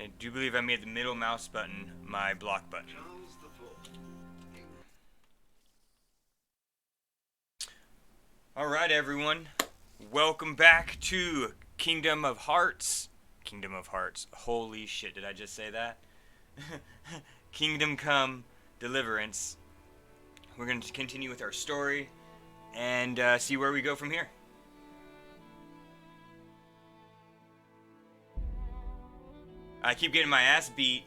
I do believe I made the middle mouse button my block button. Alright, everyone. Welcome back to Kingdom of Hearts. Kingdom of Hearts. Holy shit, did I just say that? Kingdom Come Deliverance. We're going to continue with our story and see where we go from here. I keep getting my ass beat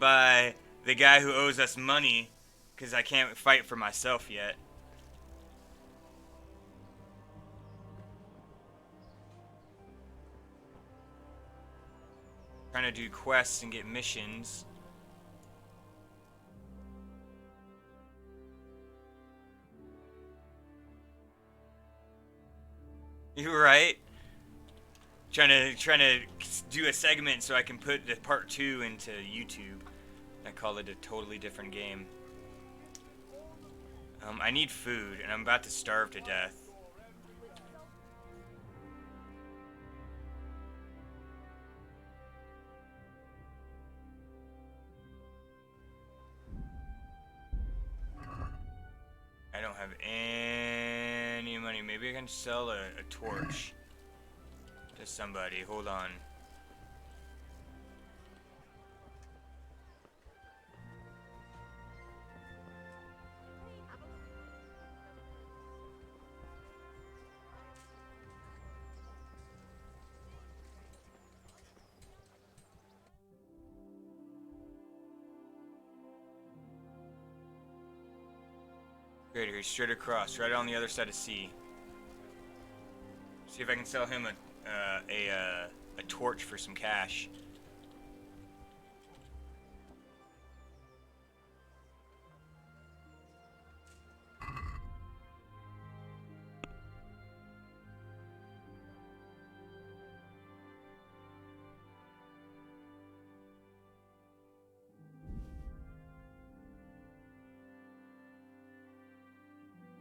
by the guy who owes us money because I can't fight for myself yet. Trying to do quests and get missions. You're right. Trying to do a segment so I can put the part 2 into YouTube. I call it a totally different game. I need food and I'm about to starve to death. I don't have any money. Maybe I can sell a torch to somebody. Hold on. Great, he's straight across, right on the other side of C. See if I can sell him a torch for some cash.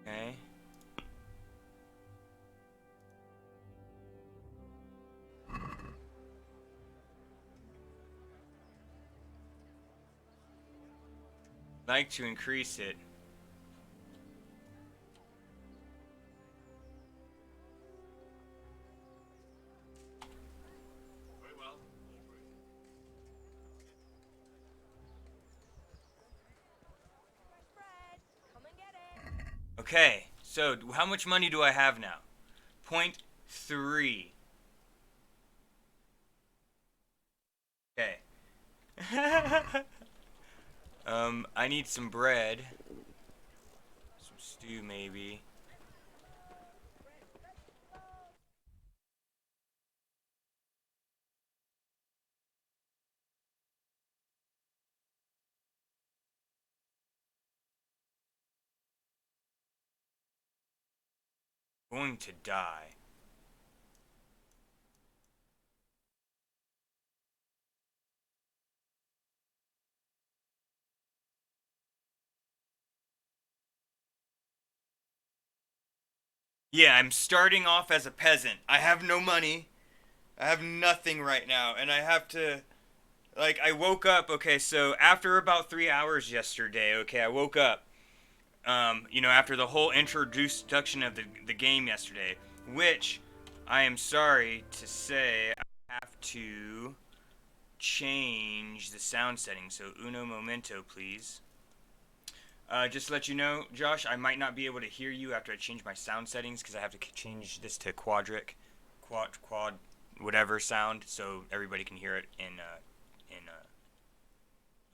Okay. Like to increase it. Very well. Okay, so how much money do I have now? 0.3. Okay. I need some bread. Some stew, maybe. Going to die. Yeah, I'm starting off as a peasant. I have no money. I have nothing right now, and I have to, like, I woke up, okay, so after about 3 hours yesterday, okay, I woke up, after the whole introduction of the game yesterday, which I am sorry to say I have to change the sound settings, so uno momento, please. Just to let you know, Josh, I might not be able to hear you after I change my sound settings because I have to change this to quad, whatever sound, so everybody can hear it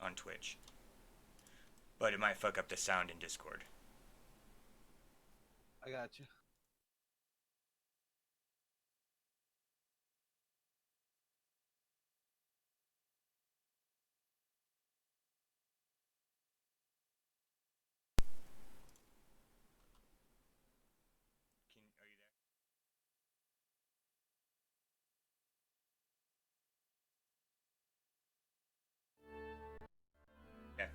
on Twitch. But it might fuck up the sound in Discord. I got you. Are you there? Okay.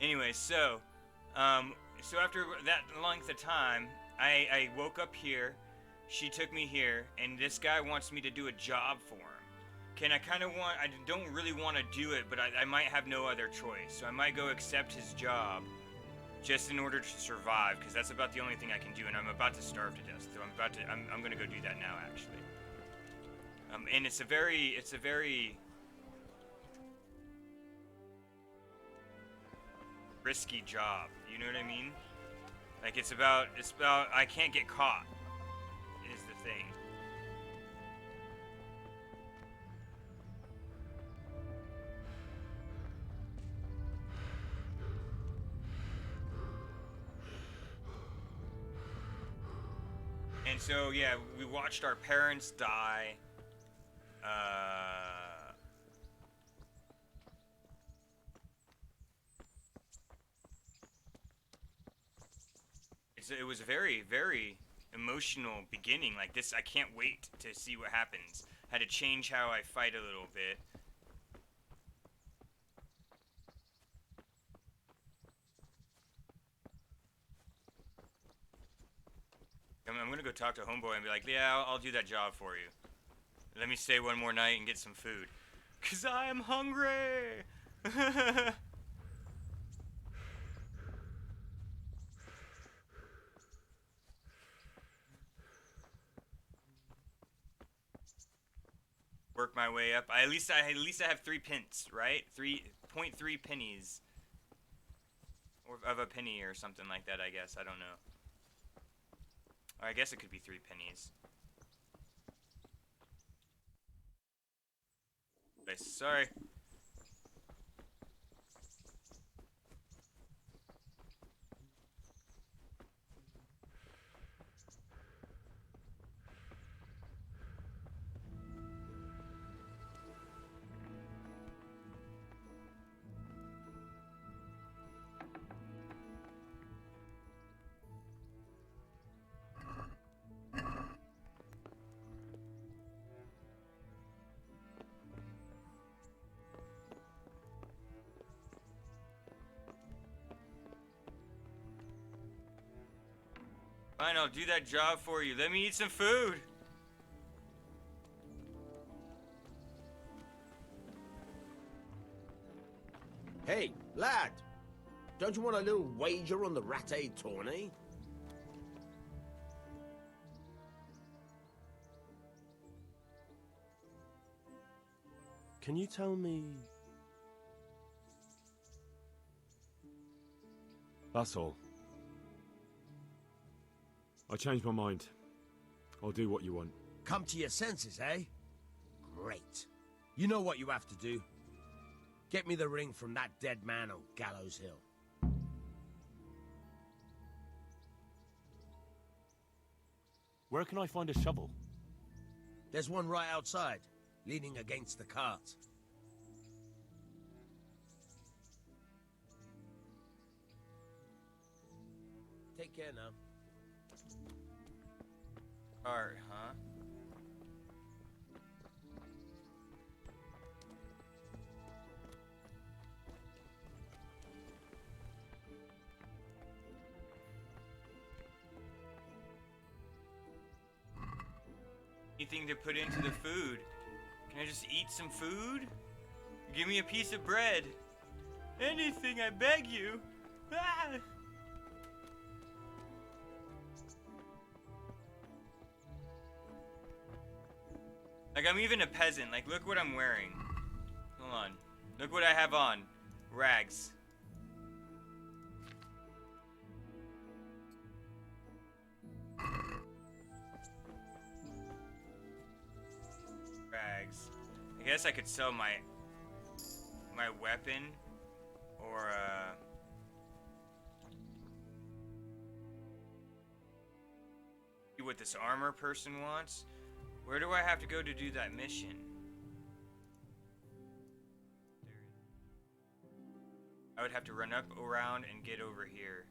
Anyway, so after that length of time, I woke up here. She took me here, and this guy wants me to do a job for him. I kind of want, I don't really want to do it, but I might have no other choice. So I might go accept his job just in order to survive, because that's about the only thing I can do, and I'm about to starve to death. So I'm going to go do that now, actually. And it's a very risky job. You know what I mean? Like, it's about, I can't get caught, is the thing. And so, yeah, we watched our parents die. It was a very, very emotional beginning. Like this, I can't wait to see what happens. Had to change how I fight a little bit. I'm gonna go talk to Homeboy and be like, yeah, I'll do that job for you. Let me stay one more night and get some food. 'Cause I am hungry! Work my way up. At least I have 3 pence, right? 3.3 pennies. Or of a penny or something like that, I guess. I don't know. Or I guess it could be 3 pennies. Sorry. Fine, I'll do that job for you. Let me eat some food. Hey, lad. Don't you want a little wager on the ratte tourney? Can you tell me... That's all. I changed my mind. I'll do what you want. Come to your senses, eh? Great. You know what you have to do. Get me the ring from that dead man on Gallows Hill. Where can I find a shovel? There's one right outside, leaning against the cart. Take care now. Alright, huh? Anything to put into the food? Can I just eat some food? Give me a piece of bread. Anything, I beg you. Ah! Like, I'm even a peasant. Like, look what I'm wearing. Hold on. Look what I have on. Rags. Rags. I guess I could sell my weapon, or see what this armor person wants. Where do I have to go to do that mission? I would have to run up around and get over here.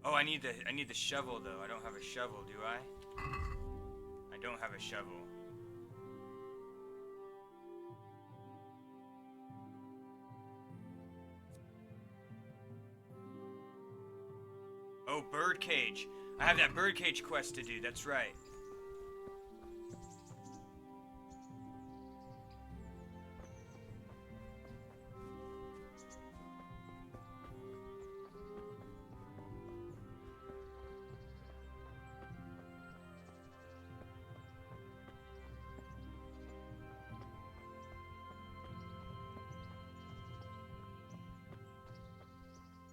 Oh, I need the shovel though. I don't have a shovel, do I? I don't have a shovel. Oh, birdcage. I have that birdcage quest to do, that's right.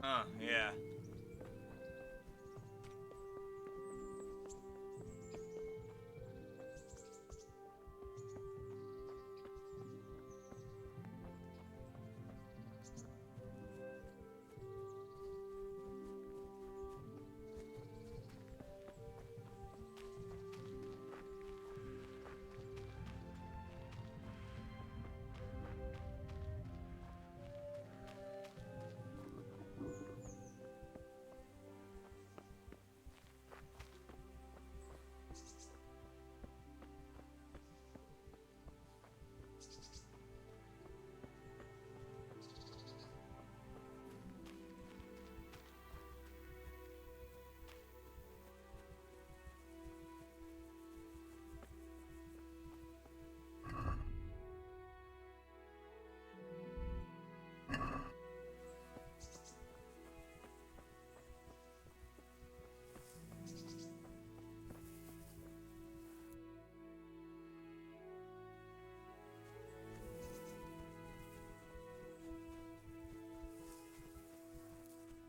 Huh, yeah.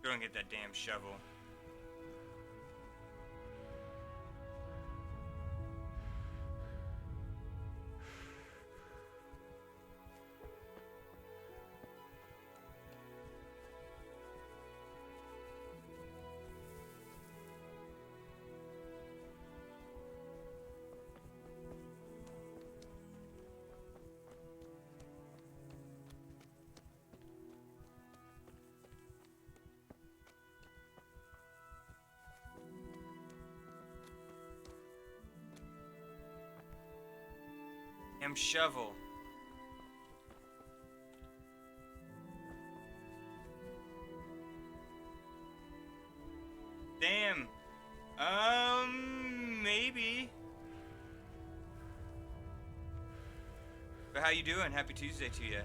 Go and get that damn shovel. Damn shovel. Damn. Maybe. But how you doing? Happy Tuesday to you.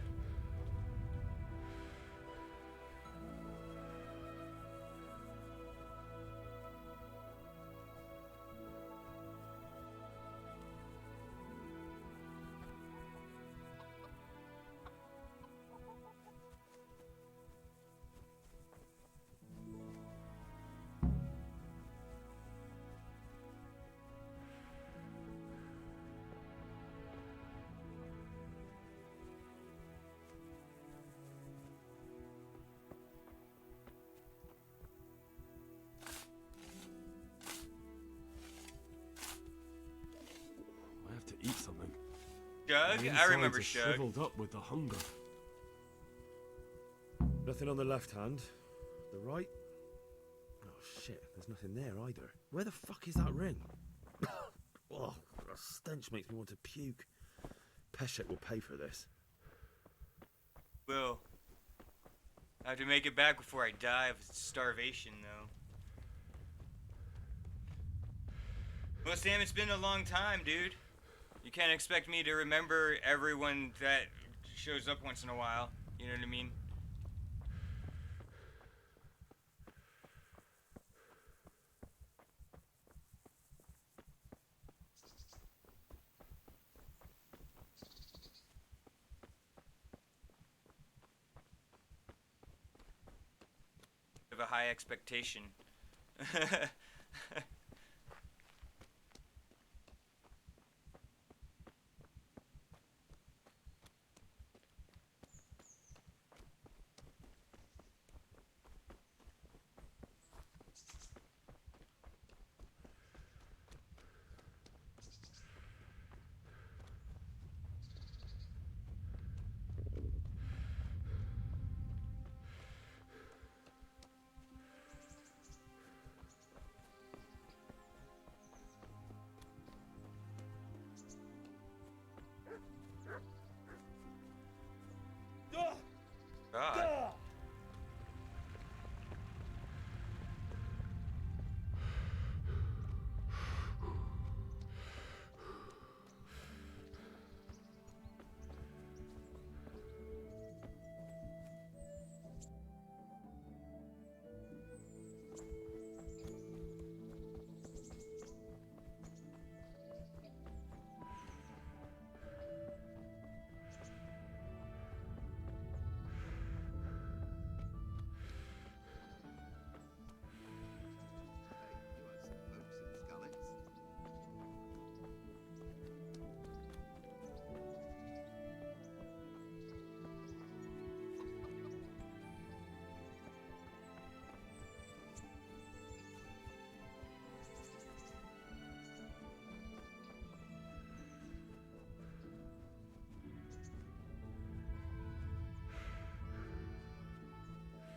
I have to eat something. Doug? My I remember insides are Shug. shriveled up with the hunger. Nothing on the left hand. The right? Oh shit, there's nothing there either. Where the fuck is that ring? Oh, the stench makes me want to puke. Peshek will pay for this. Will. I have to make it back before I die of starvation, though. Well, Sam, it's been a long time, dude. You can't expect me to remember everyone that shows up once in a while. You know what I mean? Of a high expectation.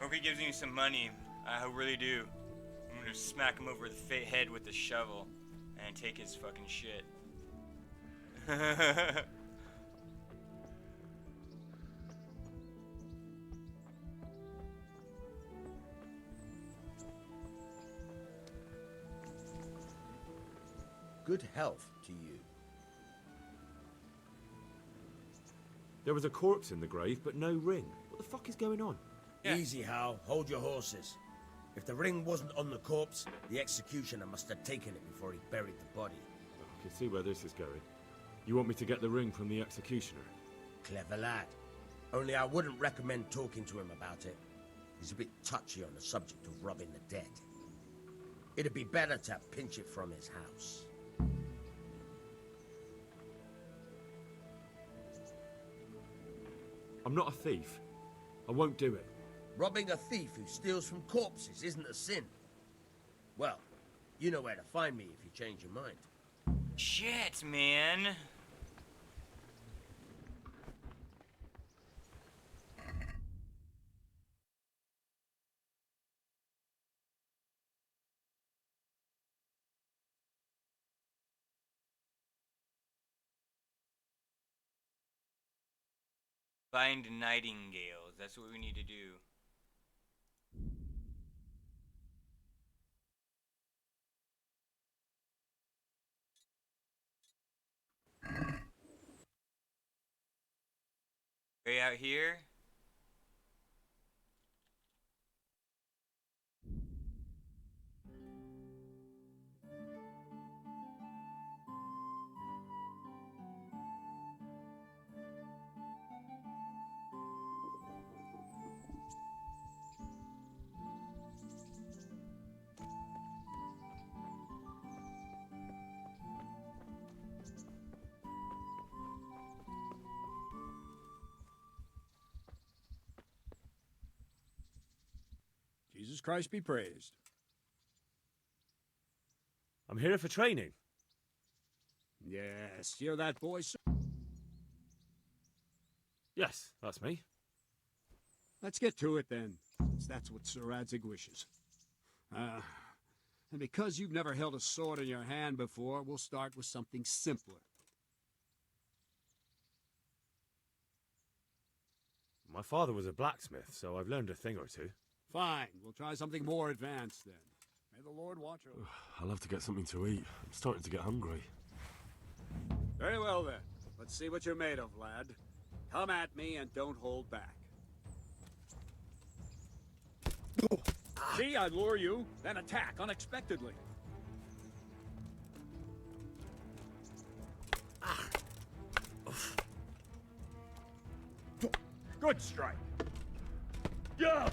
Hope he gives me some money. I really do. I'm gonna smack him over the head with the shovel and take his fucking shit. Good health to you. There was a corpse in the grave, but no ring. What the fuck is going on? Yeah. Easy, Hal. Hold your horses. If the ring wasn't on the corpse, the executioner must have taken it before he buried the body. I can see where this is going. You want me to get the ring from the executioner? Clever lad. Only I wouldn't recommend talking to him about it. He's a bit touchy on the subject of robbing the dead. It'd be better to pinch it from his house. I'm not a thief. I won't do it. Robbing a thief who steals from corpses isn't a sin. Well, you know where to find me if you change your mind. Shit, man. Find nightingales. That's what we need to do. Way out here. Jesus Christ be praised. I'm here for training. Yes, hear that voice? Yes, that's me. Let's get to it then, since that's what Sir Radzig wishes. And because you've never held a sword in your hand before, we'll start with something simpler. My father was a blacksmith, so I've learned a thing or two. Fine, we'll try something more advanced then. May the Lord watch over. I'll have to get something to eat. I'm starting to get hungry. Very well then. Let's see what you're made of, lad. Come at me and don't hold back. See, I lure you, then attack unexpectedly. Good strike. Yeah!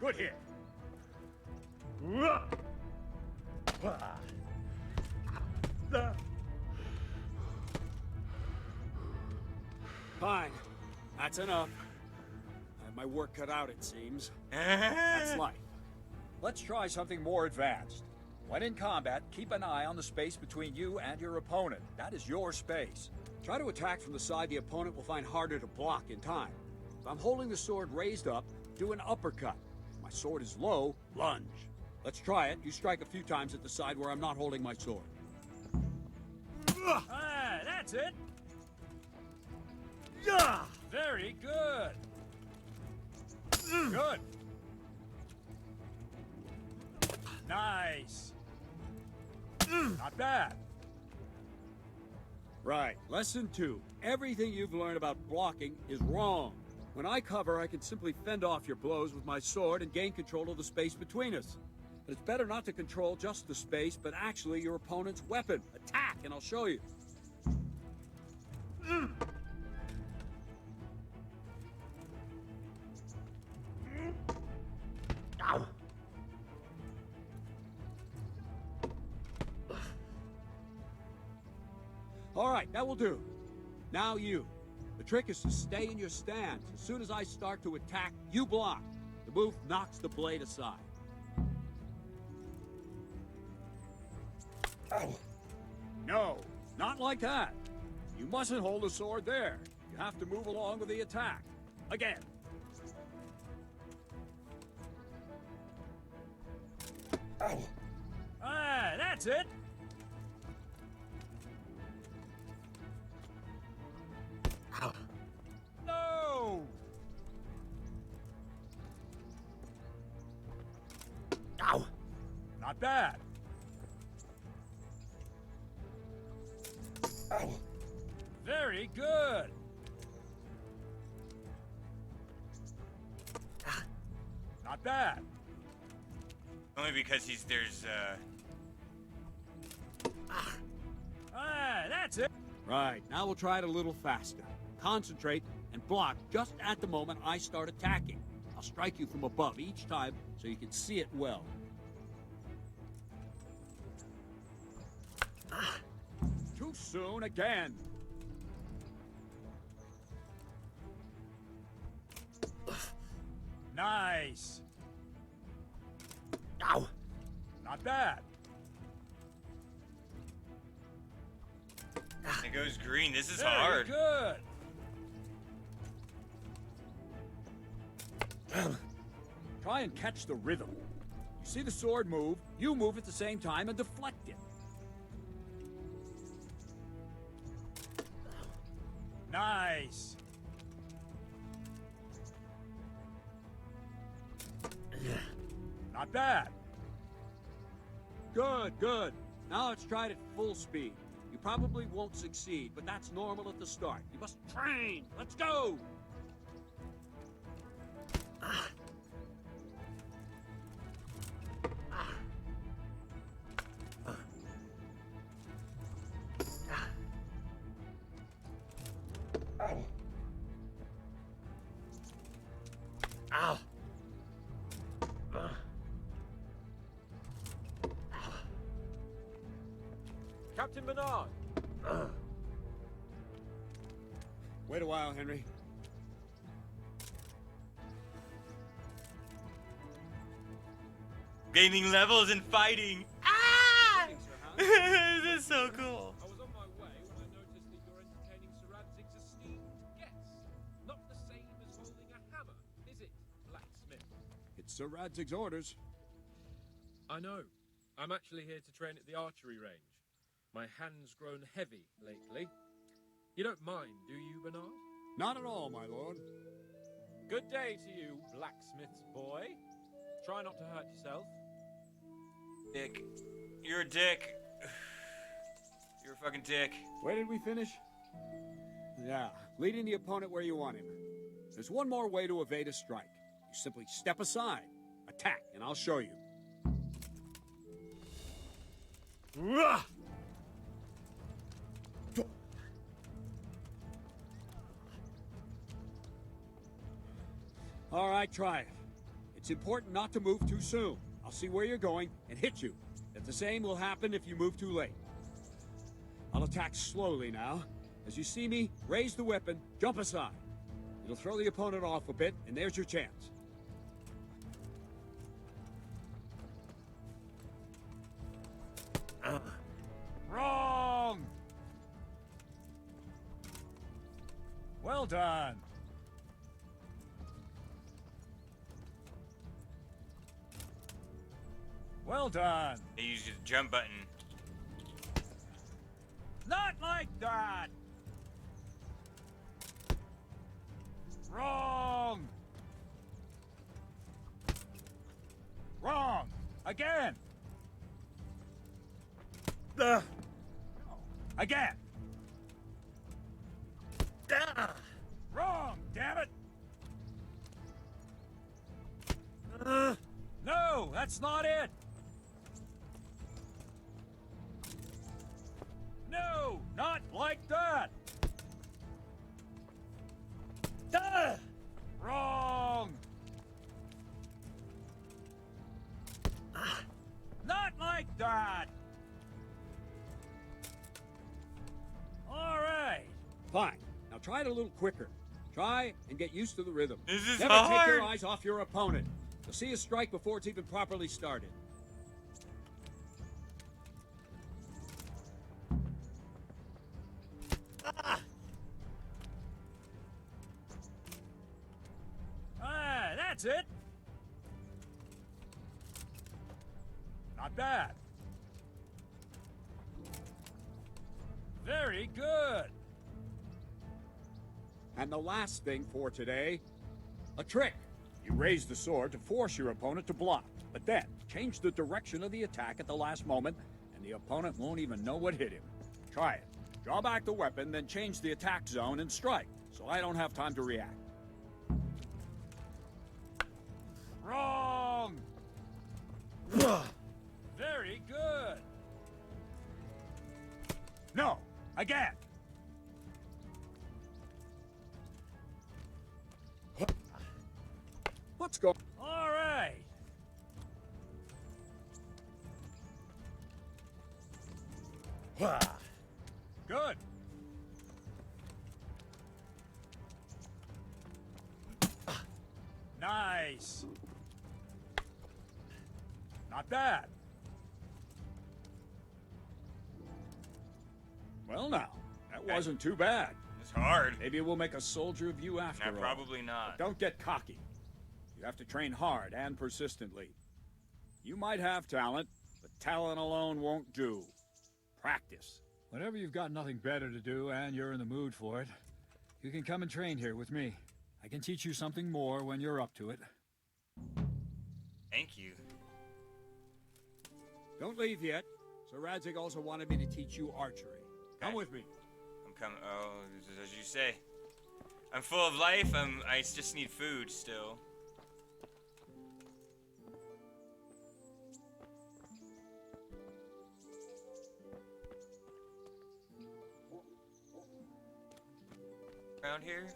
Good hit. Fine. That's enough. I have my work cut out, it seems. That's life. Let's try something more advanced. When in combat, keep an eye on the space between you and your opponent. That is your space. Try to attack from the side the opponent will find harder to block in time. If I'm holding the sword raised up, do an uppercut. If my sword is low, lunge. Let's try it. You strike a few times at the side where I'm not holding my sword. Ah, that's it. Yeah. Very good. Good. Nice. Not bad. Right. Lesson 2. Everything you've learned about blocking is wrong. When I cover, I can simply fend off your blows with my sword and gain control of the space between us. But it's better not to control just the space, but actually your opponent's weapon. Attack, and I'll show you. Ow! All right, that will do. Now you. The trick is to stay in your stance. As soon as I start to attack, you block. The move knocks the blade aside. Ow! No, not like that. You mustn't hold the sword there. You have to move along with the attack. Again. Ow! Ah, that's it. Ow! No! Ow! Not bad. Ow! Very good. Not bad. Only because Ah, that's it. Right, now we'll try it a little faster. Concentrate and block just at the moment I start attacking. I'll strike you from above each time so you can see it well. Too soon again. Nice. Ow! Not bad. it goes green. This is Very hard. good. Try and catch the rhythm. You see the sword move, you move at the same time and deflect it. Nice. Not bad. Good, good. Now let's try it at full speed. You probably won't succeed, but that's normal at the start. You must train. Let's go. Ow! Ow! Captain Bernard! Wait a while, Henry. Gaining levels and fighting. Ah! This is so cool. I was on my way when I noticed that you're entertaining Sir Radzig's esteemed guests. Not the same as holding a hammer, is it, blacksmith? It's Sir Radzig's orders. I know. I'm actually here to train at the archery range. My hand's grown heavy lately. You don't mind, do you, Bernard? Not at all, my lord. Good day to you, blacksmith's boy. Try not to hurt yourself. Dick. You're a dick. You're a fucking dick. Where did we finish? Yeah, leading the opponent where you want him. There's one more way to evade a strike. You simply step aside, attack, and I'll show you. All right, try it. It's important not to move too soon. I'll see where you're going and hit you. If the same will happen if you move too late. I'll attack slowly now. As you see me, raise the weapon, jump aside. It'll throw the opponent off a bit, and there's your chance. Wrong! Well done. Well done. They use the jump button. Not like that! Wrong! Wrong! Again! Again! Wrong, damn it! No, that's not it! Like that! Wrong! Not like that! Alright. Fine. Now try it a little quicker. Try and get used to the rhythm. This is Never take your hard. eyes off your opponent. You'll see a strike before it's even properly started. That's it. Not bad. Very good. And the last thing for today, a trick. You raise the sword to force your opponent to block, but then change the direction of the attack at the last moment, and the opponent won't even know what hit him. Try it. Draw back the weapon, then change the attack zone and strike, so I don't have time to react. Wrong! Very good. No, again. Let's go. All right. Good. Nice. Not bad. Well, now, that wasn't too bad. It's hard. Maybe we'll make a soldier of you after Nah, all. probably not. But don't get cocky. You have to train hard and persistently. You might have talent, but talent alone won't do. Practice. Whenever you've got nothing better to do and you're in the mood for it, you can come and train here with me. I can teach you something more when you're up to it. Thank you. Don't leave yet. Sir Radzig also wanted me to teach you archery. Come Okay. with me. I'm coming. Oh, as you say. I'm full of life. I just need food still. Around here?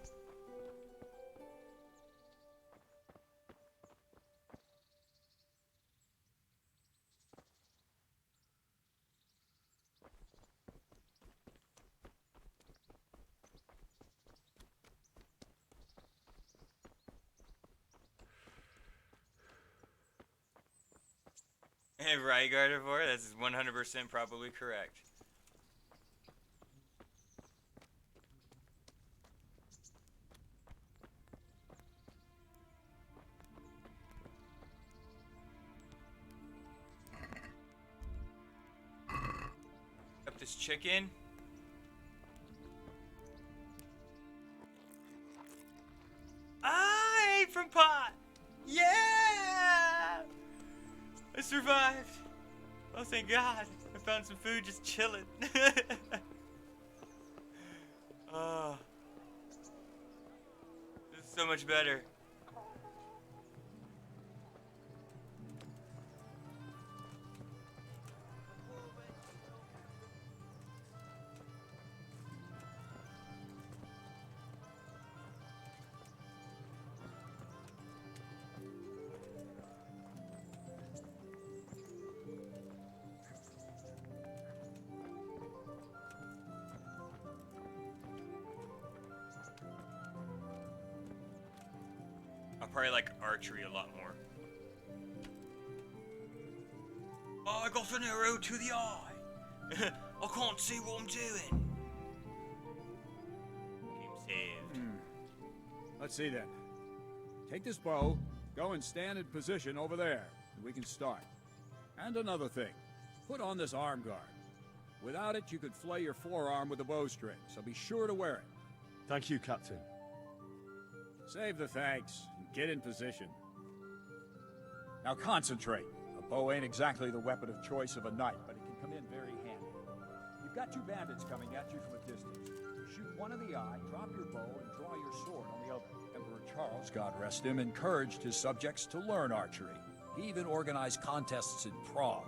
Hey, right, Gardevoir, that's 100% probably correct. Up this chicken. I ate from pot! Yeah! I survived. Oh, thank God. I found some food just chilling. Oh. This is so much better. I'll probably like archery a lot more. Oh, I got an arrow to the eye. I can't see what I'm doing. Game saved. Let's see then. Take this bow, go and stand in position over there, and we can start. And another thing, put on this arm guard. Without it, you could flay your forearm with a bowstring, so be sure to wear it. Thank you, Captain. Save the thanks, and get in position. Now concentrate. A bow ain't exactly the weapon of choice of a knight, but it can come in very handy. You've got two bandits coming at you from a distance. Shoot one in the eye, drop your bow, and draw your sword on the other. Emperor Charles, God rest him, encouraged his subjects to learn archery. He even organized contests in Prague.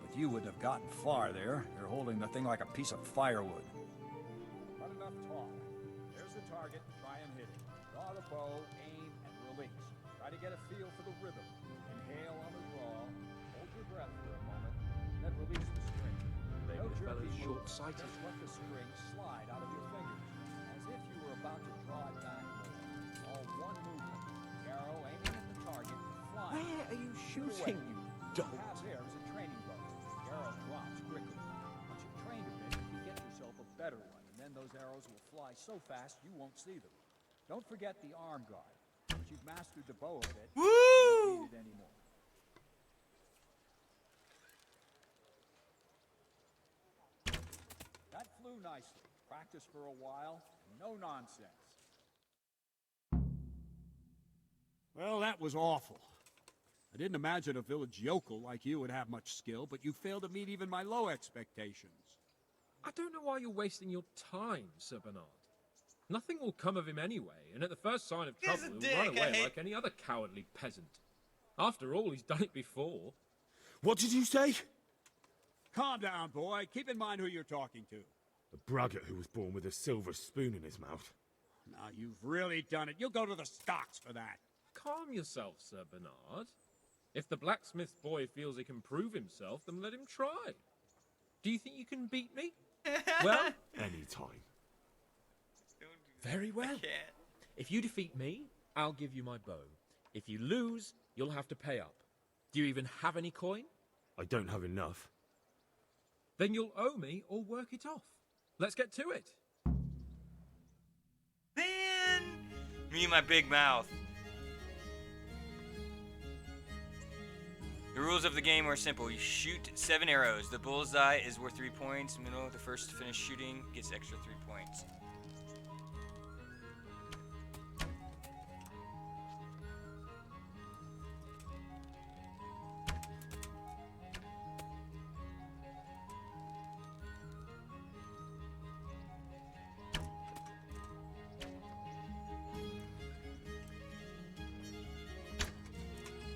But you wouldn't have gotten far there. You're holding the thing like a piece of firewood. Draw the bow, aim, and release. Try to get a feel for the rhythm. Inhale on the draw, hold your breath for a moment, then release the string. Maybe No the jerky fellow's movement, short-sighted. just let the string slide out of your fingers, as if you were about to draw it back more. All one movement. The arrow aiming at the target, flying. Where are you shooting, you The dolt? pass there is a training bow. The arrow drops quickly. Once you've trained a bit, you can get yourself a better one, and then those arrows will fly so fast you won't see them. Don't forget the arm guard. Once you've mastered the bow a bit, you Woo! won't need it anymore. That flew nicely. Practice for a while, and no nonsense. Well, that was awful. I didn't imagine a village yokel like you would have much skill, but you failed to meet even my low expectations. I don't know why you're wasting your time, Sir Bernard. Nothing will come of him anyway, and at the first sign of He's trouble, a he'll run dick, I away hate- like any other cowardly peasant. After all, he's done it before. What did you say? Calm down, boy. Keep in mind who you're talking to. A braggart who was born with a silver spoon in his mouth. Now, you've really done it. You'll go to the stocks for that. Calm yourself, Sir Bernard. If the blacksmith boy feels he can prove himself, then let him try. Do you think you can beat me? Well, Anytime. very well. I can't. If you defeat me, I'll give you my bow. If you lose, you'll have to pay up. Do you even have any coin? I don't have enough. Then you'll owe me or work it off. Let's get to it. Man! Me and my big mouth. The rules of the game are simple. You shoot 7 arrows. The bullseye is worth 3 points. Middle, the first to finish shooting gets extra 3 points.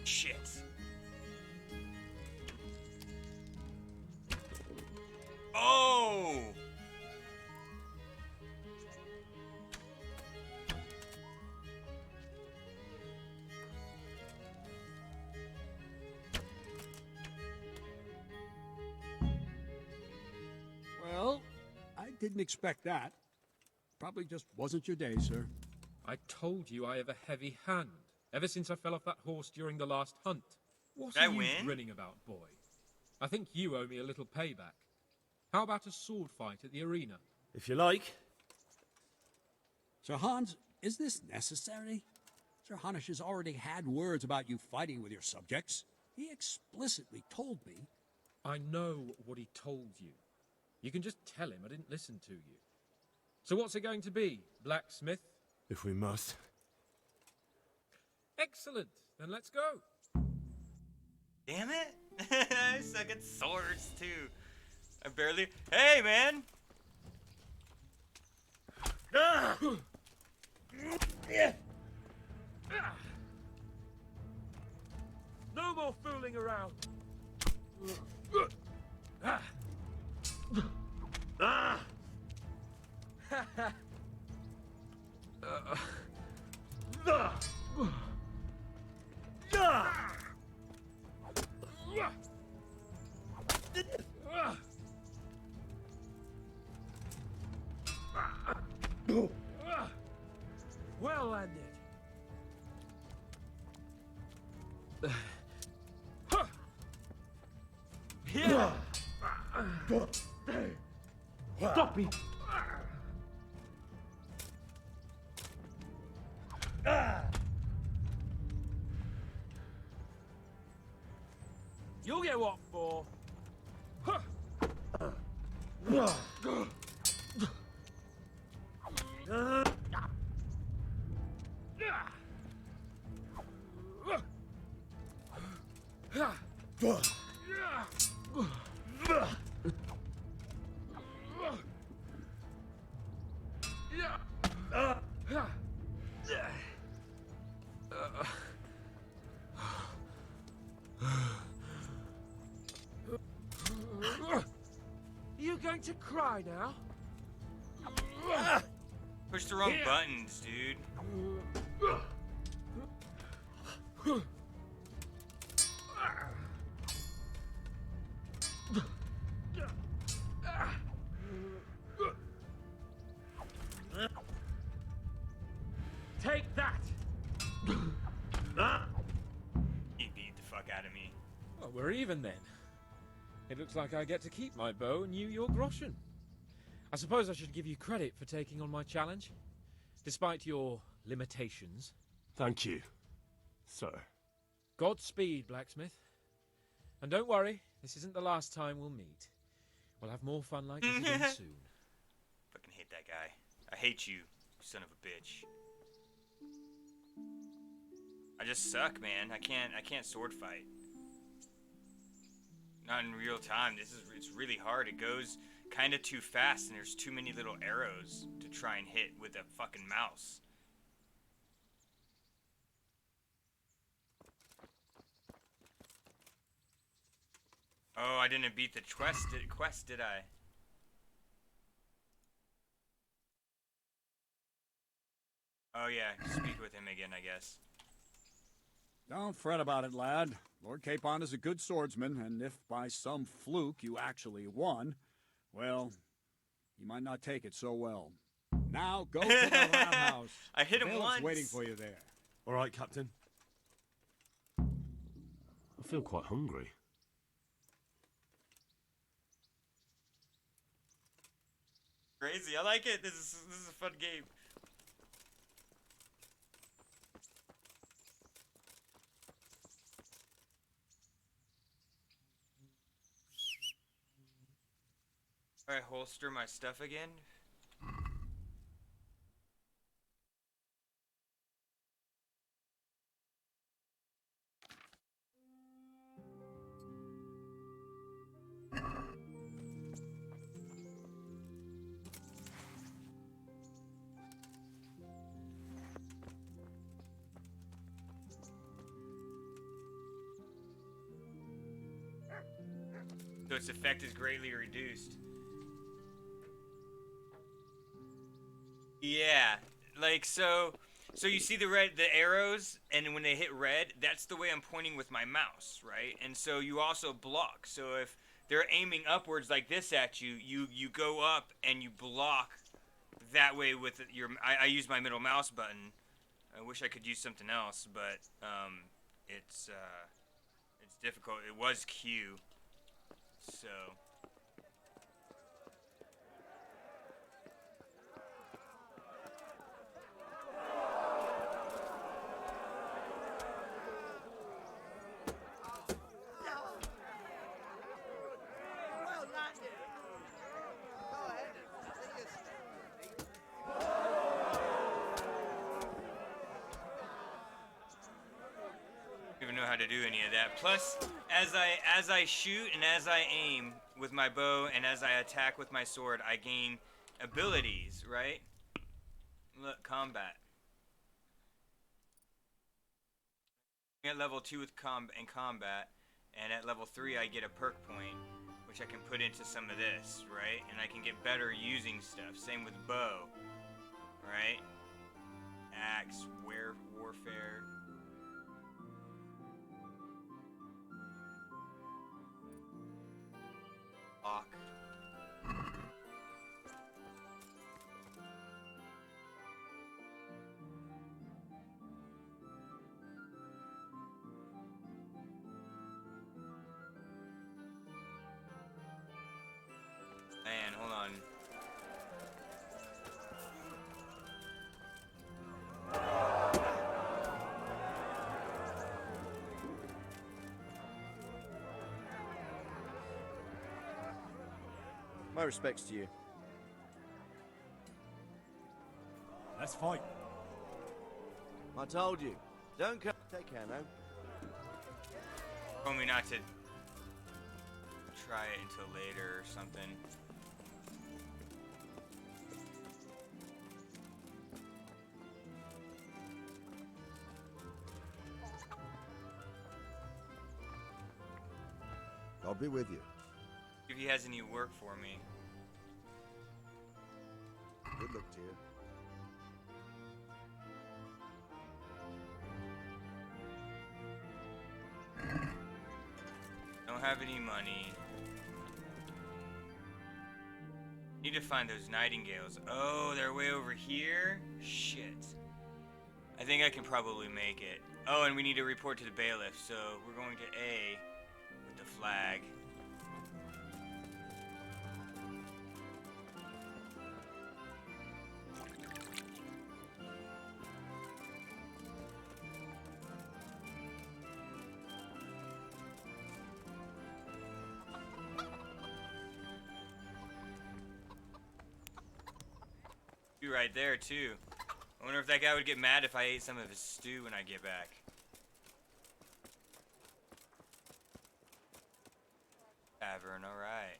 Shit. Oh! Well, I didn't expect that. Probably just wasn't your day, sir. I told you I have a heavy hand, ever since I fell off that horse during the last hunt. What Did I are you win? grinning about, boy? I think you owe me a little payback. How about a sword fight at the arena? If you like. Sir Hans, is this necessary? Sir Hanush has already had words about you fighting with your subjects. He explicitly told me. I know what he told you. You can just tell him I didn't listen to you. So what's it going to be, blacksmith? If we must. Excellent. Then let's go. Damn it! I suck at swords too. I barely. Hey, man! No more fooling around. Well landed. Stop it! You'll get what for. You going to cry now? Push the wrong buttons, dude. Take that! He beat the fuck out of me. Well, we're even then. It looks like I get to keep my bow and you your groschen. I suppose I should give you credit for taking on my challenge, despite your limitations. Thank you, sir. Godspeed, blacksmith. And don't worry, this isn't the last time we'll meet. We'll have more fun like this again soon. Fucking hate that guy. I hate you, son of a bitch. I just suck, man. I can't sword fight. Not in real time. It's really hard. It goes kind of too fast, and there's too many little arrows to try and hit with a fucking mouse. Oh, I didn't beat the quest, did I? Oh yeah, speak with him again, I guess. Don't fret about it, lad. Lord Capon is a good swordsman, and if by some fluke you actually won, well, you might not take it so well. Now go to the roundhouse. I hit him Bill's once. waiting for you there. All right, Captain. I feel quite hungry. Crazy, I like it. This is a fun game. Alright, holster my stuff again. So its effect is greatly reduced. Yeah, like so you see the arrows, and when they hit red, that's the way I'm pointing with my mouse, right? And so you also block. So if they're aiming upwards like this at you, you go up and you block that way with your. I use my middle mouse button. I wish I could use something else, but it's difficult. It was Q, so. Even know how to do any of that. Plus, as I shoot and as I aim with my bow and as I attack with my sword, I gain abilities, right? Look, combat. At level 2 with combat, and at level 3 I get a perk point, which I can put into some of this, right? And I can get better using stuff. Same with bow, right? Axe, warfare. Lock. Man, hold on. My respects to you. Let's fight. I told you. Don't come. Take care now. Told me not to try it until later or something. I'll be with you. If he has any work for me. Good luck to you. Don't have any money. Need to find those nightingales. Oh, they're way over here? Shit. I think I can probably make it. Oh, and we need to report to the bailiff, so we're going to A with the flag. Right there too. I wonder if that guy would get mad if I ate some of his stew when I get back. Tavern, alright.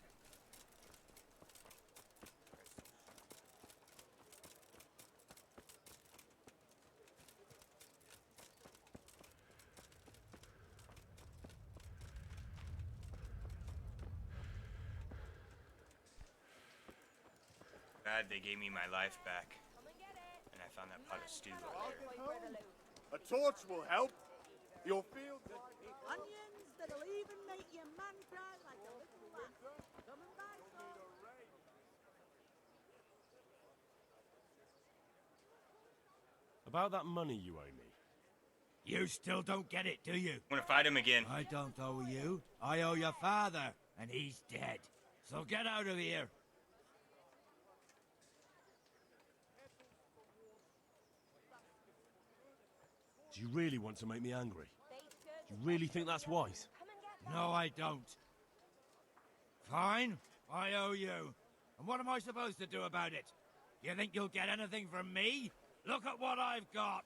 Glad they gave me my life back. And I found that pot of stew over there. A torch will help. You'll feel the Onions that'll even make your man cry like a little lass. Come and buy some. About that money you owe me. You still don't get it, do you? I'm gonna fight him again. I don't owe you. I owe your father, and he's dead. So get out of here. Do you really want to make me angry? Do you really think that's wise? No, I don't. Fine, I owe you. And what am I supposed to do about it? You think you'll get anything from me? Look at what I've got.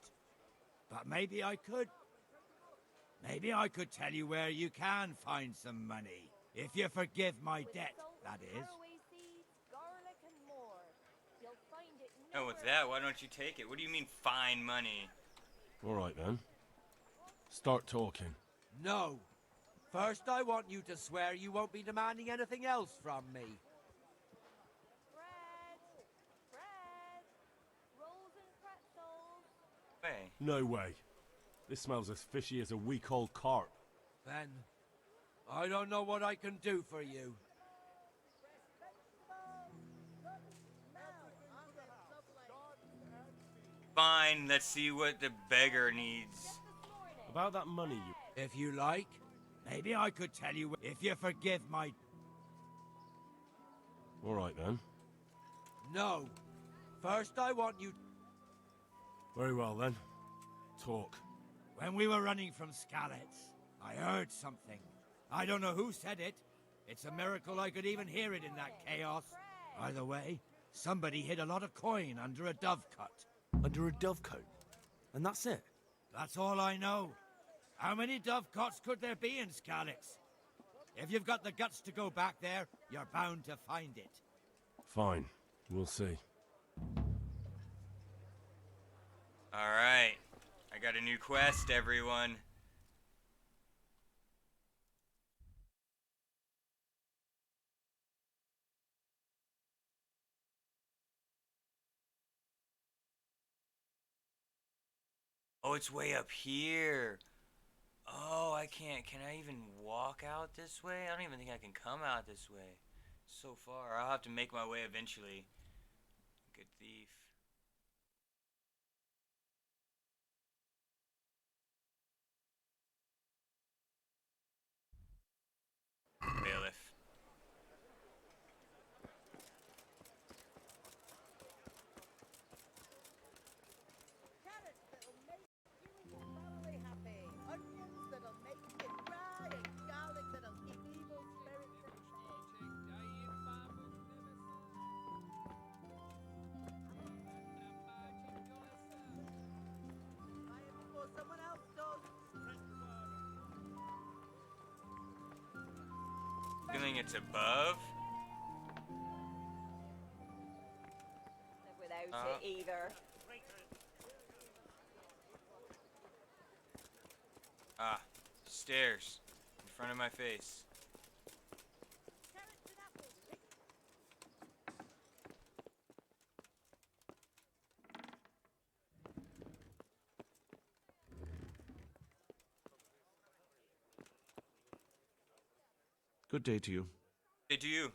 But maybe I could. Maybe I could tell you where you can find some money. If you forgive my debt, that is. Oh, with that, why don't you take it? What do you mean, fine money? All right then. Start talking. No. First, I want you to swear you won't be demanding anything else from me. Bread, rolls and pretzels. Way. No way. This smells as fishy as a week-old carp. Then, I don't know what I can do for you. Fine, let's see what the beggar needs. About that money you... If you like, maybe I could tell you if you forgive my... All right then. No. First, I want you... Very well then. Talk. When we were running from Skalitz, I heard something. I don't know who said it. It's a miracle I could even hear it in that chaos. Either way, somebody hid a lot of coin under a dovecote. Under a dovecote? And that's it? That's all I know. How many dovecotes could there be in Skalitz? If you've got the guts to go back there, you're bound to find it. Fine. We'll see. Alright. I got a new quest, everyone. Oh, it's way up here. Oh, I can't. Can I even walk out this way? I don't even think I can come out this way. So far. I'll have to make my way eventually. Good thief. Bailiff. Carrots that'll make you and your family happy. Onions that'll make you cry, and garlic that'll keep evil spirits at bay. Buy it before someone else does. Feeling it's above. Without it either. Ah, stairs in front of my face. Carrots and apples. Good day to you. Hey, to you.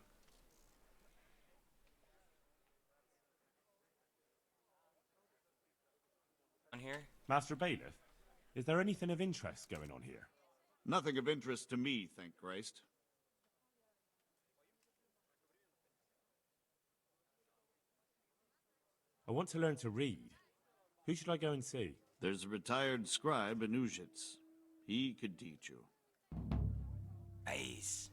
On here? Master Bailiff, is there anything of interest going on here? Nothing of interest to me, thank Christ. I want to learn to read. Who should I go and see? There's a retired scribe in Uzhitz. He could teach you. Nice.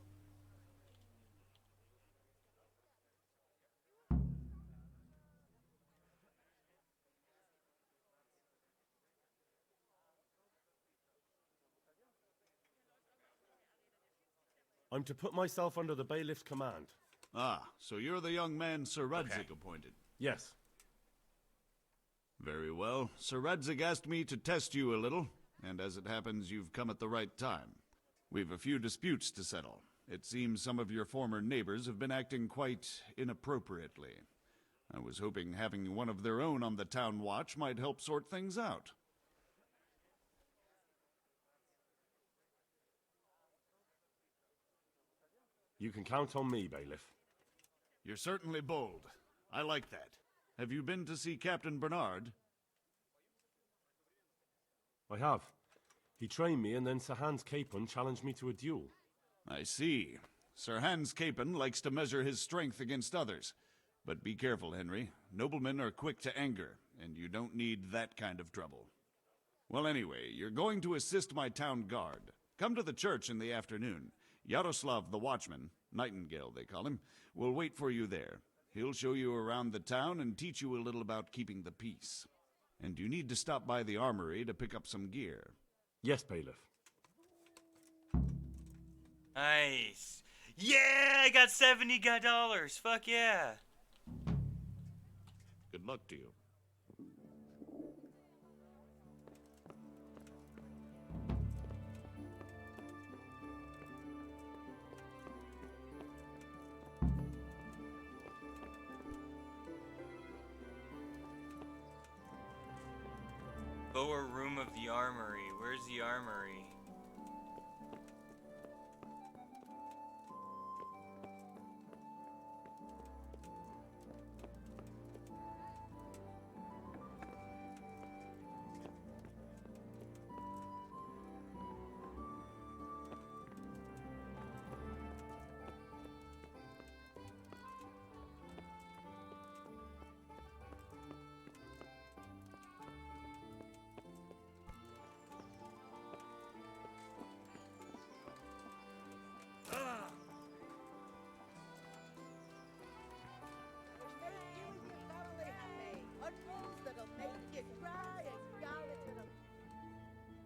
I'm to put myself under the bailiff's command. Ah, so you're the young man Sir Radzig appointed. Yes. Very well. Sir Radzig asked me to test you a little, and as it happens, you've come at the right time. We've a few disputes to settle. It seems some of your former neighbors have been acting quite inappropriately. I was hoping having one of their own on the town watch might help sort things out. You can count on me, Bailiff. You're certainly bold. I like that. Have you been to see Captain Bernard? I have. He trained me, and then Sir Hans Capon challenged me to a duel. I see. Sir Hans Capon likes to measure his strength against others. But be careful, Henry. Noblemen are quick to anger, and you don't need that kind of trouble. Well, anyway, you're going to assist my town guard. Come to the church in the afternoon. Yaroslav the watchman, Nightingale they call him, will wait for you there. He'll show you around the town and teach you a little about keeping the peace. And you need to stop by the armory to pick up some gear. Yes, Bailiff. Nice. Yeah, I got $70. Fuck yeah. Good luck to you. Lower room of the armory. Where's the armory?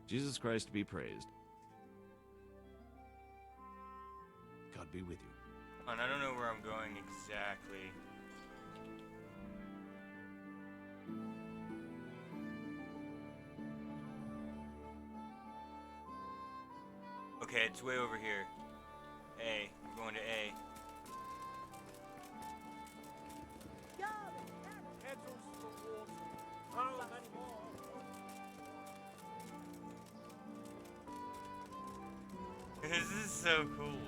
Jesus Christ be praised. God be with you. I don't know where I'm going exactly. Okay, it's way over here. A. I'm going to A. This is so cool.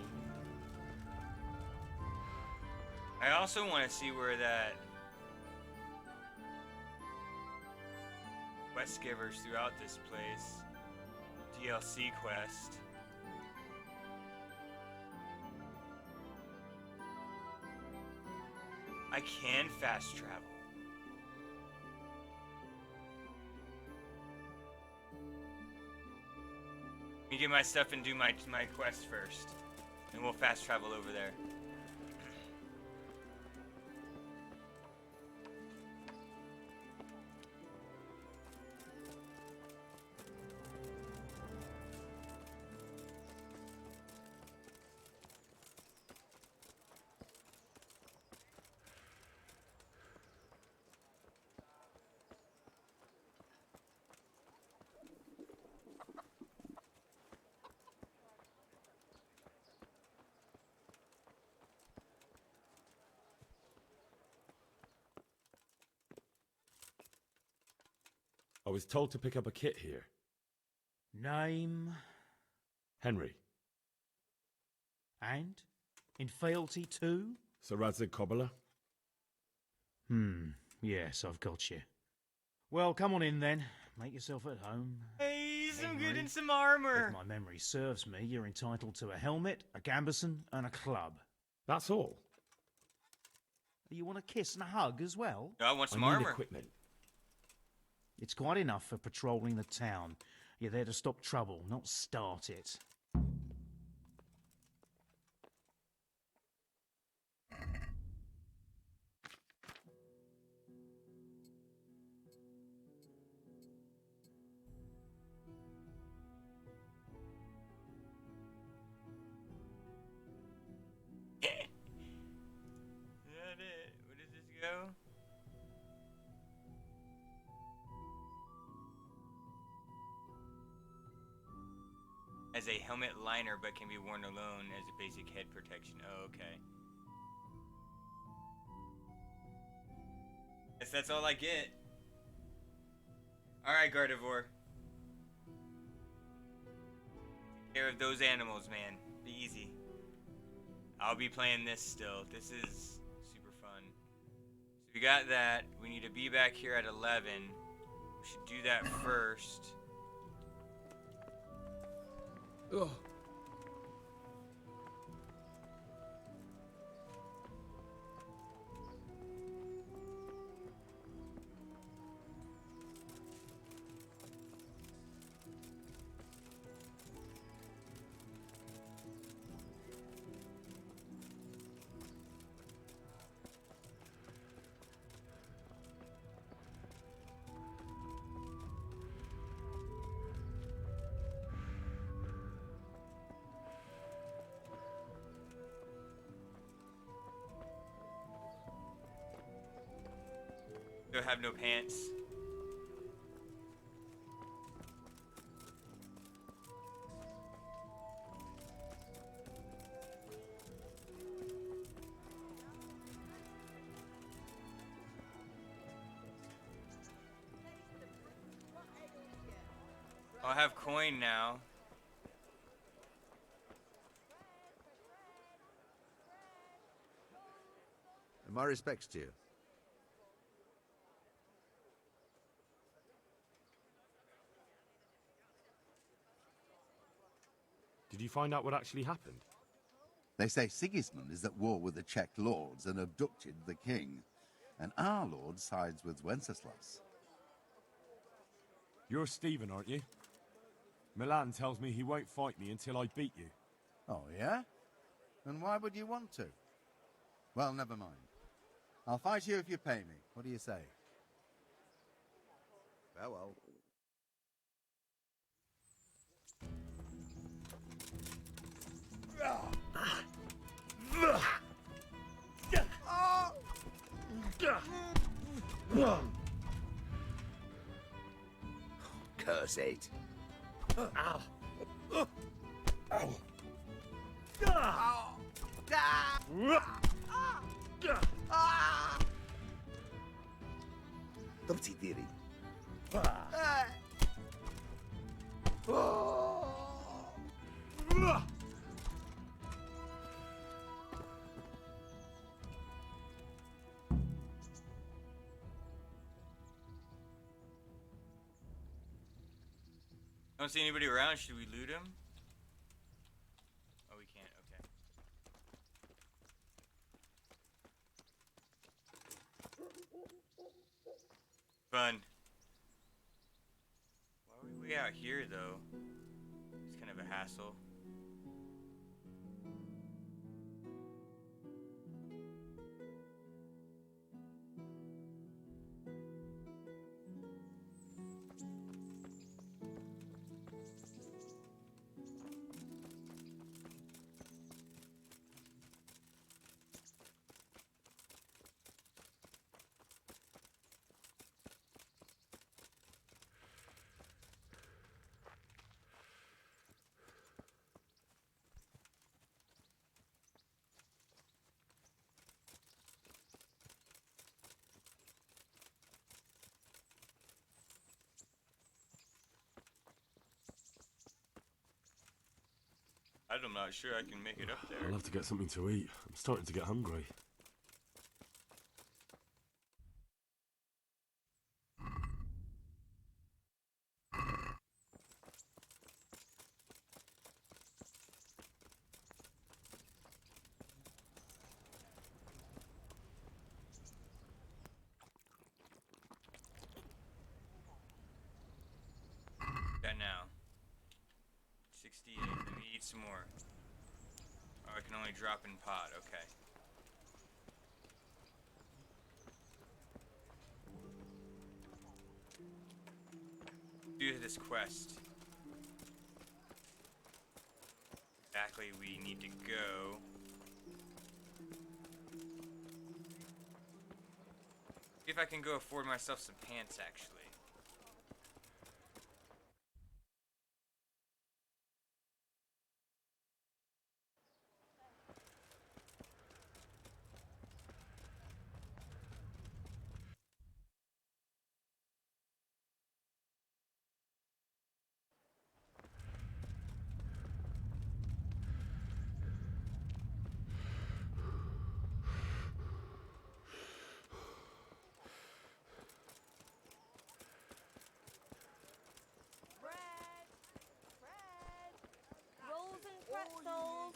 I also want to see where that quest givers throughout this place. DLC quest. I can fast travel. Let me get my stuff and do my quest first. And we'll fast travel over there. I was told to pick up a kit here. Name? Henry. And? In fealty too? Sir Radzig Cobbler? Yes, I've got you. Well, come on in then. Make yourself at home. Hey, some good Henry, and some armor. If my memory serves me, you're entitled to a helmet, a gambeson, and a club. That's all. You want a kiss and a hug as well? I want some I need armor. equipment. It's quite enough for patrolling the town. You're there to stop trouble, not start it. Is that it? Where does this go? As a helmet liner, but can be worn alone as a basic head protection. Oh, okay. Guess that's all I get. Alright, Gardevoir. Take care of those animals, man. Be easy. I'll be playing this still. This is super fun. So we got that. We need to be back here at 11. We should do that first. Ugh. Don't have no pants. I'll have coin now. And my respects to you. Did you find out what actually happened? They say Sigismund is at war with the Czech lords and abducted the king. And our lord sides with Wenceslas. You're Stephen, aren't you? Milan tells me he won't fight me until I beat you. Oh, yeah? And why would you want to? Well, never mind. I'll fight you if you pay me. What do you say? Farewell. Curse it. Ow! Ow! Dobří díry. I don't see anybody around. Should we loot him? Oh, we can't. Okay. Fun. Why are we way out here, though? It's kind of a hassle. I'm not sure I can make it up there. I'll have to get something to eat. I'm starting to get hungry. Got now. 68. Let me eat some more. Oh, I can only drop in pot. Okay. Do this quest. Exactly, we need to go. See if I can go afford myself some pants, actually. Rolls and pretzels.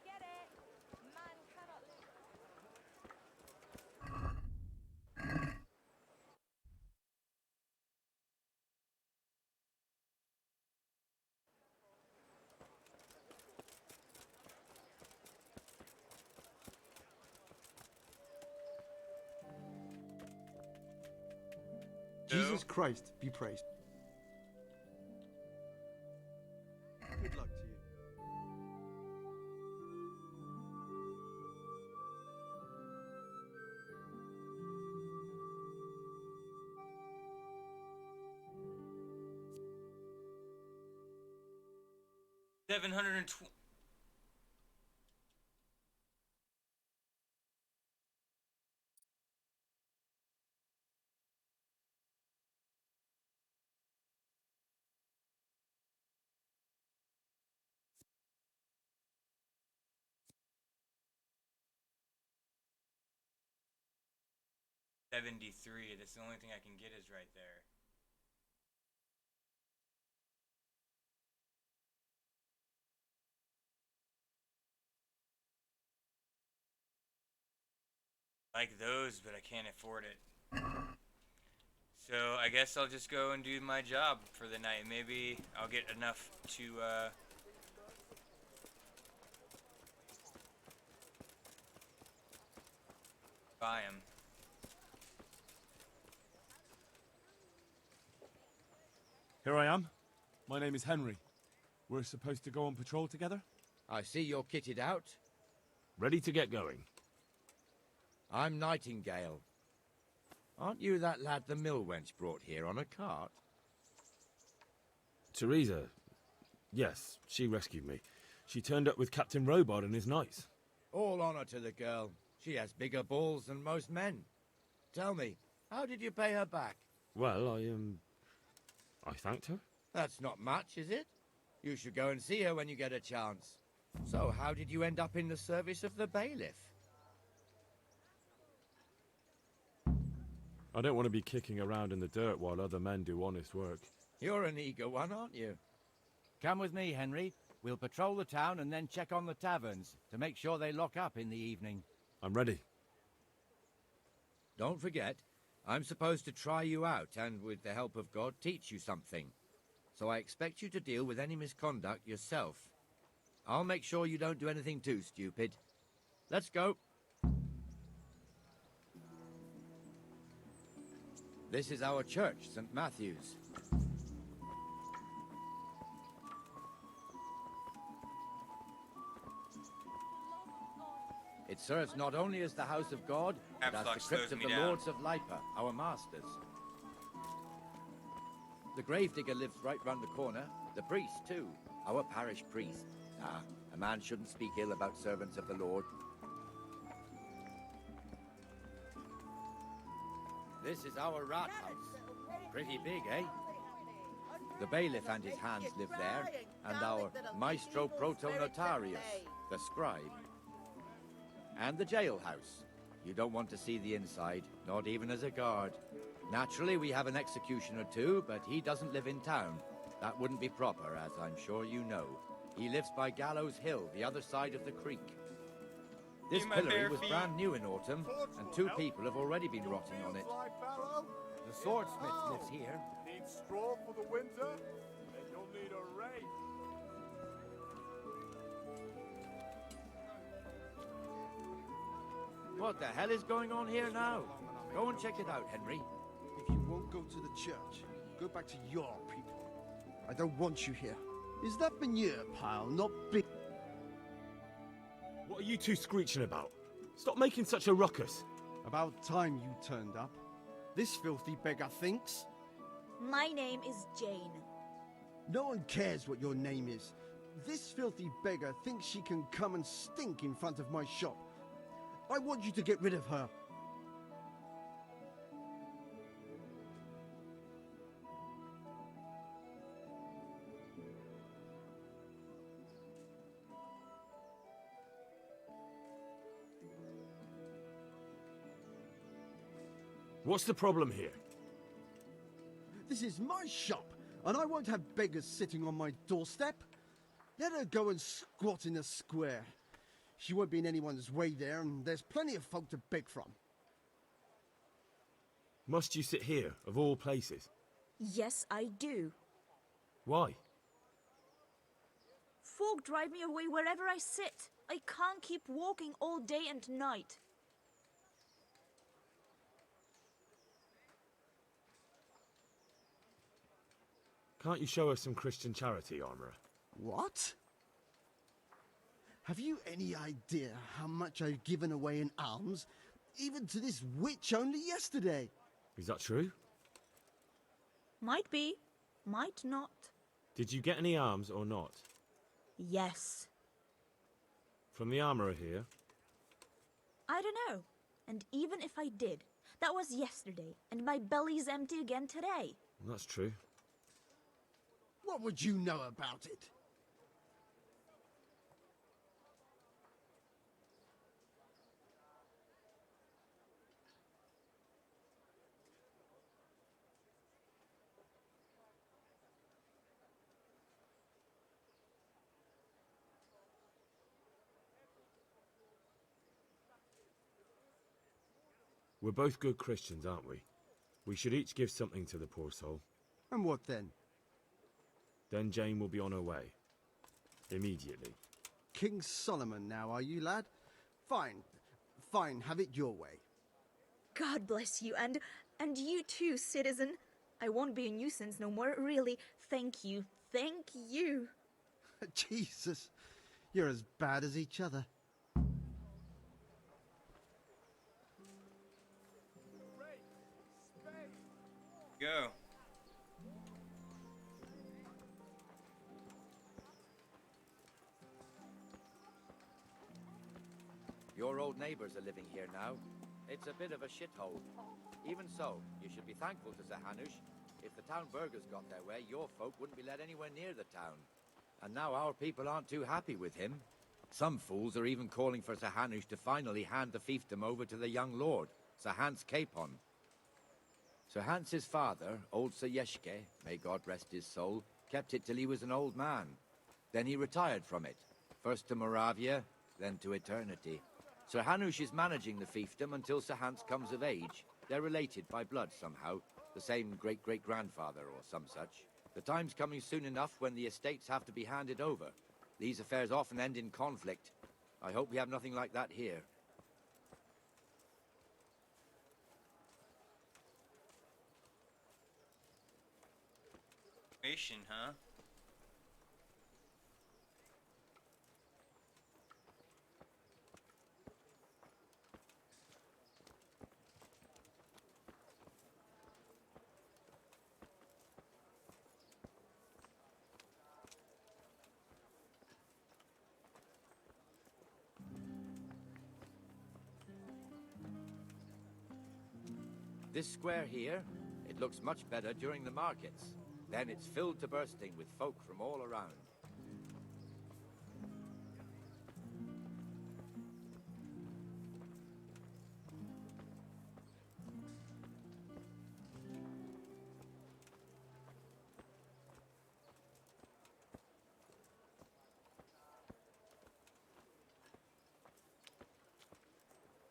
Get it? Man cannot lose. Jesus Christ be praised. Good luck to you. $720. $73. That's the only thing I can get is right there. Like those, but I can't afford it. So I guess I'll just go and do my job for the night. Maybe I'll get enough to buy them. Here I am. My name is Henry. We're supposed to go on patrol together? I see you're kitted out. Ready to get going. I'm Nightingale. Aren't you that lad the mill wench brought here on a cart? Teresa. Yes, she rescued me. She turned up with Captain Robard and his knights. All honor to the girl. She has bigger balls than most men. Tell me, how did you pay her back? Well, I thanked her. That's not much, is it? You should go and see her when you get a chance. So, how did you end up in the service of the bailiff? I don't want to be kicking around in the dirt while other men do honest work. You're an eager one, aren't you? Come with me, Henry. We'll patrol the town and then check on the taverns to make sure they lock up in the evening. I'm ready. Don't forget, I'm supposed to try you out and, with the help of God, teach you something. So I expect you to deal with any misconduct yourself. I'll make sure you don't do anything too stupid. Let's go. This is our church, St. Matthew's. It serves not only as the house of God, but as the crypt of the Lords of Lipa, our masters. The gravedigger lives right round the corner. The priest, too. Our parish priest. Ah, a man shouldn't speak ill about servants of the Lord. This is our rat house. Pretty big, eh? The bailiff and his hands live there, and our maestro protonotarius, the scribe. And the jailhouse. You don't want to see the inside, not even as a guard. Naturally, we have an executioner too, but he doesn't live in town. That wouldn't be proper, as I'm sure you know. He lives by Gallows Hill, the other side of the creek. This pillory was brand new in autumn, and 2 people have already been rotting on it. The swordsmith lives here. Need straw for the winter? Then you'll need a rake. What the hell is going on here now? Go and check it out, Henry. If you won't go to the church, go back to your people. I don't want you here. Is that manure pile not big? What are you two screeching about? Stop making such a ruckus. About time you turned up. This filthy beggar thinks. My name is Jane. No one cares what your name is. This filthy beggar thinks she can come and stink in front of my shop. I want you to get rid of her. What's the problem here? This is my shop, and I won't have beggars sitting on my doorstep. Let her go and squat in the square. She won't be in anyone's way there, and there's plenty of folk to beg from. Must you sit here, of all places? Yes, I do. Why? Folk drive me away wherever I sit. I can't keep walking all day and night. Can't you show us some Christian charity, Armourer? What? Have you any idea how much I've given away in alms, even to this witch only yesterday? Is that true? Might be, might not. Did you get any alms or not? Yes. From the Armourer here? I don't know. And even if I did, that was yesterday, and my belly's empty again today. That's true. What would you know about it? We're both good Christians, aren't we? We should each give something to the poor soul. And what then? Then Jane will be on her way. Immediately. King Solomon now, are you, lad? Fine. Fine, have it your way. God bless you, and you too, citizen. I won't be a nuisance no more, really. Thank you. Thank you. Jesus, you're as bad as each other. Go. Your old neighbors are living here now. It's a bit of a shithole. Even so, you should be thankful to Zahanush. If the town burghers got their way, your folk wouldn't be let anywhere near the town. And now our people aren't too happy with him. Some fools are even calling for Zahanush to finally hand the fiefdom over to the young lord, Sir Hans Capon. Sir Hans's father, old Sir Yeshke, may God rest his soul, kept it till he was an old man. Then he retired from it, first to Moravia, then to eternity. Sir Hanush is managing the fiefdom until Sir Hans comes of age. They're related by blood somehow, the same great-great-grandfather or some such. The time's coming soon enough when the estates have to be handed over. These affairs often end in conflict. I hope we have nothing like that here. Huh? This square here, it looks much better during the markets. Then it's filled to bursting with folk from all around.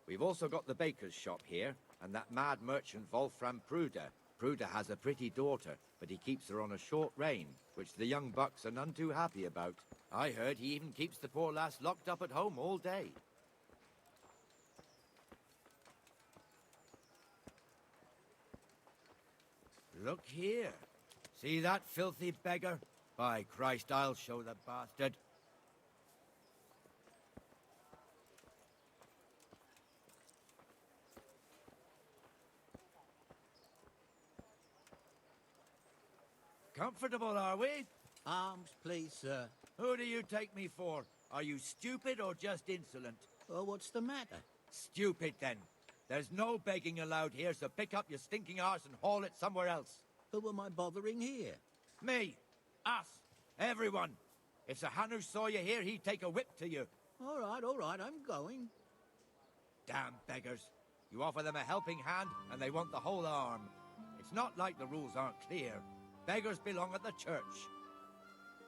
We've also got the baker's shop here, and that mad merchant Wolfram Pruder. Pruder has a pretty daughter, but he keeps her on a short rein, which the young bucks are none too happy about. I heard he even keeps the poor lass locked up at home all day. Look here. See that filthy beggar? By Christ, I'll show the bastard. Comfortable, are we? Arms, please, sir. Who do you take me for? Are you stupid or just insolent? Well, what's the matter? Stupid, then. There's no begging allowed here, so pick up your stinking arse and haul it somewhere else. Who am I bothering here? Me. Us. Everyone. If Sir Hanush saw you here, he'd take a whip to you. All right, I'm going. Damn beggars. You offer them a helping hand, and they want the whole arm. It's not like the rules aren't clear. Beggars belong at the church.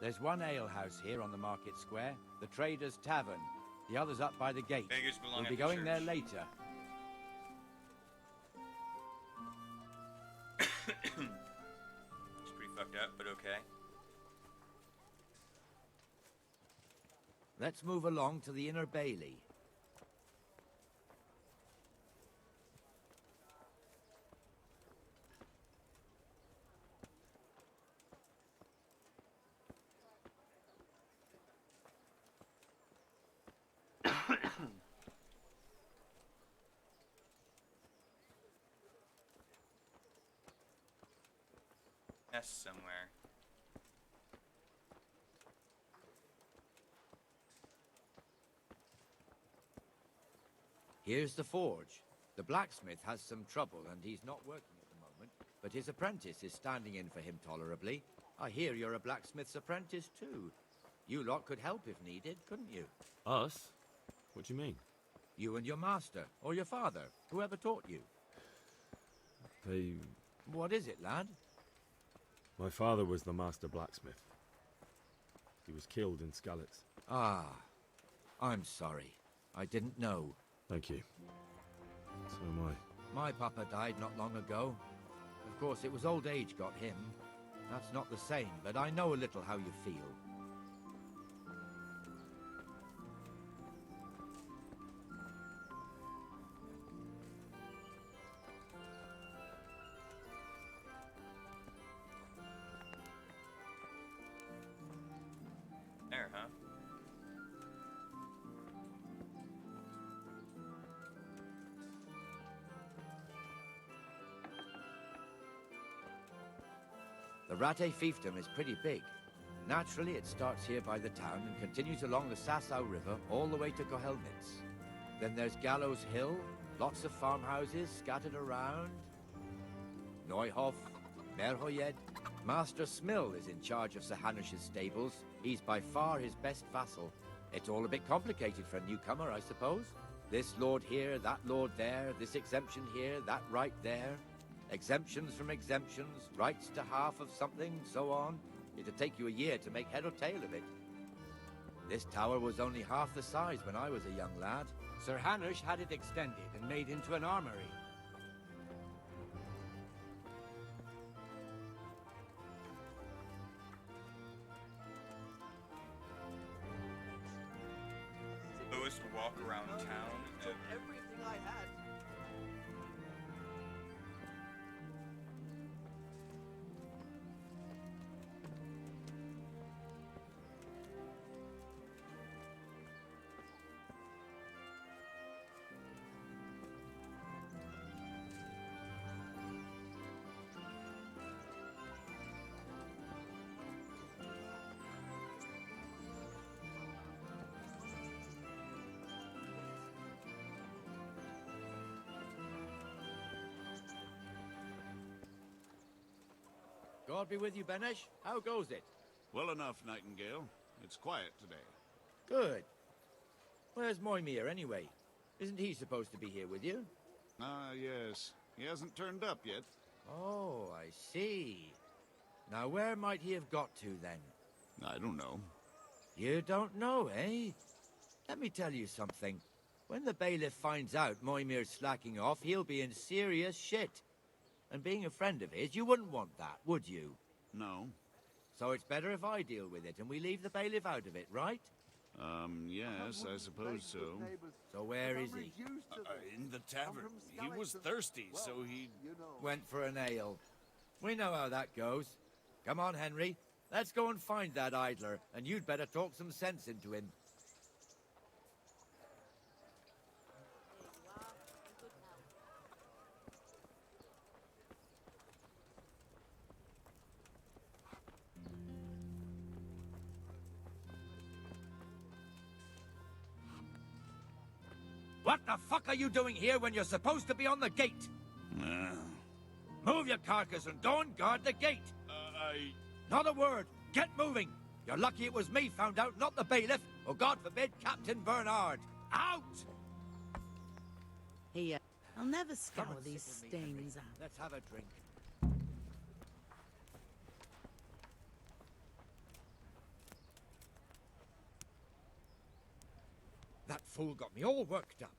There's one alehouse here on the market square, the Trader's Tavern. The other's up by the gate. Beggars belong We'll at be the going church. there later. It's pretty fucked up, but okay. Let's move along to the Inner Bailey. Yes, somewhere. Here's the forge. The blacksmith has some trouble and he's not working at the moment, but his apprentice is standing in for him tolerably. I hear you're a blacksmith's apprentice too. You lot could help if needed, couldn't you? Us? What do you mean? You and your master, or your father, whoever taught you. They... What is it, lad? My father was the master blacksmith. He was killed in Skalitz. Ah, I'm sorry. I didn't know. Thank you. So am I. My papa died not long ago. Of course, it was old age got him. That's not the same, but I know a little how you feel. There, huh? The Rate fiefdom is pretty big. Naturally, it starts here by the town and continues along the Sasau River all the way to Kohelnitz. Then there's Gallows Hill, lots of farmhouses scattered around. Neuhof, Merhoyed. Master Smill is in charge of Sir Hanush's stables. He's by far his best vassal. It's all a bit complicated for a newcomer, I suppose. This lord here, that lord there, this exemption here, that right there. Exemptions from exemptions, rights to half of something, so on. It'd take you a year to make head or tail of it. This tower was only half the size when I was a young lad. Sir Hanush had it extended and made into an armory. Slowest walk around town ever. Everything I had. God be with you, Benesh. How goes it? Well enough, Nightingale. It's quiet today. Good. Where's Moimir, anyway? Isn't he supposed to be here with you? Ah, yes. He hasn't turned up yet. Oh, I see. Now, where might he have got to, then? I don't know. You don't know, eh? Let me tell you something. When the bailiff finds out Moimir's slacking off, he'll be in serious shit. And being a friend of his, you wouldn't want that, would you? No. So it's better if I deal with it and we leave the bailiff out of it, right? Yes, I suppose so. So where is he? In the tavern. He was thirsty, so he... Went for an ale. We know how that goes. Come on, Henry. Let's go and find that idler, and you'd better talk some sense into him. What the fuck are you doing here when you're supposed to be on the gate? Move your carcass and go and guard the gate. Not a word. Get moving. You're lucky it was me found out, not the bailiff, or God forbid, Captain Bernard. Out! Here. I'll never scour Come and these sit with me, Henry. stains out. Let's have a drink. That fool got me all worked up.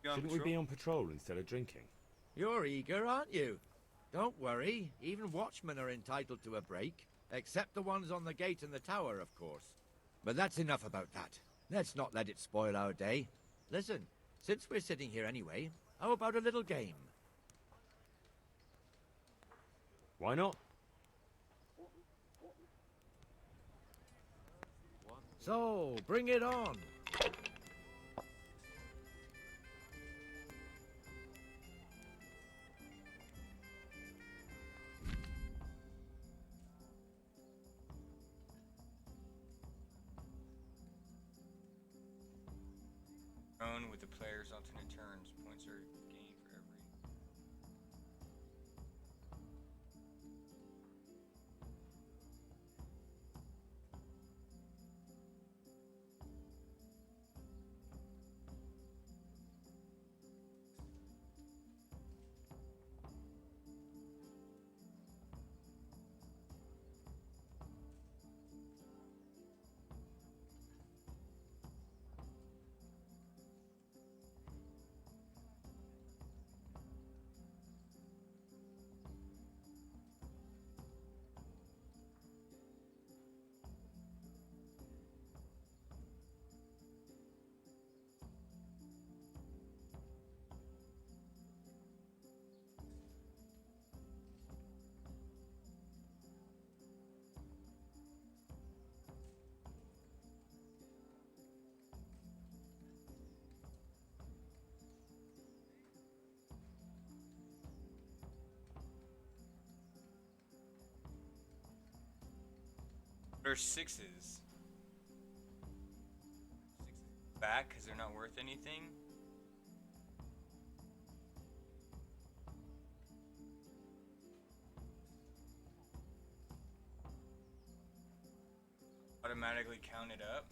Shouldn't we be on patrol instead of drinking? You're eager, aren't you? Don't worry. Even watchmen are entitled to a break. Except the ones on the gate and the tower, of course. But that's enough about that. Let's not let it spoil our day. Listen, since we're sitting here anyway, how about a little game? Why not? So, bring it on. With the player's alternate turns, points are gained for every. Or sixes. Back because they're not worth anything. Automatically count it up.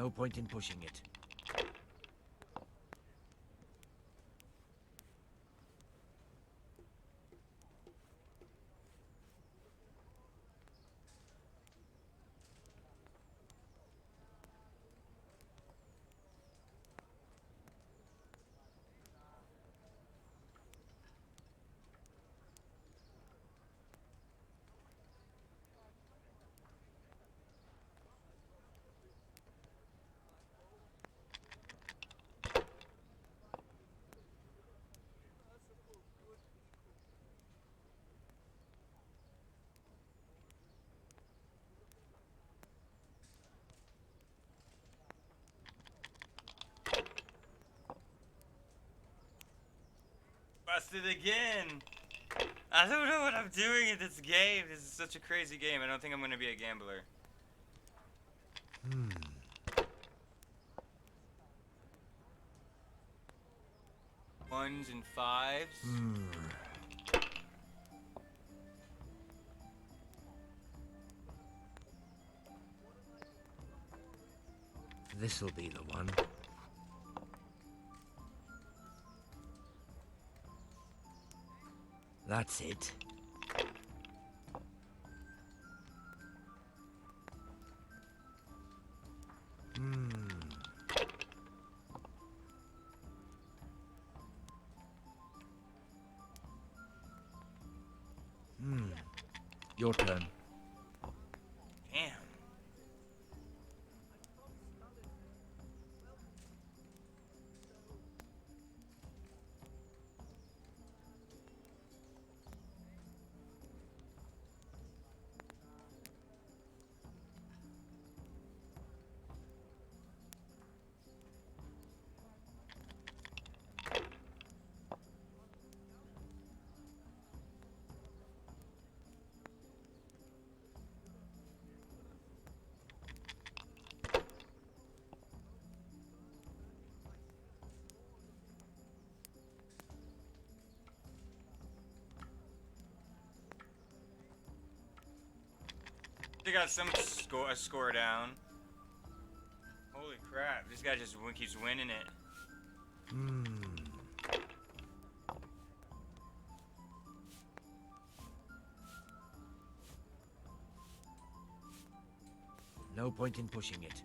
No point in pushing it. Busted again. I don't know what I'm doing in this game. This is such a crazy game. I don't think I'm going to be a gambler. Ones and fives. This'll be the one. That's it. Your turn. Damn. They got some score down. Holy crap! This guy just keeps winning it. No point in pushing it.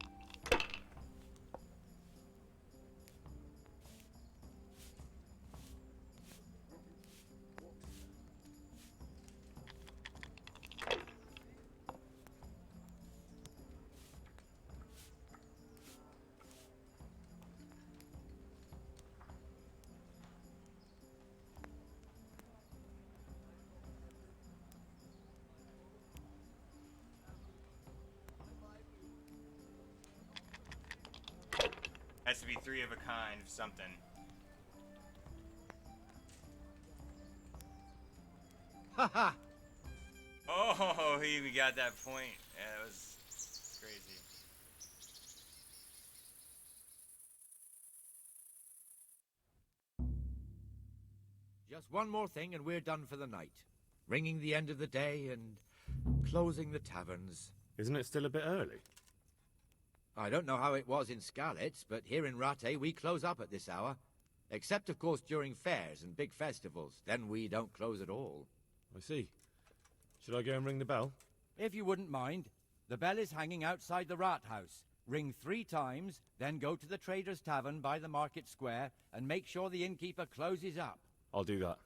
Has to be three of a kind of something. Haha! Oh, he even got that point. Yeah, that was crazy. Just one more thing and we're done for the night. Ringing the end of the day and closing the taverns. Isn't it still a bit early? I don't know how it was in Skalitz, but here in Rattay we close up at this hour. Except, of course, during fairs and big festivals. Then we don't close at all. I see. Should I go and ring the bell? If you wouldn't mind. The bell is hanging outside the rat house. Ring 3 times, then go to the Trader's Tavern by the market square and make sure the innkeeper closes up. I'll do that.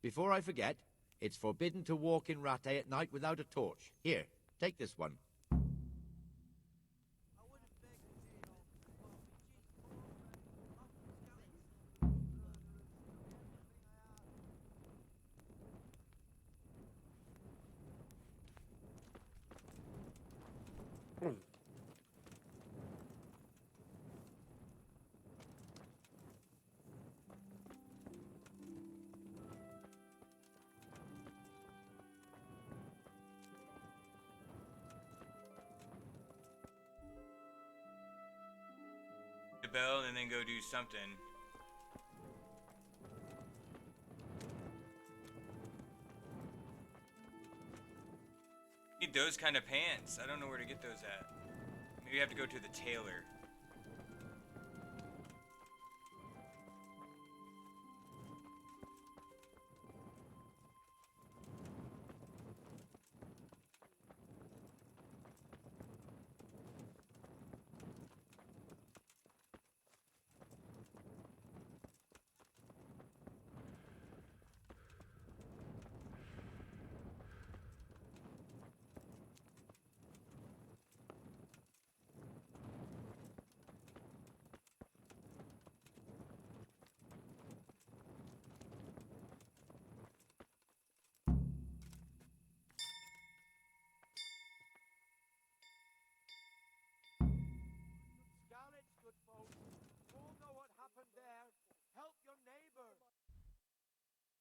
Before I forget, it's forbidden to walk in Rattay at night without a torch. Here, take this one. The bell and then go do something. Need those kind of pants. I don't know where to get those at. Maybe You have to go to the tailor. Scarlet's good folk. All know what happened there. Help your neighbor.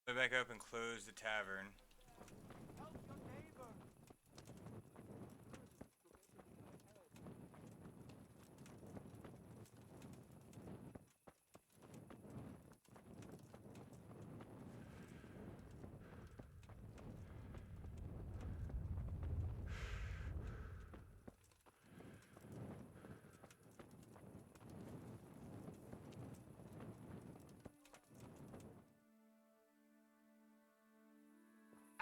Go back up and close the tavern. Help your neighbor.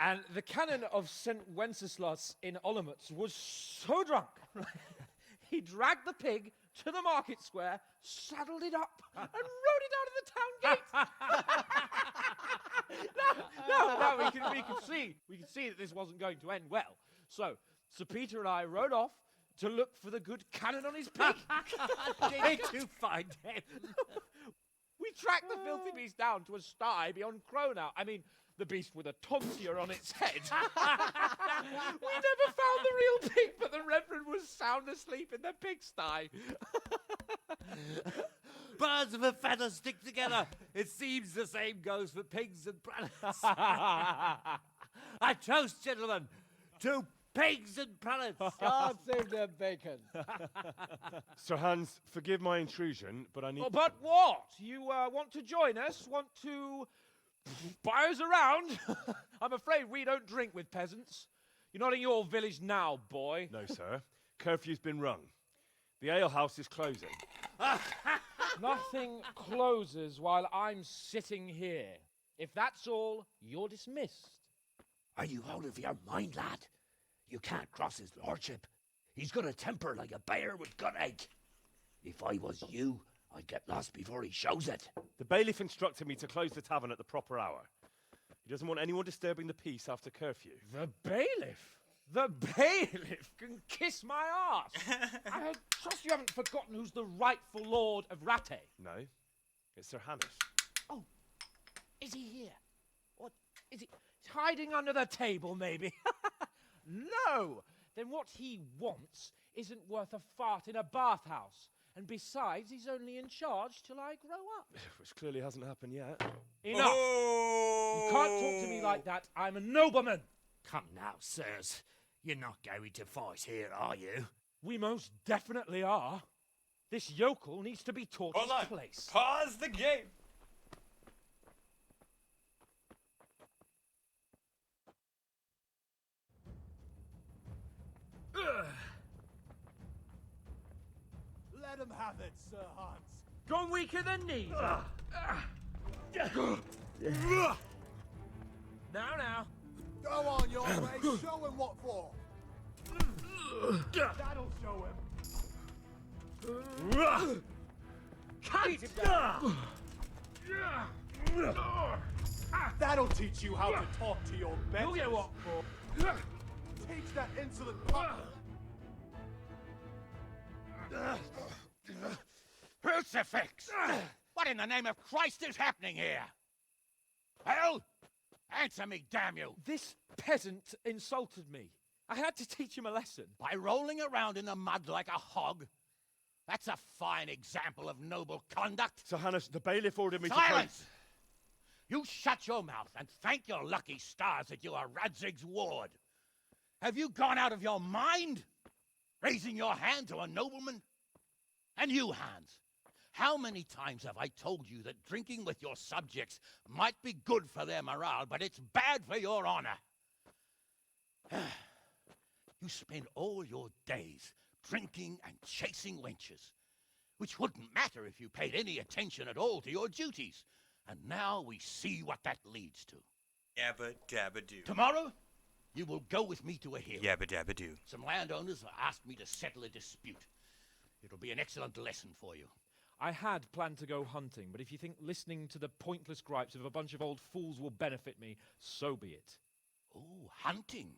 And the canon of St. Wenceslas in Olomouc was so drunk, he dragged the pig to the market square, saddled it up, and rode it out of the town gate. no, we can see that this wasn't going to end well. So, Sir Peter and I rode off to look for the good canon on his pig. Did you find him? We tracked the filthy beast down to a sty beyond Cronau. I mean, the beast with a tonsure on its head. We never found the real pig, but the Reverend was sound asleep in the pigsty. Birds of a feather stick together. It seems the same goes for pigs and prelates. I toast, gentlemen, to pigs and prelates. God save their bacon. Sir Hans, forgive my intrusion, but I need... Oh, but what? You want to join us? Want to buy us around? I'm afraid we don't drink with peasants. You're not in your village now, boy. No, sir. Curfew's been rung. The alehouse is closing. Nothing closes while I'm sitting here. If that's all, you're dismissed. Are you out of your mind, lad? You can't cross his lordship. He's got a temper like a bear with gut ache. If I was you, I'd get lost before he shows it. The bailiff instructed me to close the tavern at the proper hour. He doesn't want anyone disturbing the peace after curfew. The bailiff? The bailiff can kiss my arse. I trust you haven't forgotten who's the rightful lord of Rattay. No, it's Sir Hannes. Oh, is he here? What, is he hiding under the table, maybe? No! Then what he wants isn't worth a fart in a bathhouse. And besides, he's only in charge till I grow up. Which clearly hasn't happened yet. Enough! Oh! You can't talk to me like that. I'm a nobleman. Come now, sirs. You're not going to fight here, are you? We most definitely are. This yokel needs to be taught his place. Pause the game. Let him have it, Sir Hans. Gone weaker than knees. Now. Go on your way. Show him what for. That'll show him. Beat him down. That'll teach you how to talk to your betters. You'll get what for? Teach that insolent pup. Crucifix! What in the name of Christ is happening here? Hell? Answer me, damn you! This peasant insulted me. I had to teach him a lesson. By rolling around in the mud like a hog? That's a fine example of noble conduct. Sir Hannes, the bailiff ordered me to... Silence! You shut your mouth and thank your lucky stars that you are Radzig's ward. Have you gone out of your mind? Raising your hand to a nobleman? And you, Hans, how many times have I told you that drinking with your subjects might be good for their morale, but it's bad for your honor? You spend all your days drinking and chasing wenches, which wouldn't matter if you paid any attention at all to your duties. And now we see what that leads to. Yabba dabba doo. Tomorrow, you will go with me to a hearing. Yabba dabba doo. Some landowners have asked me to settle a dispute. It'll be an excellent lesson for you. I had planned to go hunting, but if you think listening to the pointless gripes of a bunch of old fools will benefit me, so be it. Oh, hunting.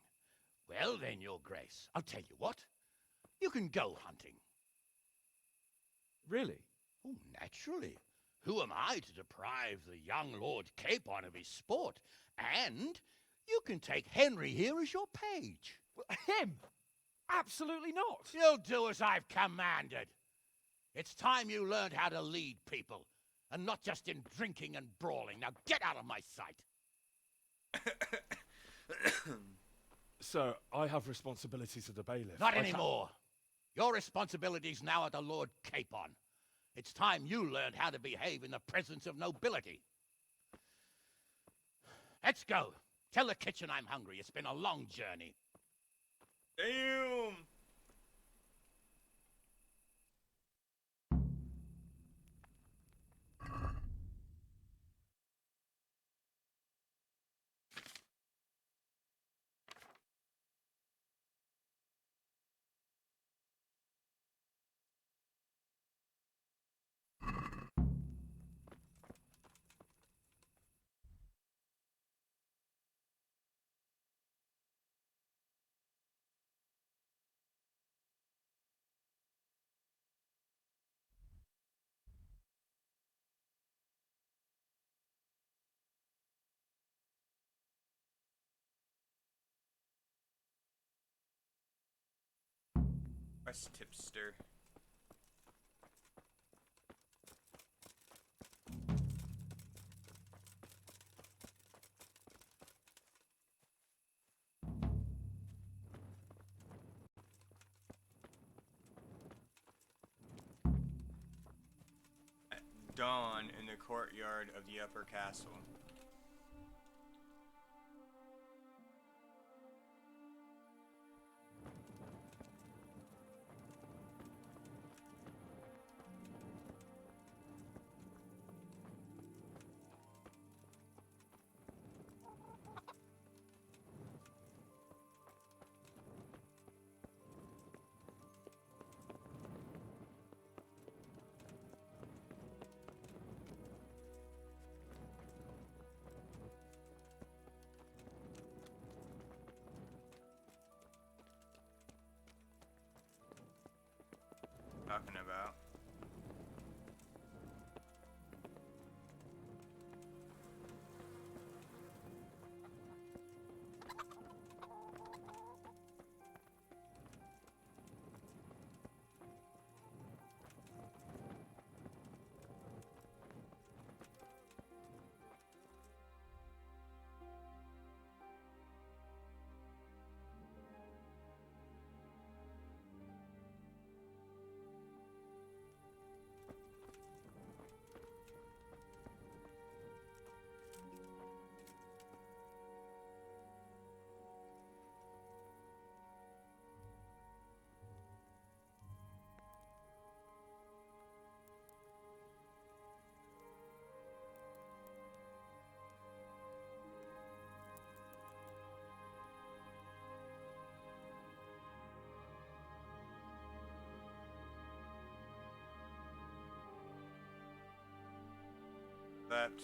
Well then, Your Grace, I'll tell you what. You can go hunting. Really? Oh, naturally. Who am I to deprive the young Lord Capon of his sport? And you can take Henry here as your page. Him? Absolutely not. You'll do as I've commanded. It's time you learned how to lead people, and not just in drinking and brawling. Now get out of my sight. Sir, I have responsibilities as the bailiff. Not anymore. Your responsibilities now are the Lord Capon. It's time you learned how to behave in the presence of nobility. Let's go. Tell the kitchen I'm hungry. It's been a long journey. Damn! Press tipster. At dawn in the courtyard of the upper castle. Talking about. Left.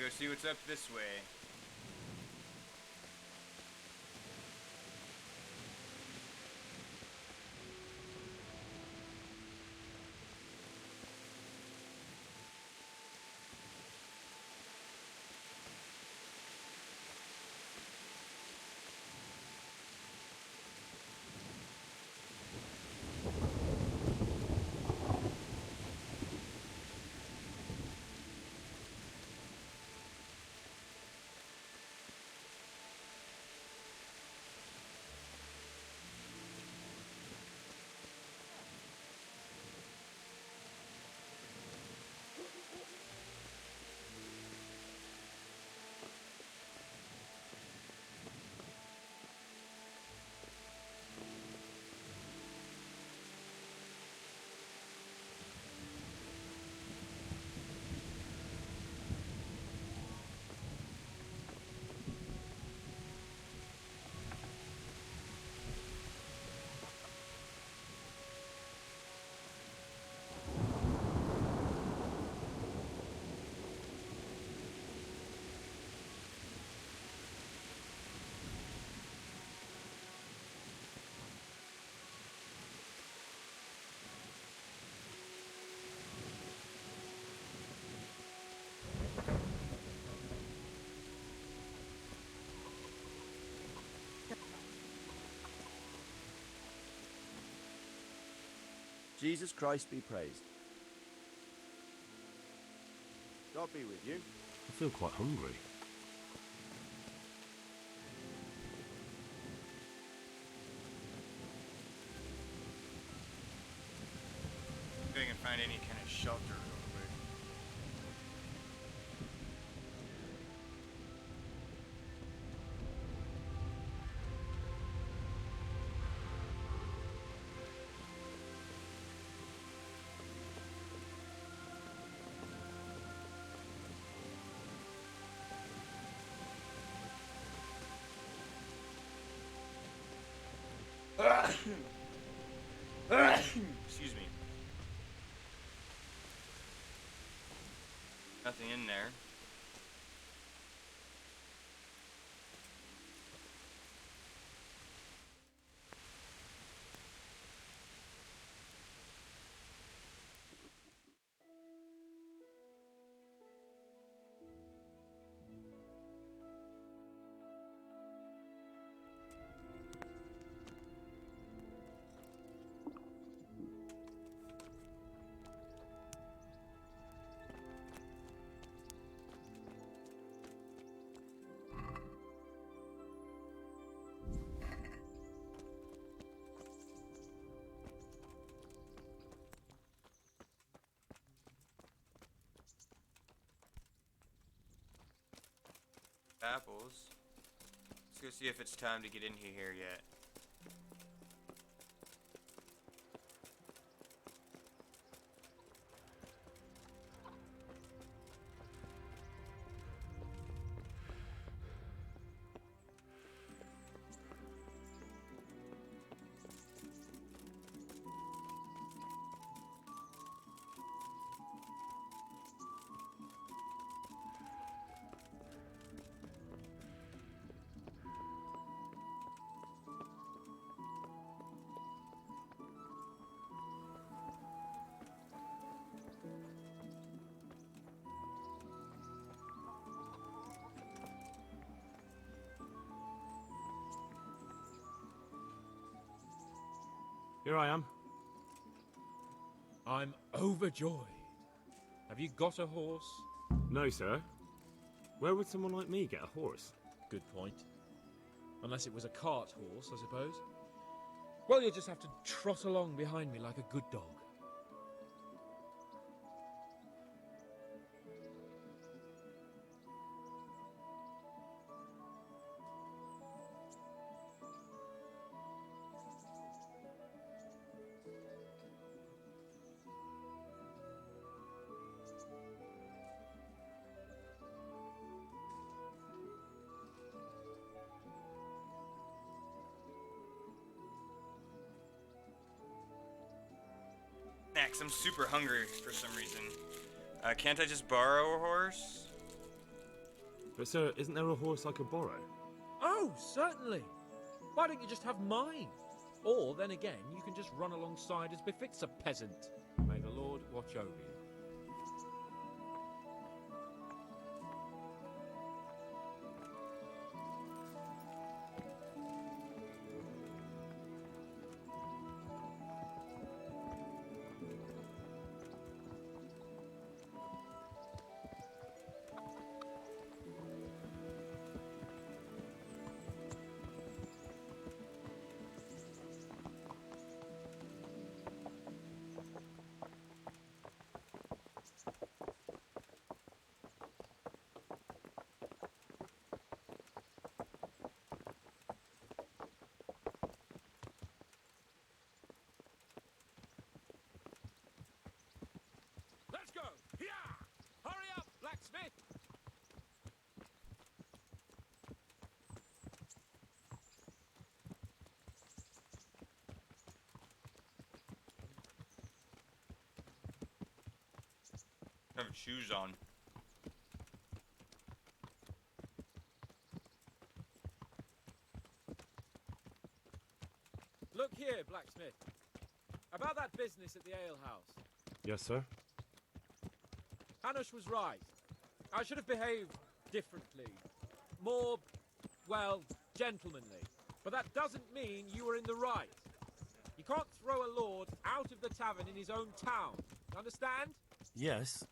go see what's up this way. Jesus Christ be praised. God be with you. I feel quite hungry. If I can find any kind of shelter real quick. Excuse me. Nothing in there. Apples. Let's go see if it's time to get in here yet. Here I am. I'm overjoyed. Have you got a horse? No, sir. Where would someone like me get a horse? Good point. Unless it was a cart horse, I suppose. Well, you just have to trot along behind me like a good dog. Snacks. I'm super hungry for some reason. Can't I just borrow a horse? But sir, isn't there a horse I could borrow? Oh, certainly. Why don't you just have mine? Or, then again, you can just run alongside as befits a peasant. May the Lord watch over you. Let's go! Here! Hurry up, blacksmith! I have shoes on. Look here, blacksmith. About that business at the alehouse. Yes, sir. Hanush was right. I should have behaved differently. More, well, gentlemanly. But that doesn't mean you were in the right. You can't throw a lord out of the tavern in his own town. Understand? Yes.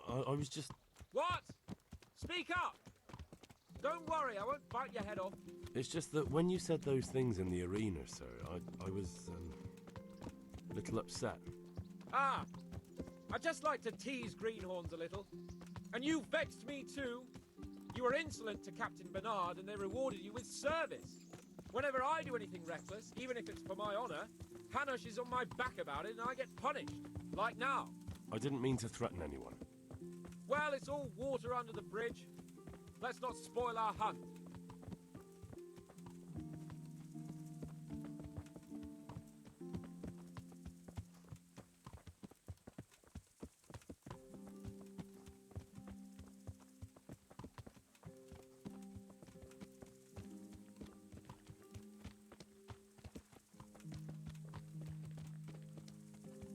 I was just... What? Speak up! Don't worry, I won't bite your head off. It's just that when you said those things in the arena, sir, I was, a little upset. Ah! I just like to tease greenhorns a little. And you vexed me too. You were insolent to Captain Bernard and they rewarded you with service. Whenever I do anything reckless, even if it's for my honor, Hanush is on my back about it and I get punished. Like now. I didn't mean to threaten anyone. Well, it's all water under the bridge. Let's not spoil our hunt.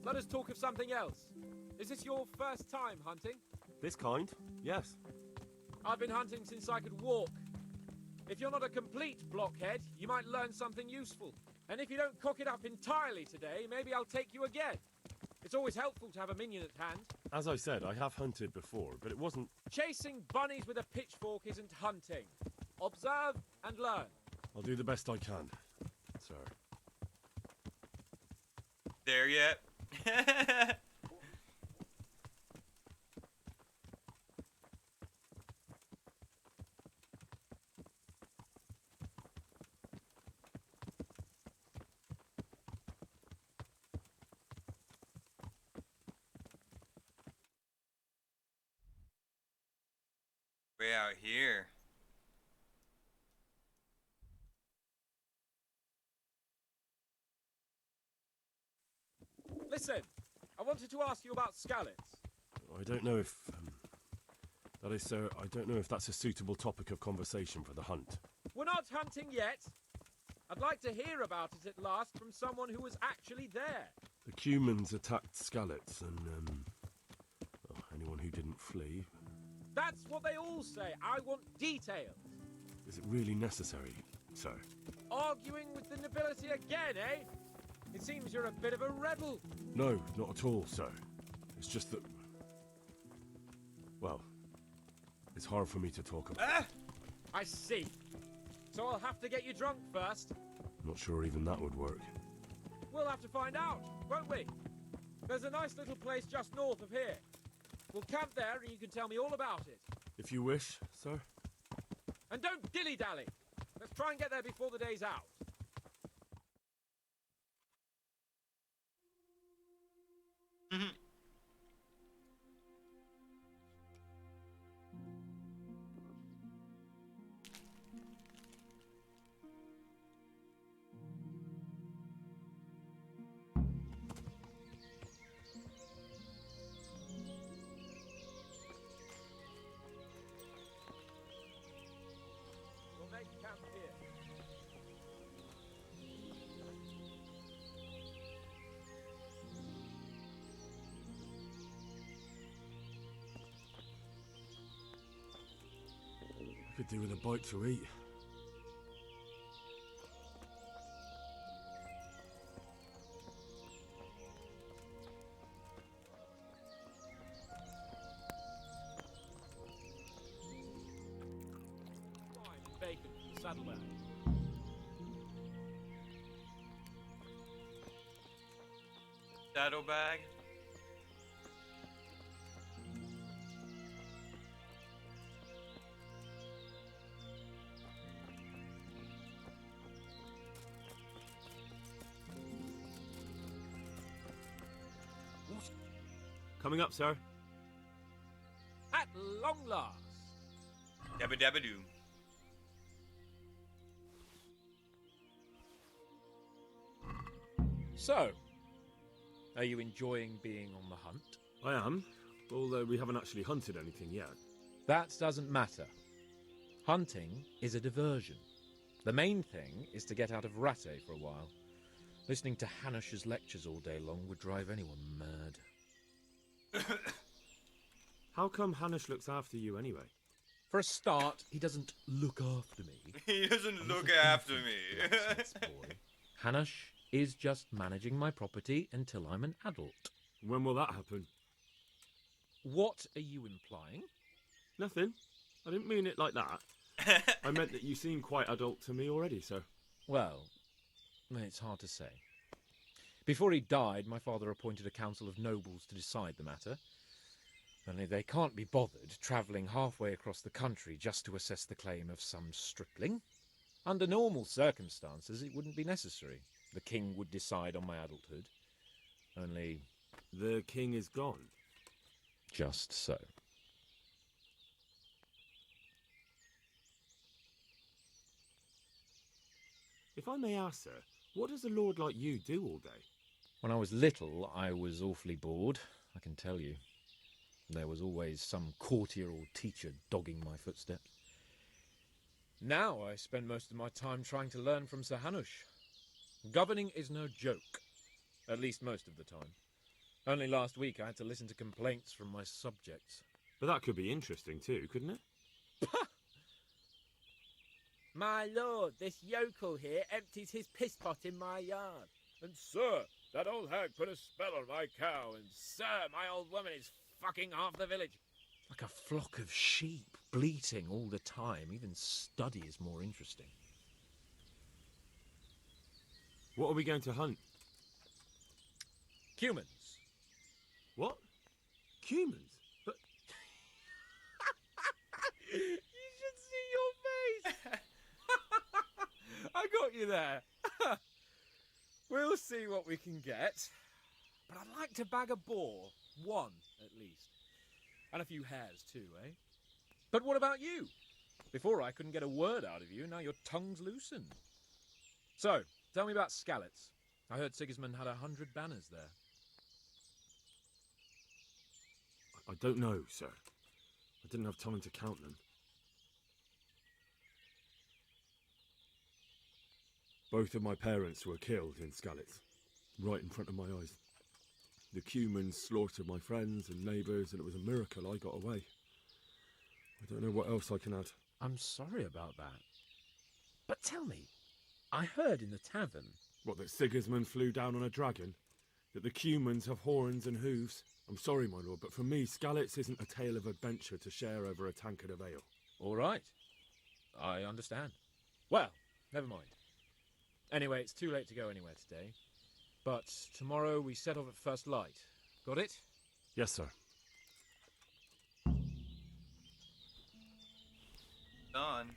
Let us talk of something else. Is this your first time hunting? This kind? Yes. I've been hunting since I could walk. If you're not a complete blockhead, you might learn something useful. And if you don't cock it up entirely today, maybe I'll take you again. It's always helpful to have a minion at hand. As I said, I have hunted before, but it wasn't... Chasing bunnies with a pitchfork isn't hunting. Observe and learn. I'll do the best I can, sir. There yet? Way out here. Listen, I wanted to ask you about scallops. I don't know if... that is, sir, I don't know if that's a suitable topic of conversation for the hunt. We're not hunting yet. I'd like to hear about it at last from someone who was actually there. The Cumans attacked Skallets and, anyone who didn't flee. That's what they all say. I want details. Is it really necessary, sir? Arguing with the nobility again, eh? It seems you're a bit of a rebel. No, not at all, sir. It's just that... well, it's hard for me to talk about. Ah! I see. So I'll have to get you drunk first. Not sure even that would work. We'll have to find out, won't we? There's a nice little place just north of here. We'll camp there and you can tell me all about it. If you wish, sir. And don't dilly-dally. Let's try and get there before the day's out. Could do with a bite to eat. Bacon, saddlebag. Saddlebag. Coming up, sir. At long last. Dabba dabba doo. So, are you enjoying being on the hunt? I am, although we haven't actually hunted anything yet. That doesn't matter. Hunting is a diversion. The main thing is to get out of Rattay for a while. Listening to Hanush's lectures all day long would drive anyone mad. How come Hanush looks after you anyway? For a start, he doesn't look after me. He doesn't look after me. Hanush is just managing my property until I'm an adult. When will that happen? What are you implying? Nothing. I didn't mean it like that. I meant that you seem quite adult to me already, sir. Well, it's hard to say. Before he died, my father appointed a council of nobles to decide the matter. Only they can't be bothered travelling halfway across the country just to assess the claim of some stripling. Under normal circumstances, it wouldn't be necessary. The king would decide on my adulthood. Only... The king is gone. Just so. If I may ask, sir, what does a lord like you do all day? When I was little, I was awfully bored, I can tell you. There was always some courtier or teacher dogging my footsteps. Now I spend most of my time trying to learn from Sir Hanush. Governing is no joke, at least most of the time. Only last week I had to listen to complaints from my subjects. But that could be interesting too, couldn't it? My lord, this yokel here empties his piss pot in my yard. And sir, that old hag put a spell on my cow, and sir, my old woman is fucking half the village. Like a flock of sheep, bleating all the time. Even study is more interesting. What are we going to hunt? Humans. What? Humans? But... You should see your face! I got you there. We'll see what we can get. But I'd like to bag a boar. One, at least. And a few hares too, eh? But what about you? Before I couldn't get a word out of you, now your tongue's loosened. So, tell me about Skalitz. I heard Sigismund had 100 banners there. I don't know, sir. I didn't have time to count them. Both of my parents were killed in Skalitz, right in front of my eyes. The Cumans slaughtered my friends and neighbours, and it was a miracle I got away. I don't know what else I can add. I'm sorry about that. But tell me, I heard in the tavern... What, that Sigismund flew down on a dragon? That the Cumans have horns and hooves? I'm sorry, my lord, but for me, Skalitz isn't a tale of adventure to share over a tankard of ale. All right. I understand. Well, never mind. Anyway, it's too late to go anywhere today. But tomorrow we set off at first light. Got it? Yes, sir. Done.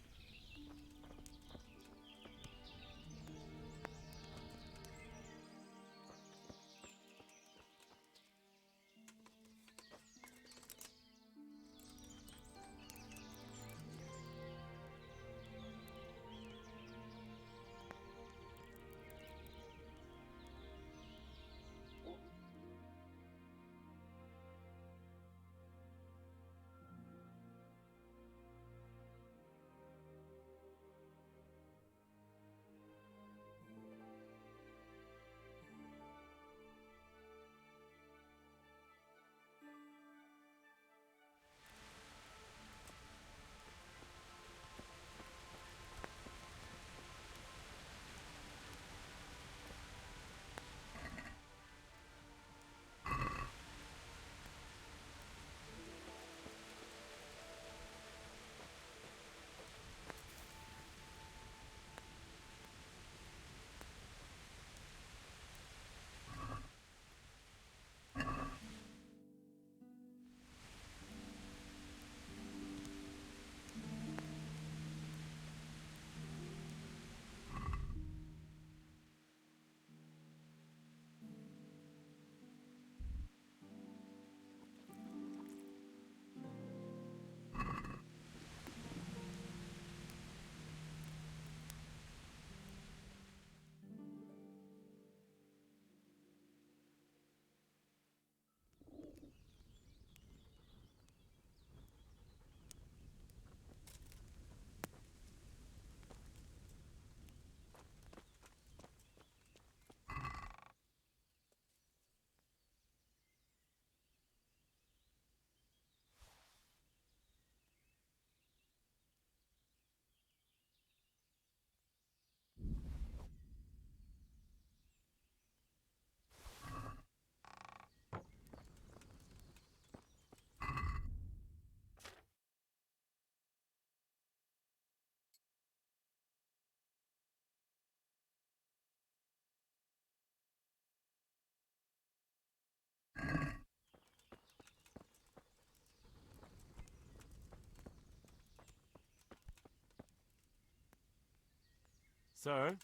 Sir?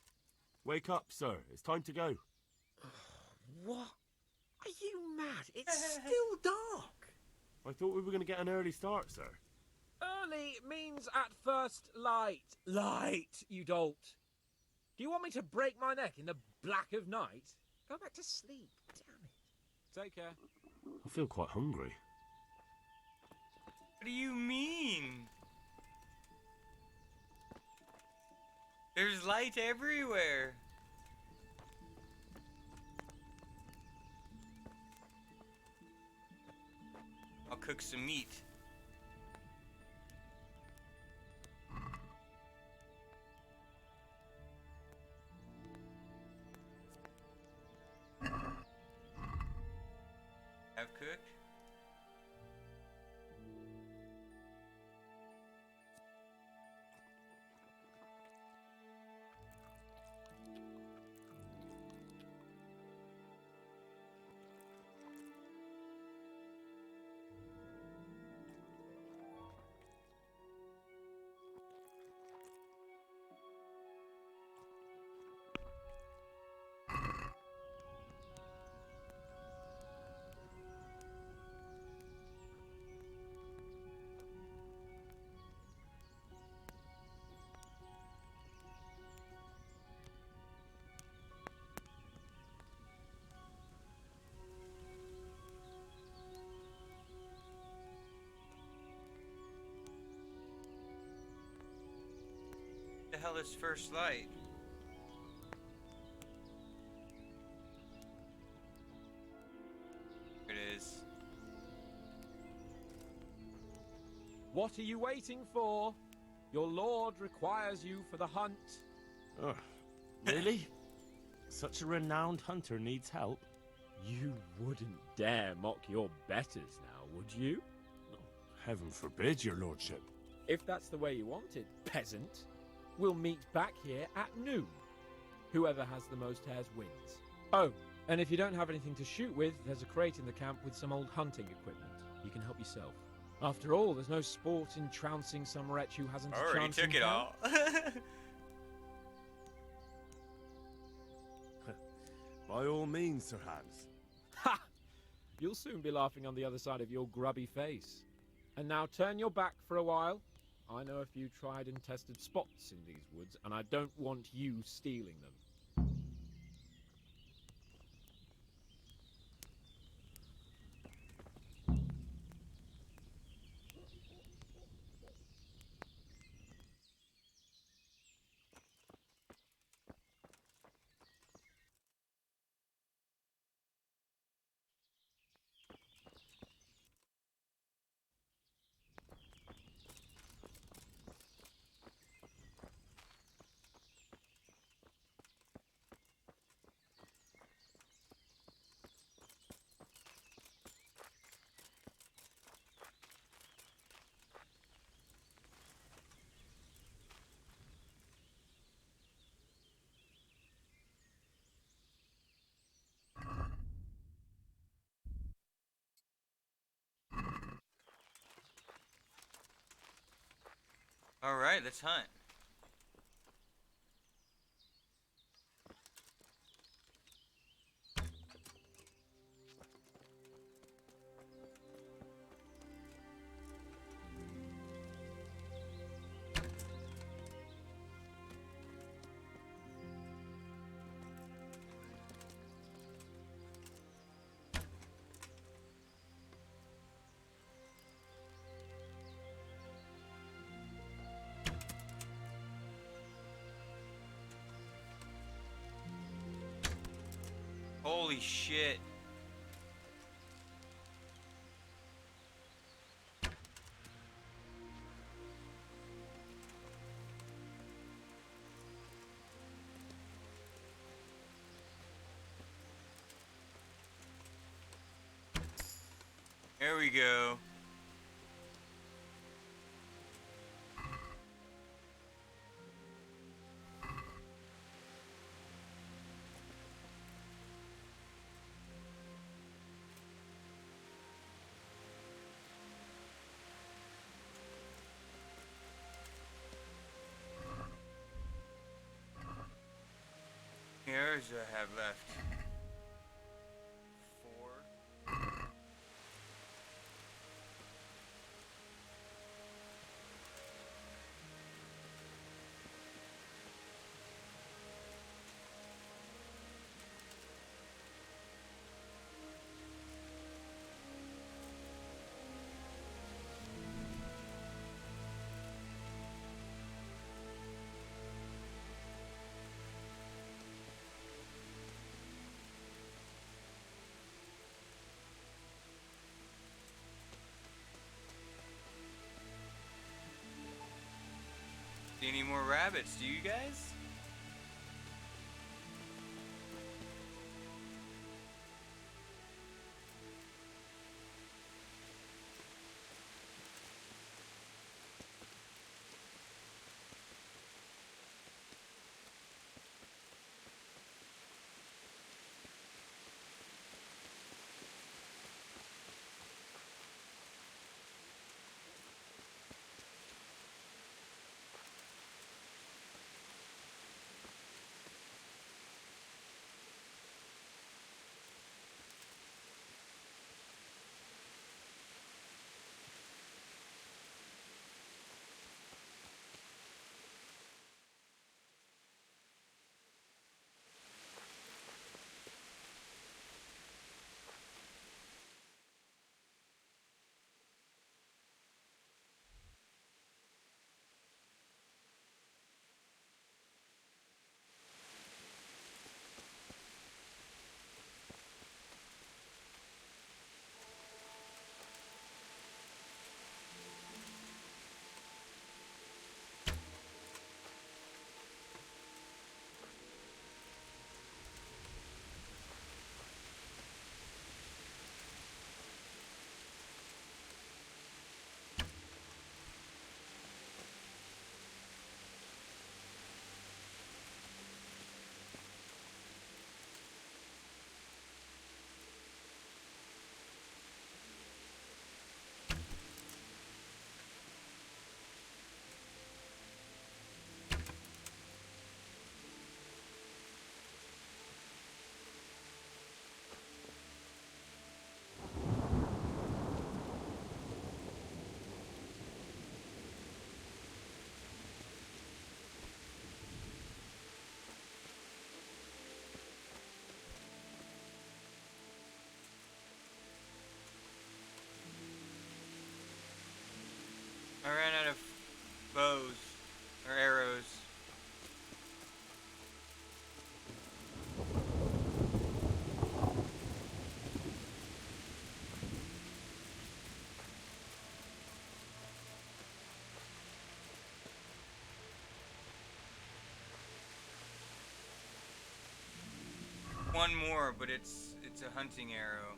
Wake up, sir. It's time to go. What? Are you mad? It's still dark. I thought we were going to get an early start, sir. Early means at first light. Light, you dolt. Do you want me to break my neck in the black of night? Go back to sleep. Damn it. Take care. I feel quite hungry. What do you mean? There's light everywhere. I'll cook some meat. Have cooked? The hell is first light? It is. What are you waiting for? Your lord requires you for the hunt. Ugh, really? Such a renowned hunter needs help? You wouldn't dare mock your betters now, would you? Heaven forbid, your lordship. If that's the way you want it, peasant, we'll meet back here at noon. Whoever has the most hares wins. Oh, and if you don't have anything to shoot with, there's a crate in the camp with some old hunting equipment. You can help yourself. After all, there's no sport in trouncing some wretch who hasn't a Already chance took in it hell. all. By all means, Sir Hans. Ha! You'll soon be laughing on the other side of your grubby face. And now turn your back for a while. I know a few tried and tested spots in these woods, and I don't want you stealing them. Alright, let's hunt. Holy shit. There we go. hours do I have left? 4. See any more rabbits, do you guys? I ran out of bows or arrows. One more, but it's a hunting arrow.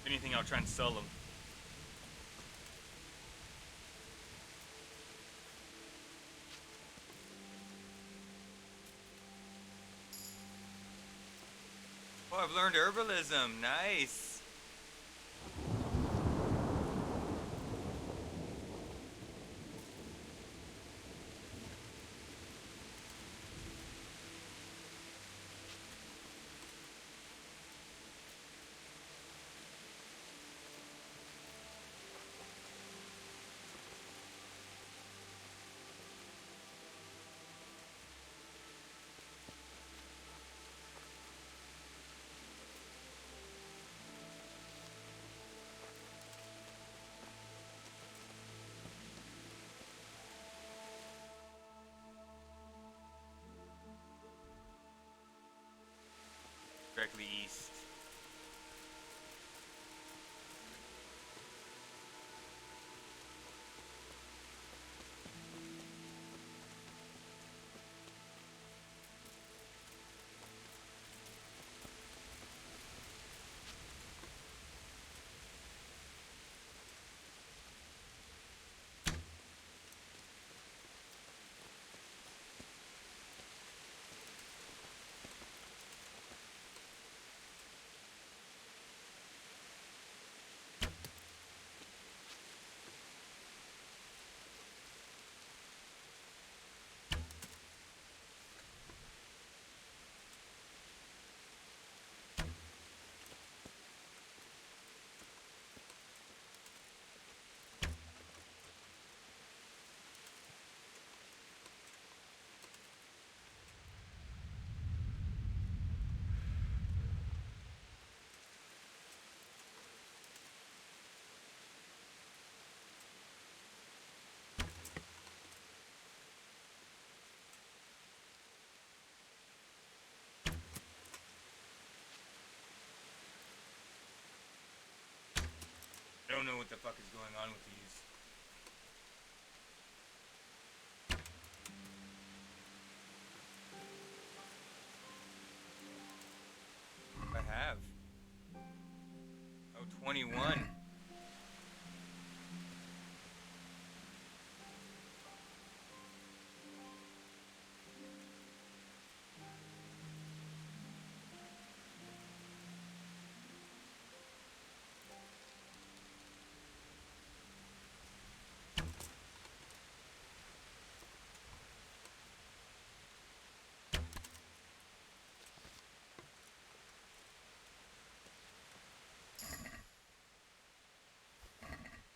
If anything, I'll try and sell them. Oh, I've learned herbalism. Nice. Directly east. what the fuck is going on with these. I have. Oh, 21.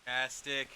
Fantastic.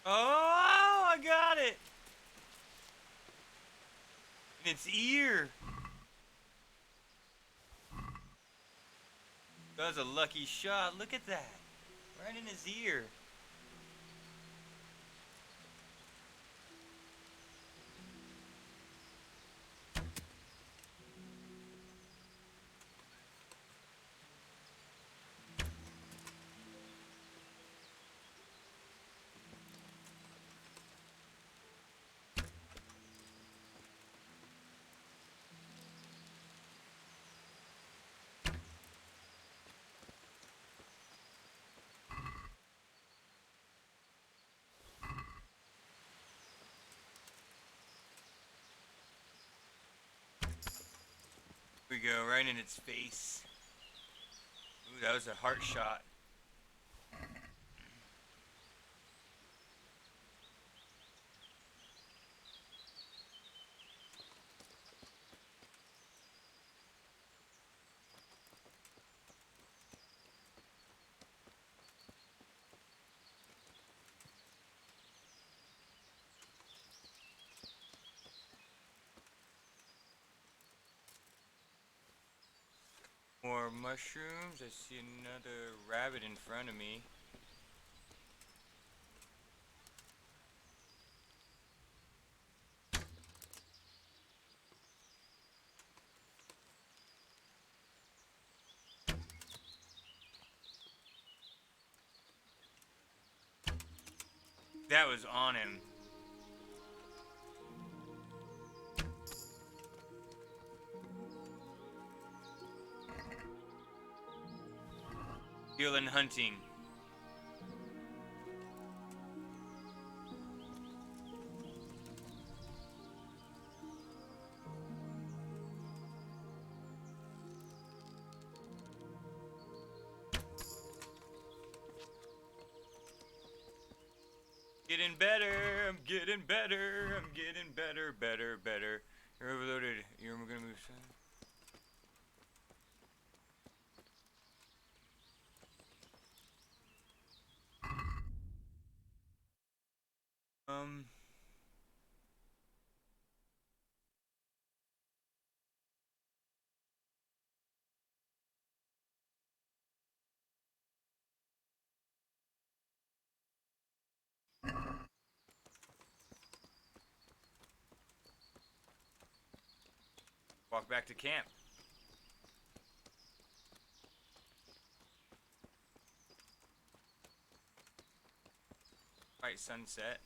Oh, I got it! In its ear! That was a lucky shot. Look at that. Right in his ear. Here we go, right in its face. Ooh, that was a heart shot. More mushrooms. I see another rabbit in front of me. That was on him. Feeling hunting. Getting better, I'm getting better, I'm getting better, better. You're overloaded. You're gonna move. Walk back to camp. Alright, sunset.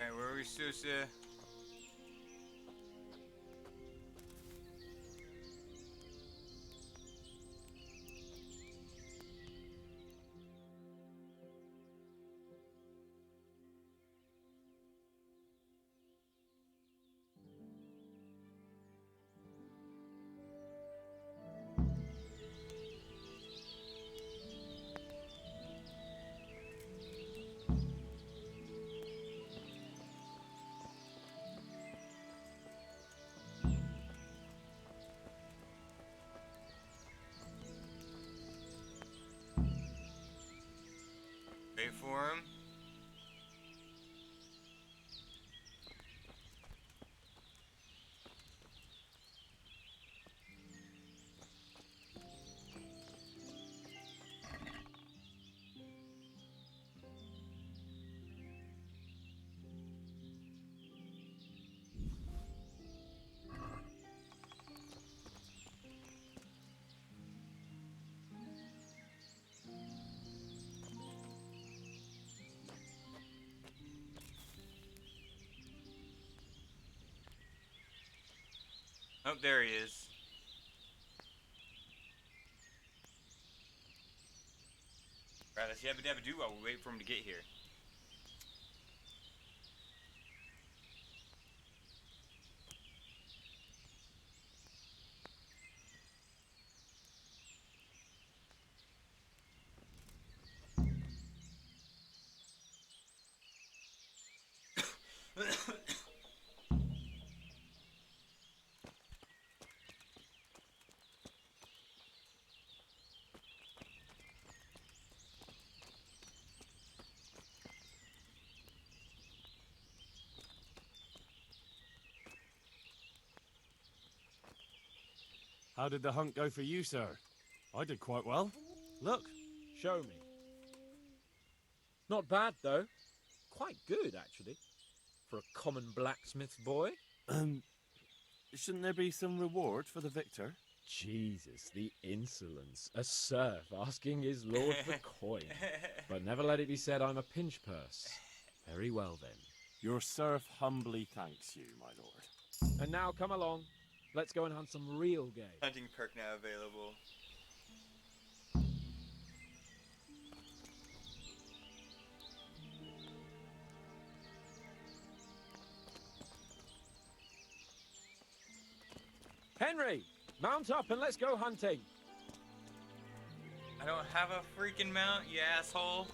Alright, where are we supposed to... Wait for him. Oh, there he is. Right, let's yabba dabba do while we wait for him to get here. How did the hunt go for you, sir? I did quite well. Look. Show me. Not bad, though. Quite good, actually. For a common blacksmith's boy. Shouldn't there be some reward for the victor? Jesus, the insolence. A serf asking his lord for coin. But never let it be said I'm a pinch purse. Very well, then. Your serf humbly thanks you, my lord. And now, come along. Let's go and hunt some real game. Hunting perk now available. Henry, mount up and let's go hunting. I don't have a freaking mount, you asshole.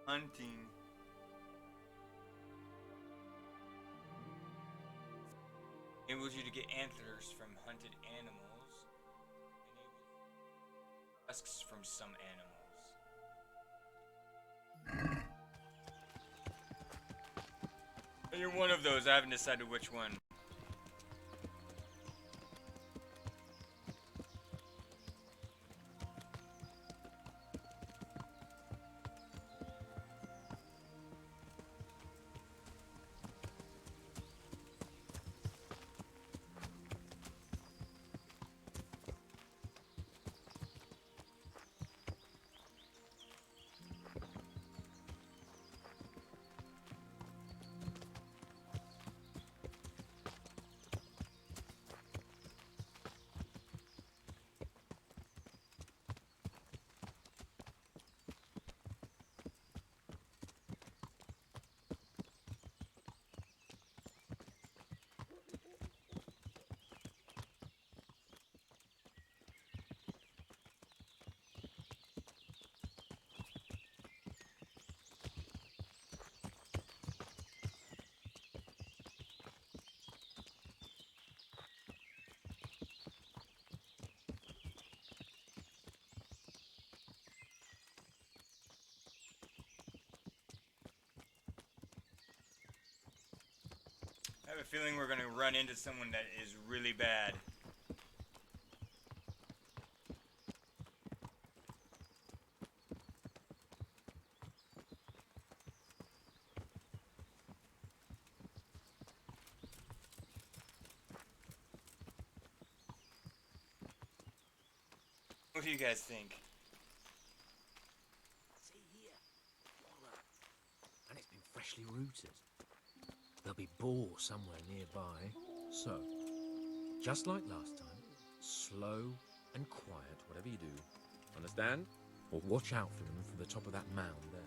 Hunting. Enables you to get antlers from hunted animals. Enables tusks from some animals. And you're one of those, I haven't decided which one. have a feeling we're gonna run into someone that is really bad. What do you guys think? See here, voila. And it's been freshly rooted. There'll be boar somewhere nearby. So, just like last time, slow and quiet, whatever you do. Understand? Or watch out for them from the top of that mound there.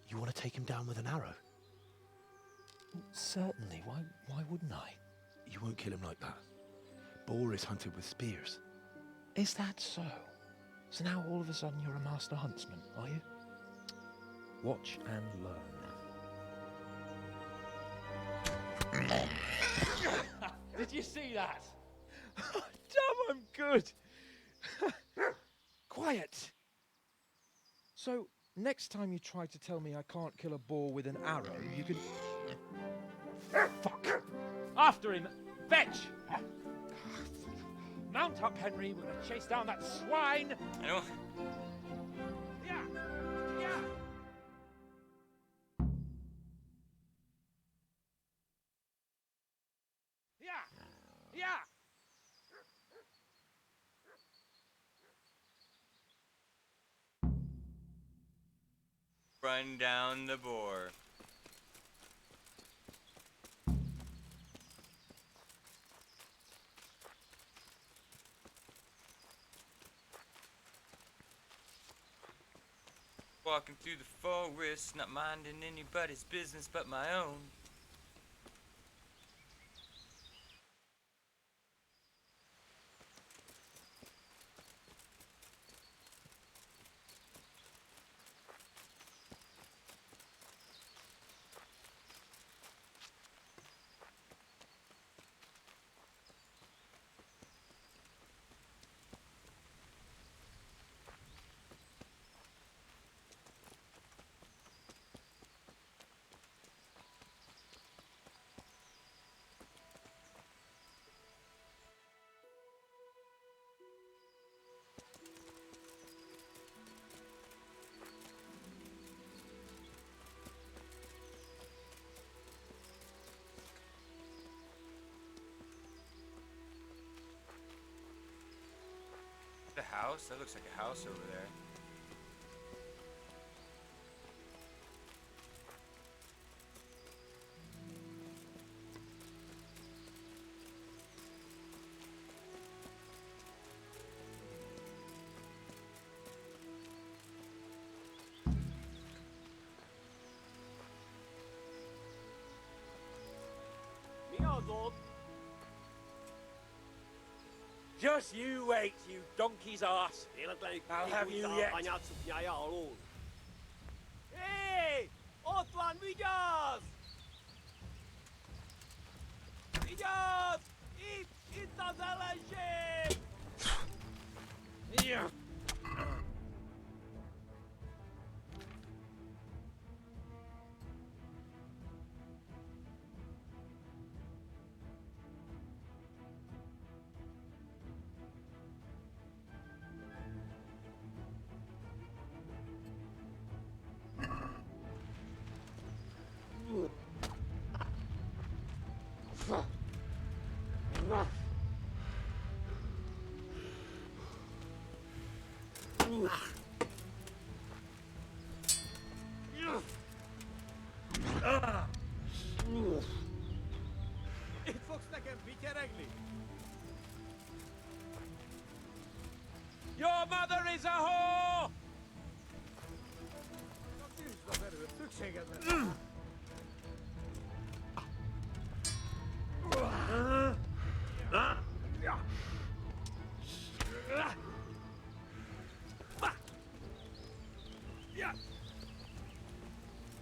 You want to take him down with an arrow? Certainly. Why wouldn't I? You won't kill him like that. Boar is hunted with spears. Is that so? So now all of a sudden you're a master huntsman, are you? Watch and learn. Did you see that? Damn, I'm good. Quiet. So, next time you try to tell me I can't kill a boar with an arrow, you can... Fuck. After him. Fetch. Mount up, Henry. We're going to chase down that swine. I don't... Yeah. Yeah. Yeah. Yeah. Run down the boar. Walking through the forest, not minding anybody's business but my own. The house? That looks like a house over there. Just you wait, you donkey's ass. I'll have you yet. Hey! Otlan, wyjazd! Wyjazd! Idź na zalezie! Yeah. It looks like a bitter ugly. Your mother is a whore!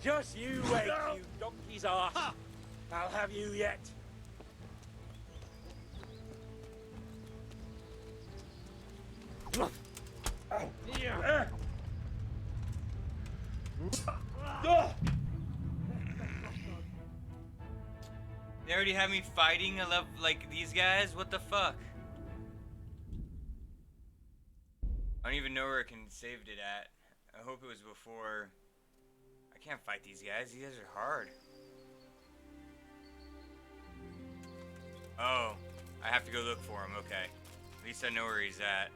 Just you wait, you donkey's arse. I'll have you yet. They already have me fighting. I love like these guys. What the fuck? I don't even know where I can saved it at. I hope it was before. I can't fight these guys. These guys are hard. Oh, I have to go look for him. Okay. At least I know where he's at.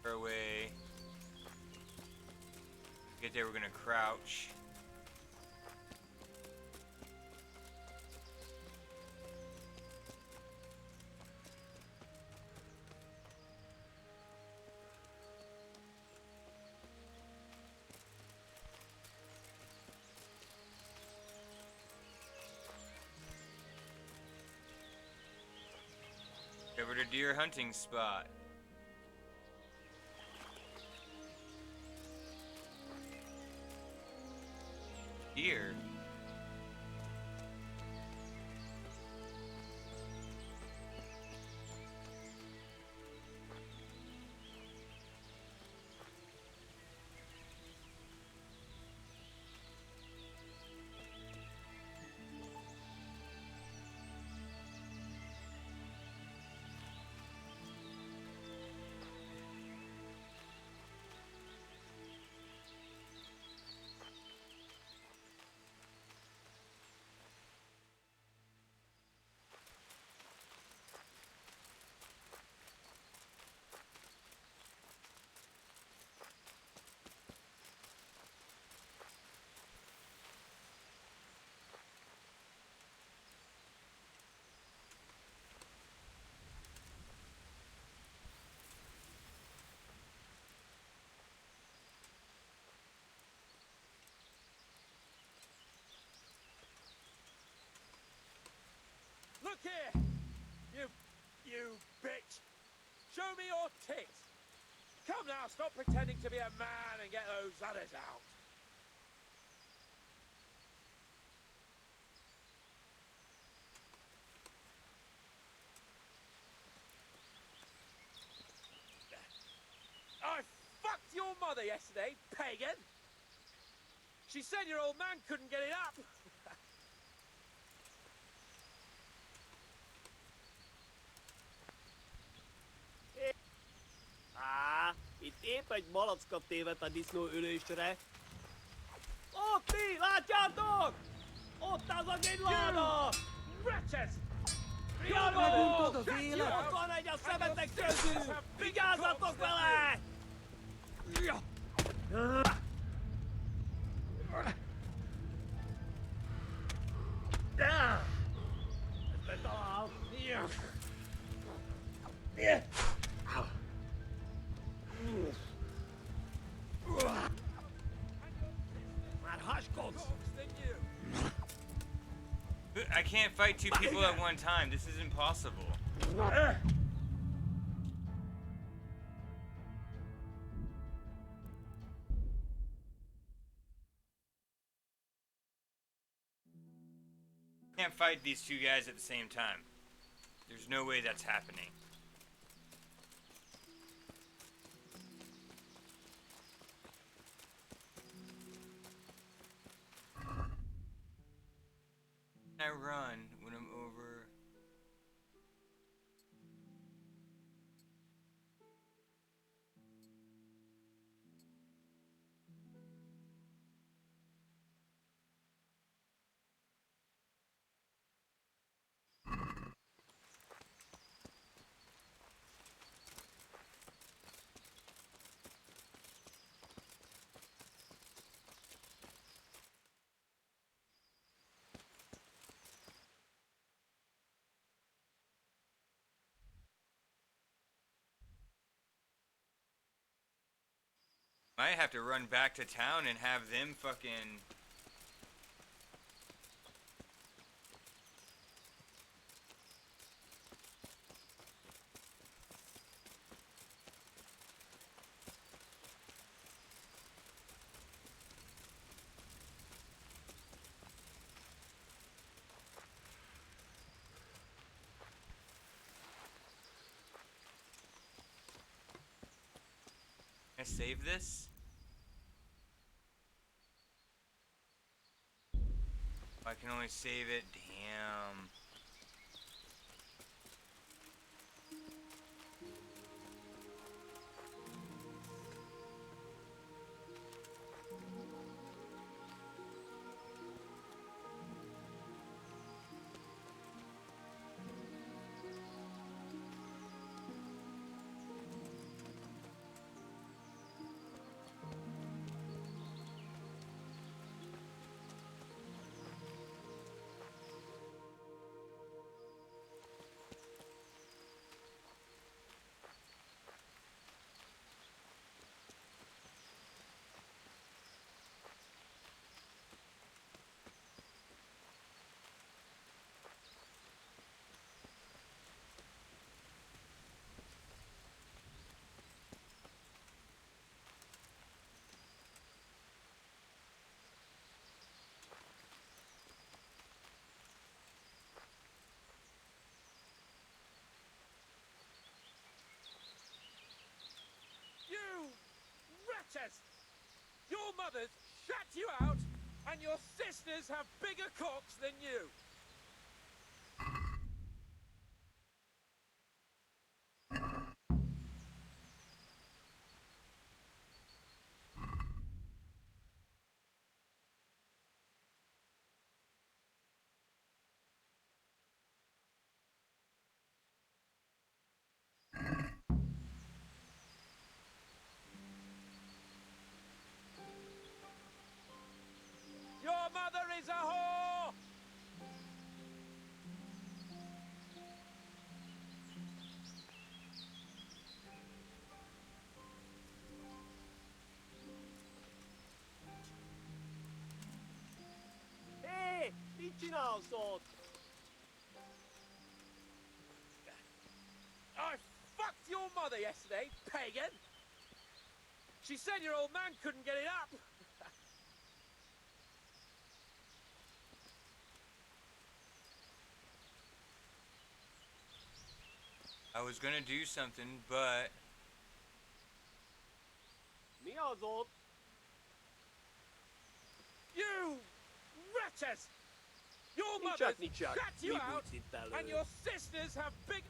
Away. Get there, we're gonna crouch. Over to deer hunting spot. Deer. Look here! You bitch! Show me your tits! Come now, stop pretending to be a man and get those udders out! I fucked your mother yesterday, pagan! She said your old man couldn't get it up! Itt épp egy malackat tévedt a disznó ülésre. Ott ti, látjátok? Ott az a gidláda! Wretches! Járjunk odaféle! Ott van egy a szemetek közül! Vigyázzatok vele! Ez betalál! Már haskodsz! I can't fight two people at one time. This is impossible. Can't fight these two guys at the same time. There's no way that's happening. I run when I'm over. Might have to run back to town and have them fucking... Can I save this? I can only save it. Damn. You wretches! Your mothers shut you out, and your sisters have bigger cocks than you! Your mother is a whore! Hey, dici now, sort. I fucked your mother yesterday, pagan! She said your old man couldn't get it up! I was gonna do something, but... Mia sort. You wretches! Your Nichak, mothers nichak. shut you Mi out, buci tale. and your sisters have big...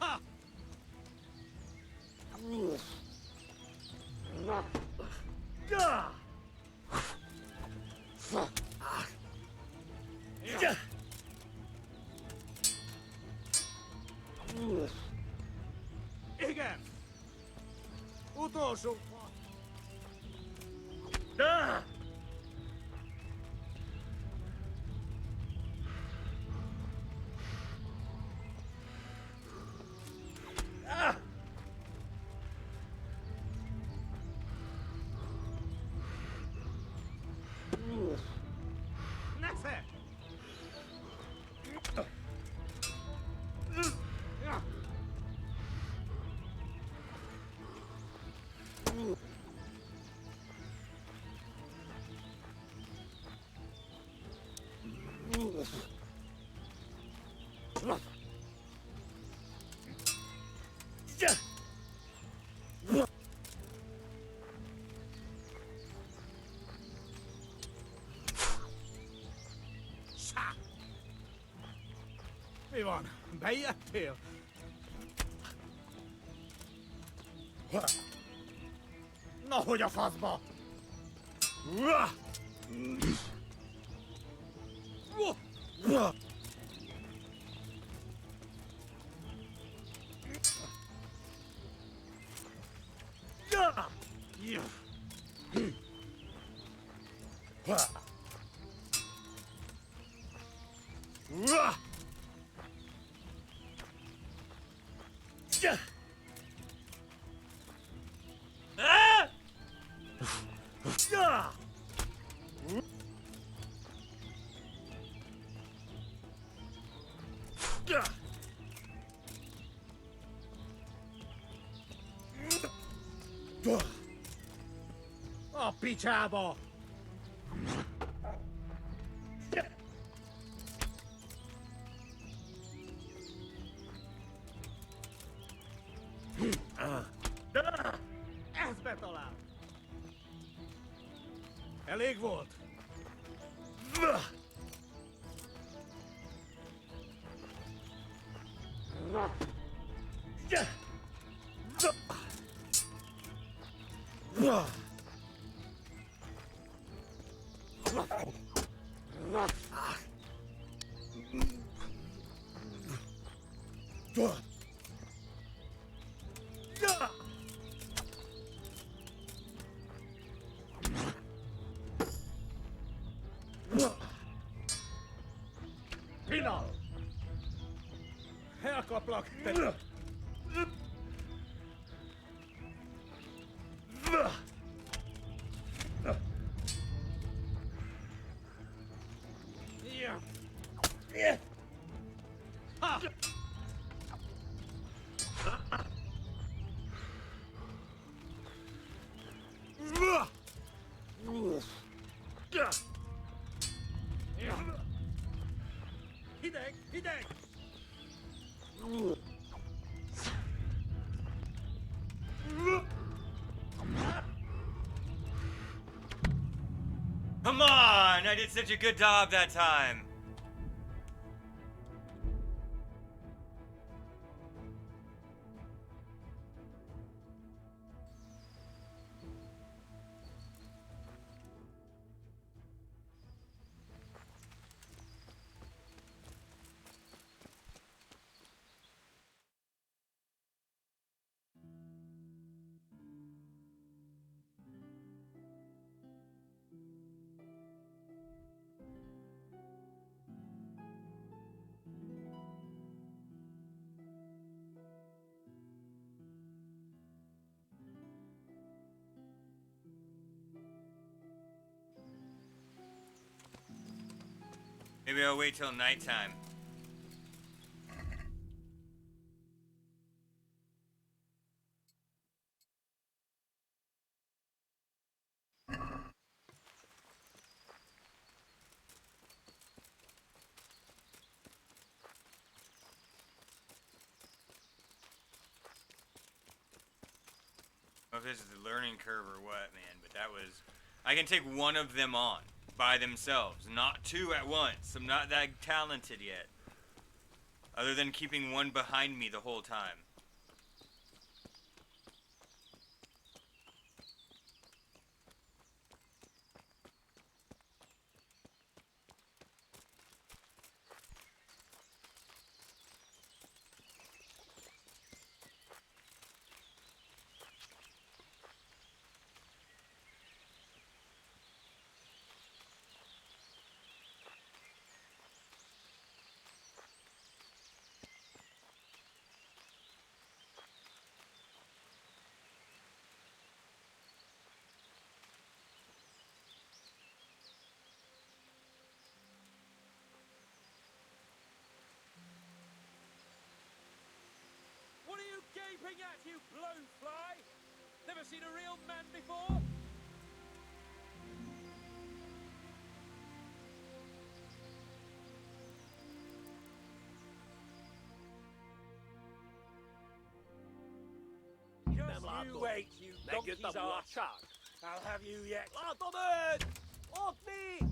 Ha! Gah! Igen! Utolsó... Ah! Ah! Nesze! Everyone, better tail. No, your fuzzball. Oh, pichabo! Espetola! Elég volt! Pina! Elkaplak! Hideg! Hideg! Come on! I did such a good job that time. Maybe I'll wait till nighttime. I don't know if this is the learning curve or what, man, but that was... I can take one of them on by themselves, not two at once. I'm not that talented yet. Other than keeping one behind me the whole time. What are you gaping at, you blowfly? Never seen a real man before? Just you wait, you donkey's arse. I'll have you yet. Åt ni!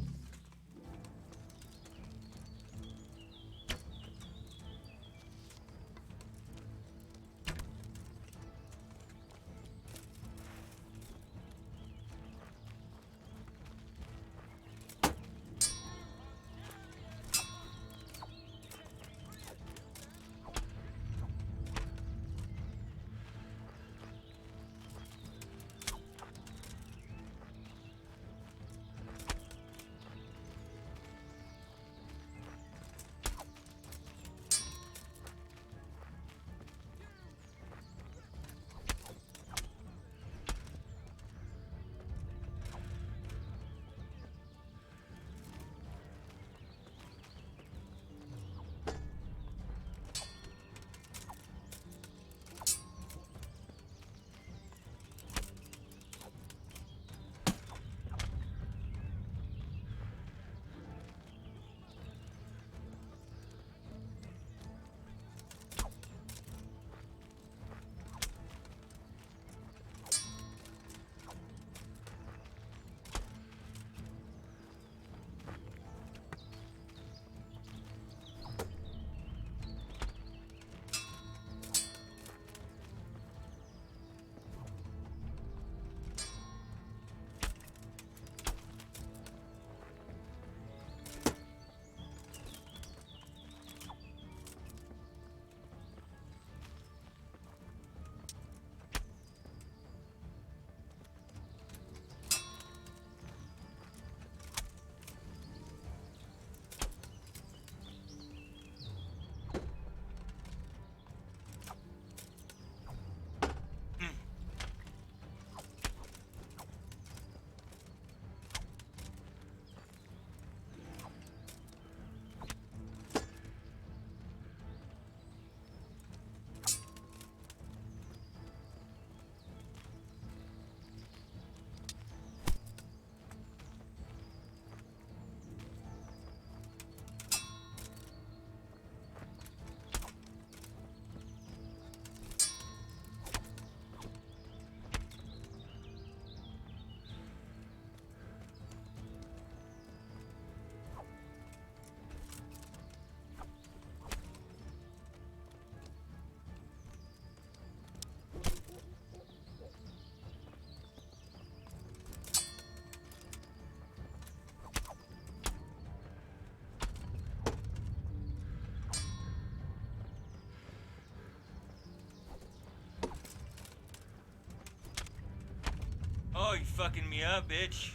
fucking me up, bitch.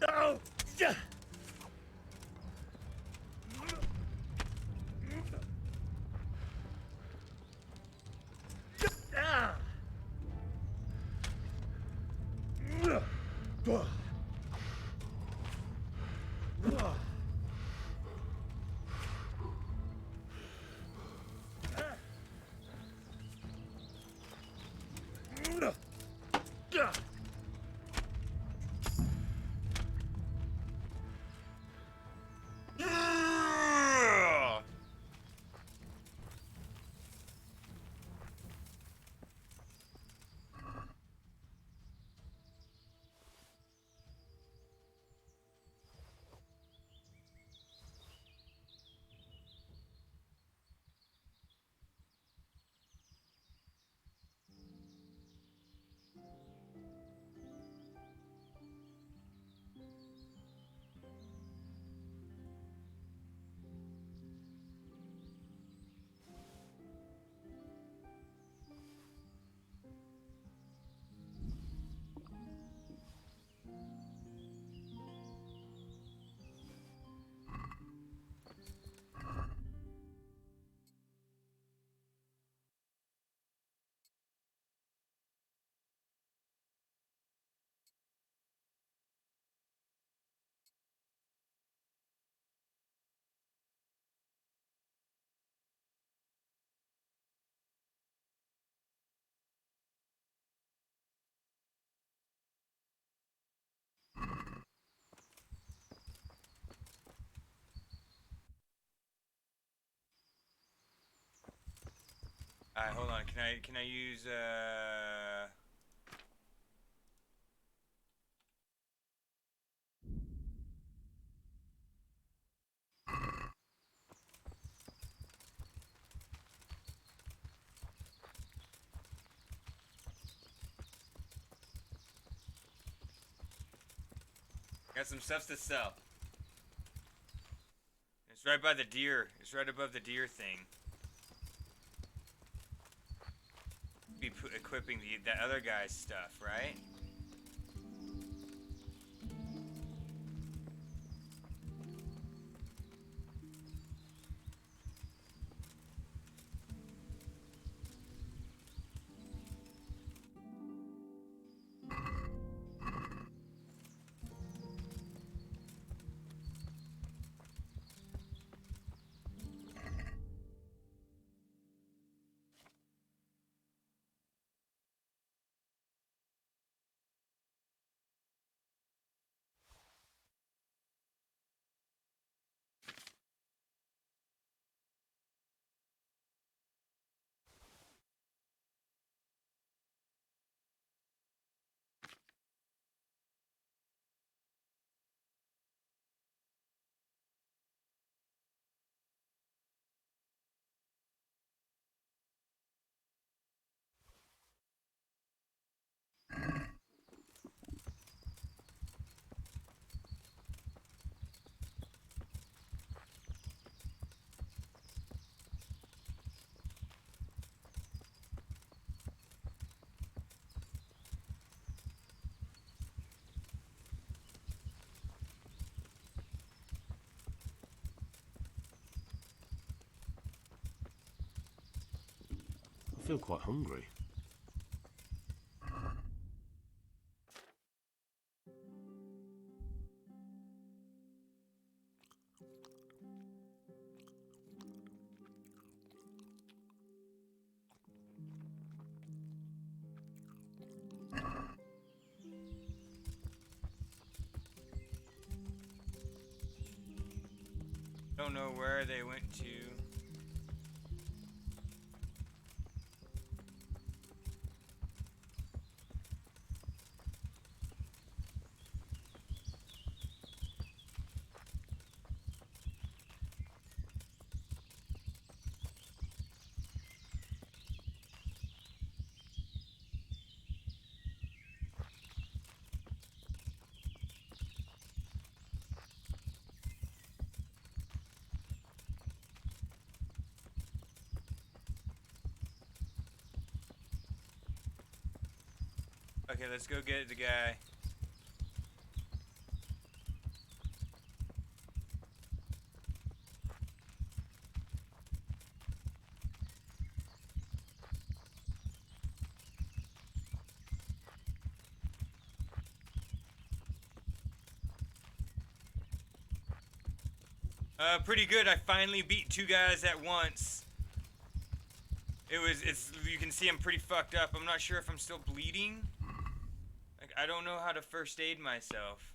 No! Alright, hold on. Can I use got some stuff to sell. It's right by the deer. It's right above the deer thing. Be equipping that other guy's stuff, right? feel quite hungry. Don't know where they went to. Okay, let's go get the guy. Pretty good. I finally beat 2 guys at once. You can see I'm pretty fucked up. I'm not sure if I'm still bleeding. Like, I don't know how to first aid myself.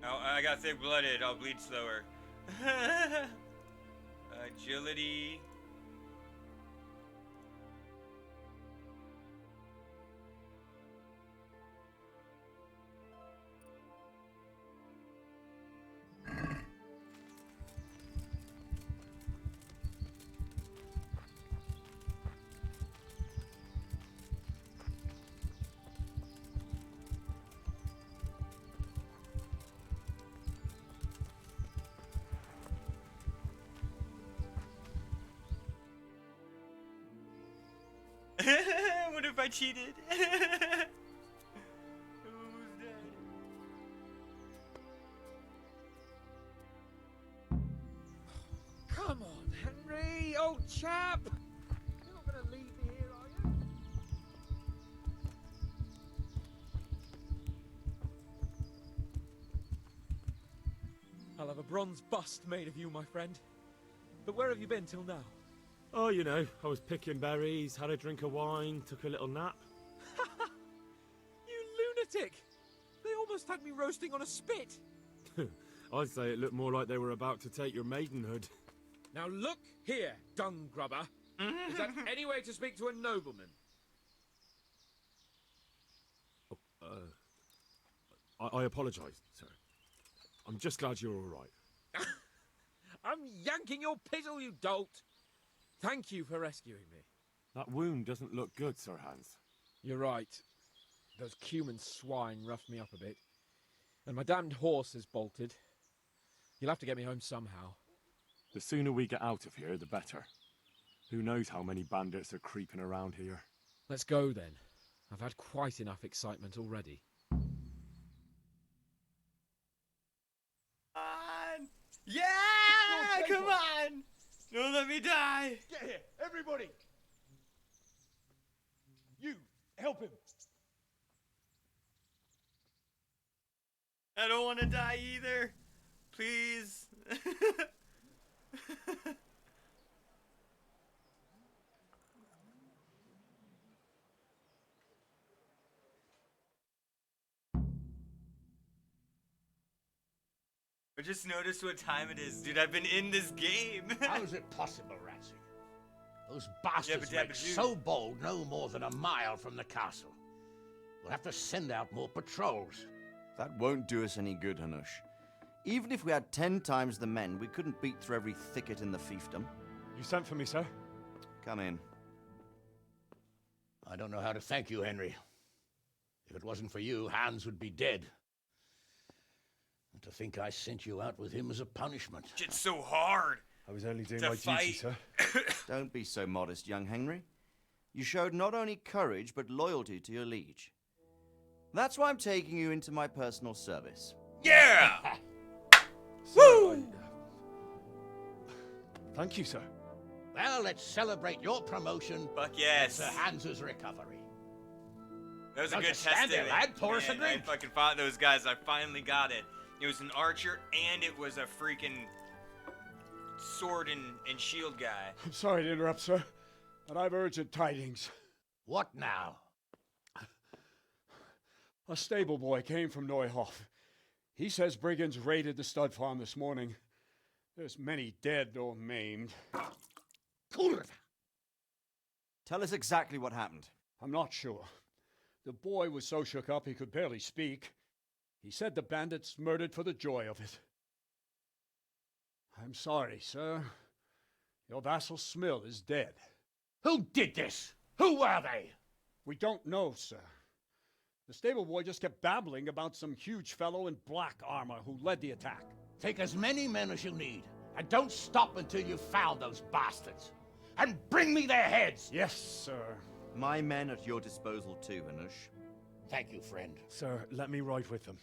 Oh, I got thick-blooded. I'll bleed slower. Agility. What if I cheated? Almost dead. Come on, Henry, old chap. You're not going to leave me here, are you? I'll have a bronze bust made of you, my friend. But where have you been till now? Oh, you know, I was picking berries, had a drink of wine, took a little nap. You lunatic! They almost had me roasting on a spit. I'd say it looked more like they were about to take your maidenhood. Now look here, dung grubber. Is that any way to speak to a nobleman? I apologise, sir. I'm just glad you're all right. I'm yanking your pizzle, you dolt! Thank you for rescuing me. That wound doesn't look good, Sir Hans. You're right. Those cumin swine roughed me up a bit. And my damned horse is bolted. You'll have to get me home somehow. The sooner we get out of here, the better. Who knows how many bandits are creeping around here. Let's go then. I've had quite enough excitement already. Yeah! Come on! Don't let me die! Get here, everybody! You, help him! I don't want to die either. Please. I just noticed what time it is, dude. I've been in this game. How is it possible, Ratsy? Those bastards make so bold no more than a mile from the castle. We'll have to send out more patrols. That won't do us any good, Hanush. Even if we had 10 times the men, we couldn't beat through every thicket in the fiefdom. You sent for me, sir? Come in. I don't know how to thank you, Henry. If it wasn't for you, Hans would be dead. to think I sent you out with him as a punishment. Shit's so hard. I was only doing To my duty, fight. sir. Don't be so modest, young Henry. You showed not only courage, but loyalty to your liege. That's why I'm taking you into my personal service. Yeah! Woo! Thank you, sir. Well, let's celebrate your promotion. Fuck yes. And Sir Hans's recovery. That was a Don't good just stand there, testament. lad. Pour us a Man, I drink. fucking fought those guys. I finally got it. It was an archer and it was a freaking sword and shield guy. I'm sorry to interrupt, sir, but I've urgent tidings. What now? A stable boy came from Neuhof. He says brigands raided the stud farm this morning. There's many dead or maimed. Tell us exactly what happened. I'm not sure. The boy was so shook up he could barely speak. He said the bandits murdered for the joy of it. I'm sorry, sir. Your vassal Smill is dead. Who did this? Who were they? We don't know, sir. The stable boy just kept babbling about some huge fellow in black armor who led the attack. Take as many men as you need, and don't stop until you've found those bastards. And bring me their heads! Yes, sir. My men at your disposal too, Hanush. Thank you, friend. Sir, let me ride with them.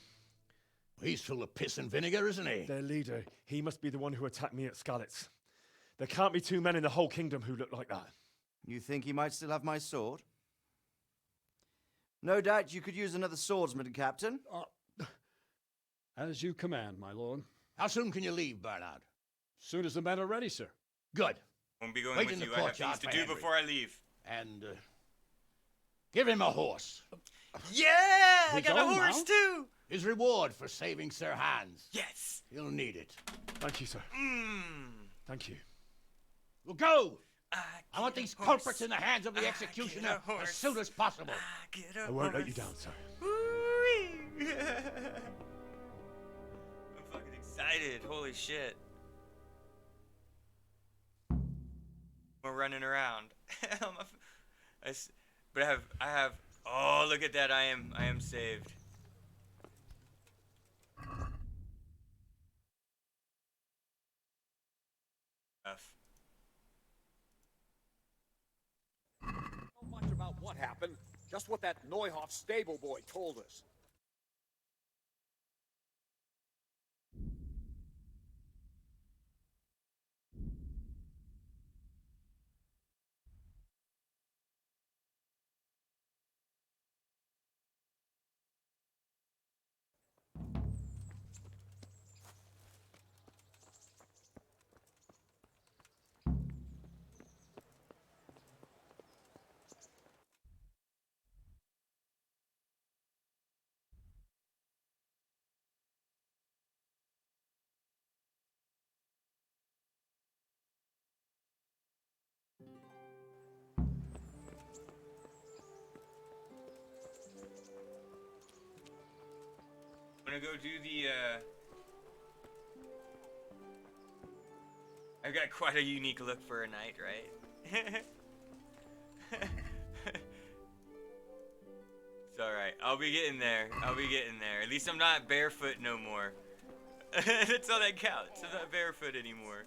He's full of piss and vinegar, isn't he? Their leader, he must be the one who attacked me at Skalitz. There can't be two men in the whole kingdom who look like that. You think he might still have my sword? No doubt you could use another swordsman, Captain. As you command, my lord. How soon can you leave, Bernard? Soon as the men are ready, sir. Good. Won't be going Wait with in the you. I have courtyard things to for do Henry. before I leave. And give him a horse. Yeah! I His got a own horse mount? too! His reward for saving Sir Hans. Yes! He'll need it. Thank you, sir. Thank you. We'll go! I want these culprits in the hands of the executioner as soon as possible. I won't let you down, sir. I'm fucking excited. Holy shit. We're running around. But I have. Oh, look at that! I am saved. Not much about what happened, just what that Neuhof stable boy told us. I'm gonna go do the, I've got quite a unique look for a knight, right? It's alright. I'll be getting there. I'll be getting there. At least I'm not barefoot no more. That's all that counts. I'm not barefoot anymore.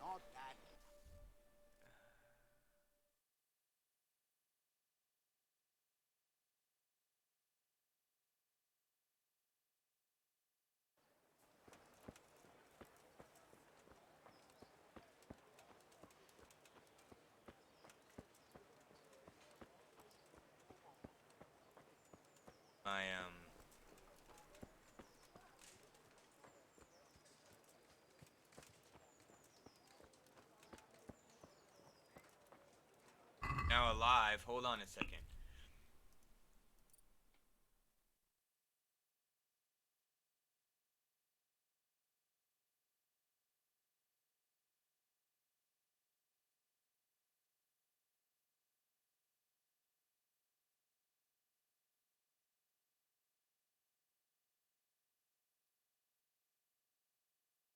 Now alive. Hold on a second.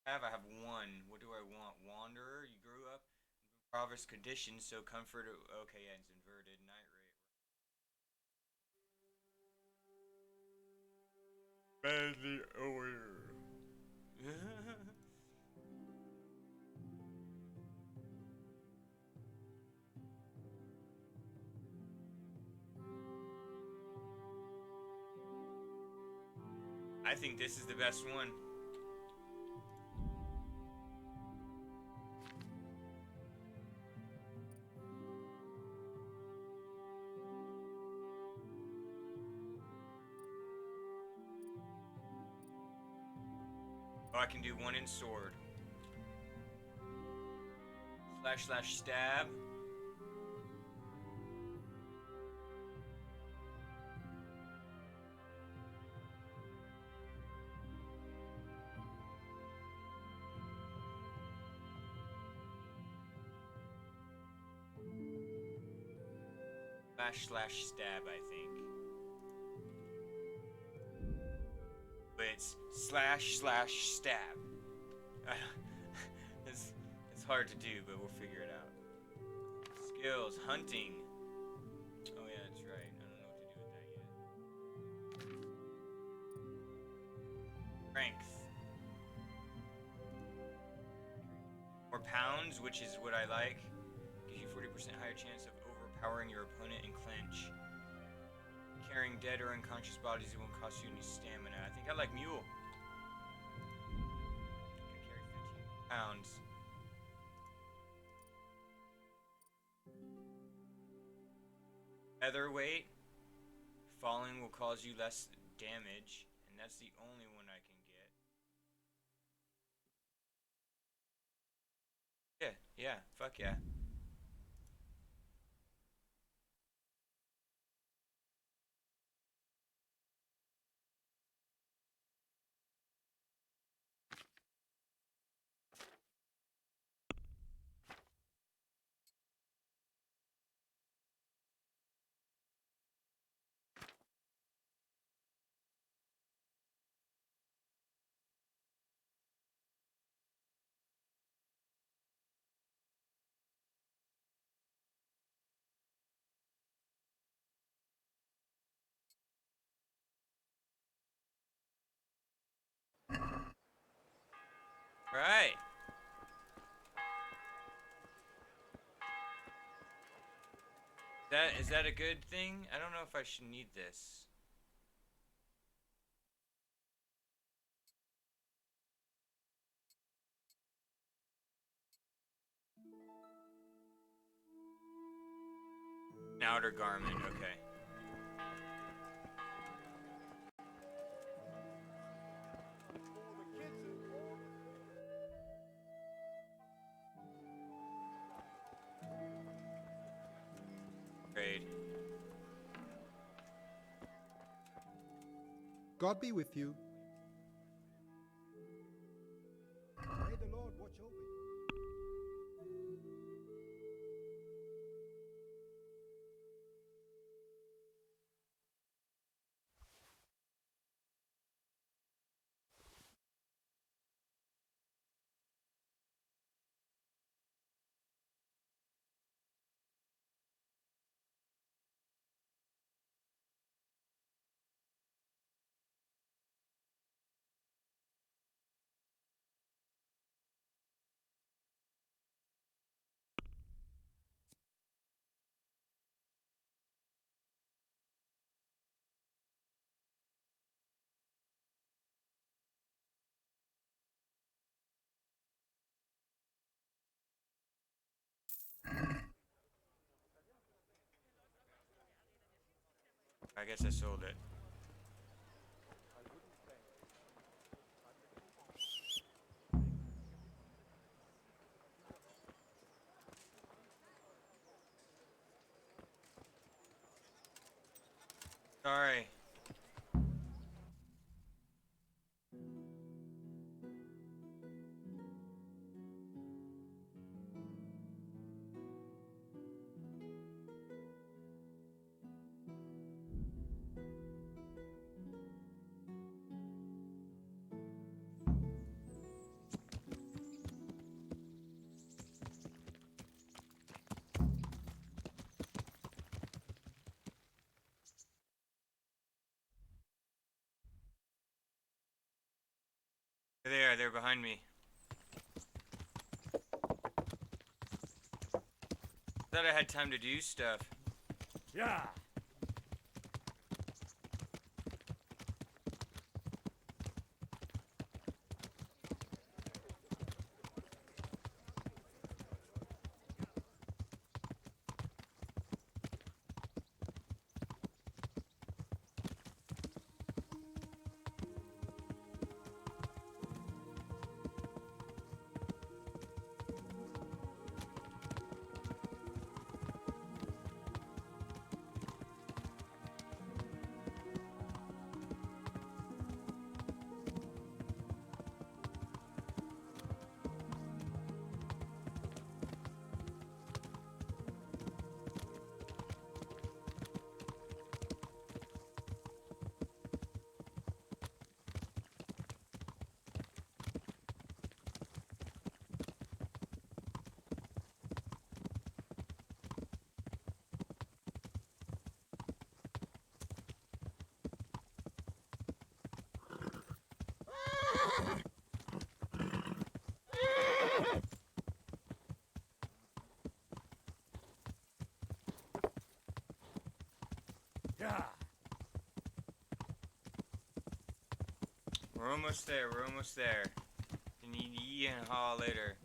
I have one. What do I want? Wanderer? You grew up in impoverished conditions, so comfort. Okay, yeah, it's inverted. Night rate. Badly aware. I think this is the best one. Oh, I can do one in sword. / stab. / stab, I think. But it's / stab. It's hard to do, but we'll figure it out. Skills, hunting. Oh yeah, that's right. I don't know what to do with that yet. Strength. More pounds, which is what I like. Gives you 40% higher chance of overpowering your opponent in clinch. Carrying dead or unconscious bodies, it won't cost you any stamina. I think I like mule. I can carry 15 pounds. Featherweight. Falling will cause you less damage, and that's the only one I can get. Yeah, fuck yeah. Right. Is that a good thing? I don't know if I should need this. An outer garment, okay. Trade. God be with you. May the Lord watch over you. I guess I sold it. Sorry. They're behind me. Thought I had time to do stuff. Yeah. Yeah. We're almost there. We're almost there. You need ye and haul later.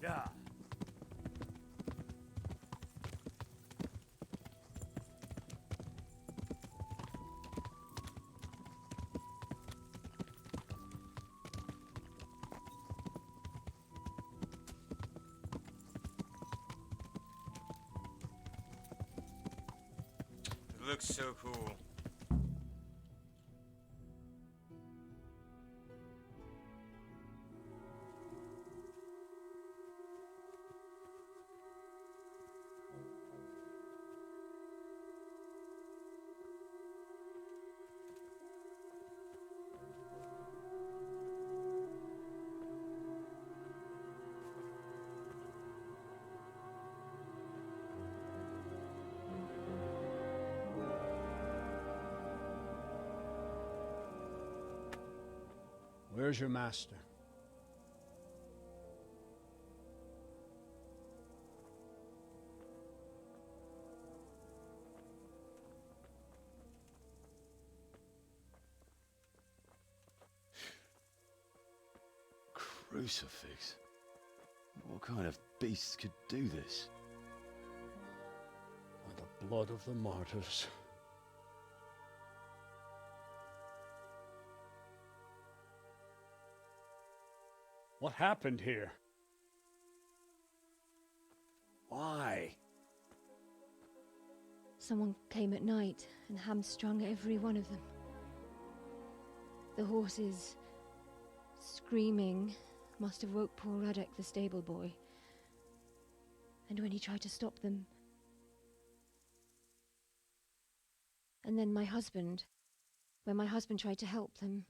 Yeah. It looks so cool. Where's your master? Crucifix? What kind of beast could do this? By the blood of the martyrs. What happened here? Why? Someone came at night and hamstrung every one of them. The horses, screaming, must have woke poor Radek, the stable boy. And when he tried to stop them... And then my husband. When my husband tried to help them,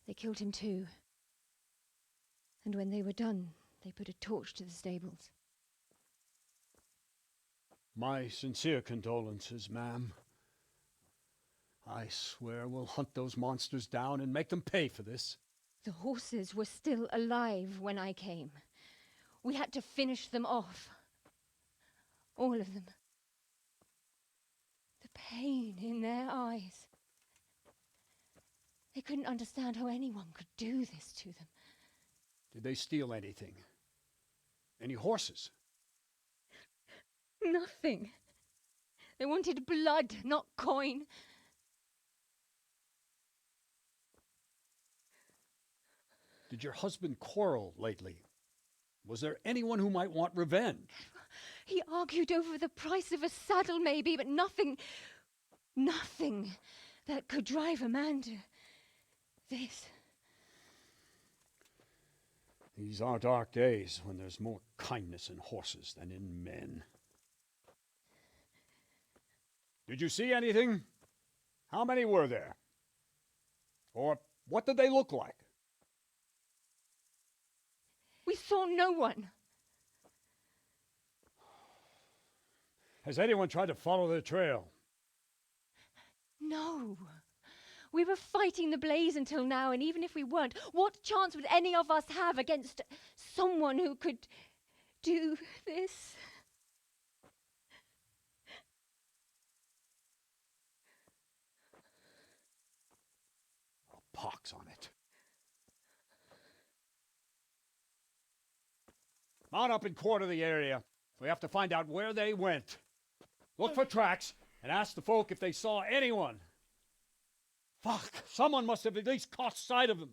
they killed him too. And when they were done, they put a torch to the stables. My sincere condolences, ma'am. I swear we'll hunt those monsters down and make them pay for this. The horses were still alive when I came. We had to finish them off. All of them. The pain in their eyes. They couldn't understand how anyone could do this to them. Did they steal anything? Any horses? Nothing. They wanted blood, not coin. Did your husband quarrel lately? Was there anyone who might want revenge? He argued over the price of a saddle, maybe, but nothing that could drive a man to this. These are dark days when there's more kindness in horses than in men. Did you see anything? How many were there? Or what did they look like? We saw no one. Has anyone tried to follow the trail? No. We were fighting the blaze until now, and even if we weren't, what chance would any of us have against someone who could do this? Oh, pox on it. Mount up and quarter the area. We have to find out where they went. Look for tracks and ask the folk if they saw anyone. Fuck! Someone must have at least caught sight of them.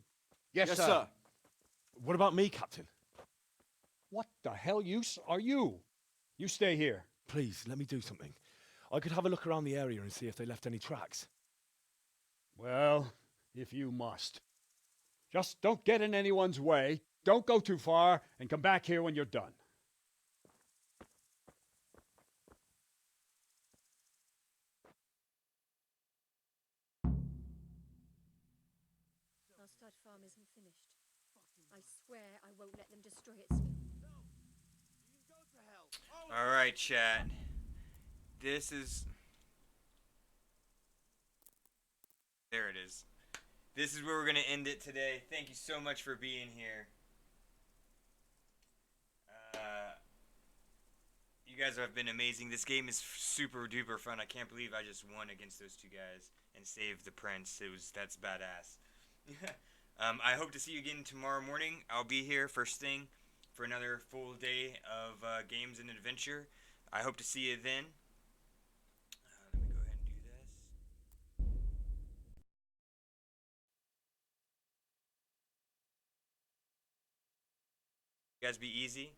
Yes, sir. What about me, Captain? What the hell use are you? You stay here. Please, let me do something. I could have a look around the area and see if they left any tracks. Well, if you must. Just don't get in anyone's way, don't go too far, and come back here when you're done. Our stud farm isn't finished. I swear I won't let them destroy it soon. Alright, chat. This is... There it is. this is where we're gonna end it today. Thank you so much for being here. You guys have been amazing. This game is super duper fun. I can't believe I just won against those two guys and saved the prince. That's badass. I hope to see you again tomorrow morning. I'll be here first thing for another full day of games and adventure. I hope to see you then. Let me go ahead and do this. You guys be easy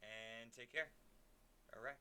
and take care. All right.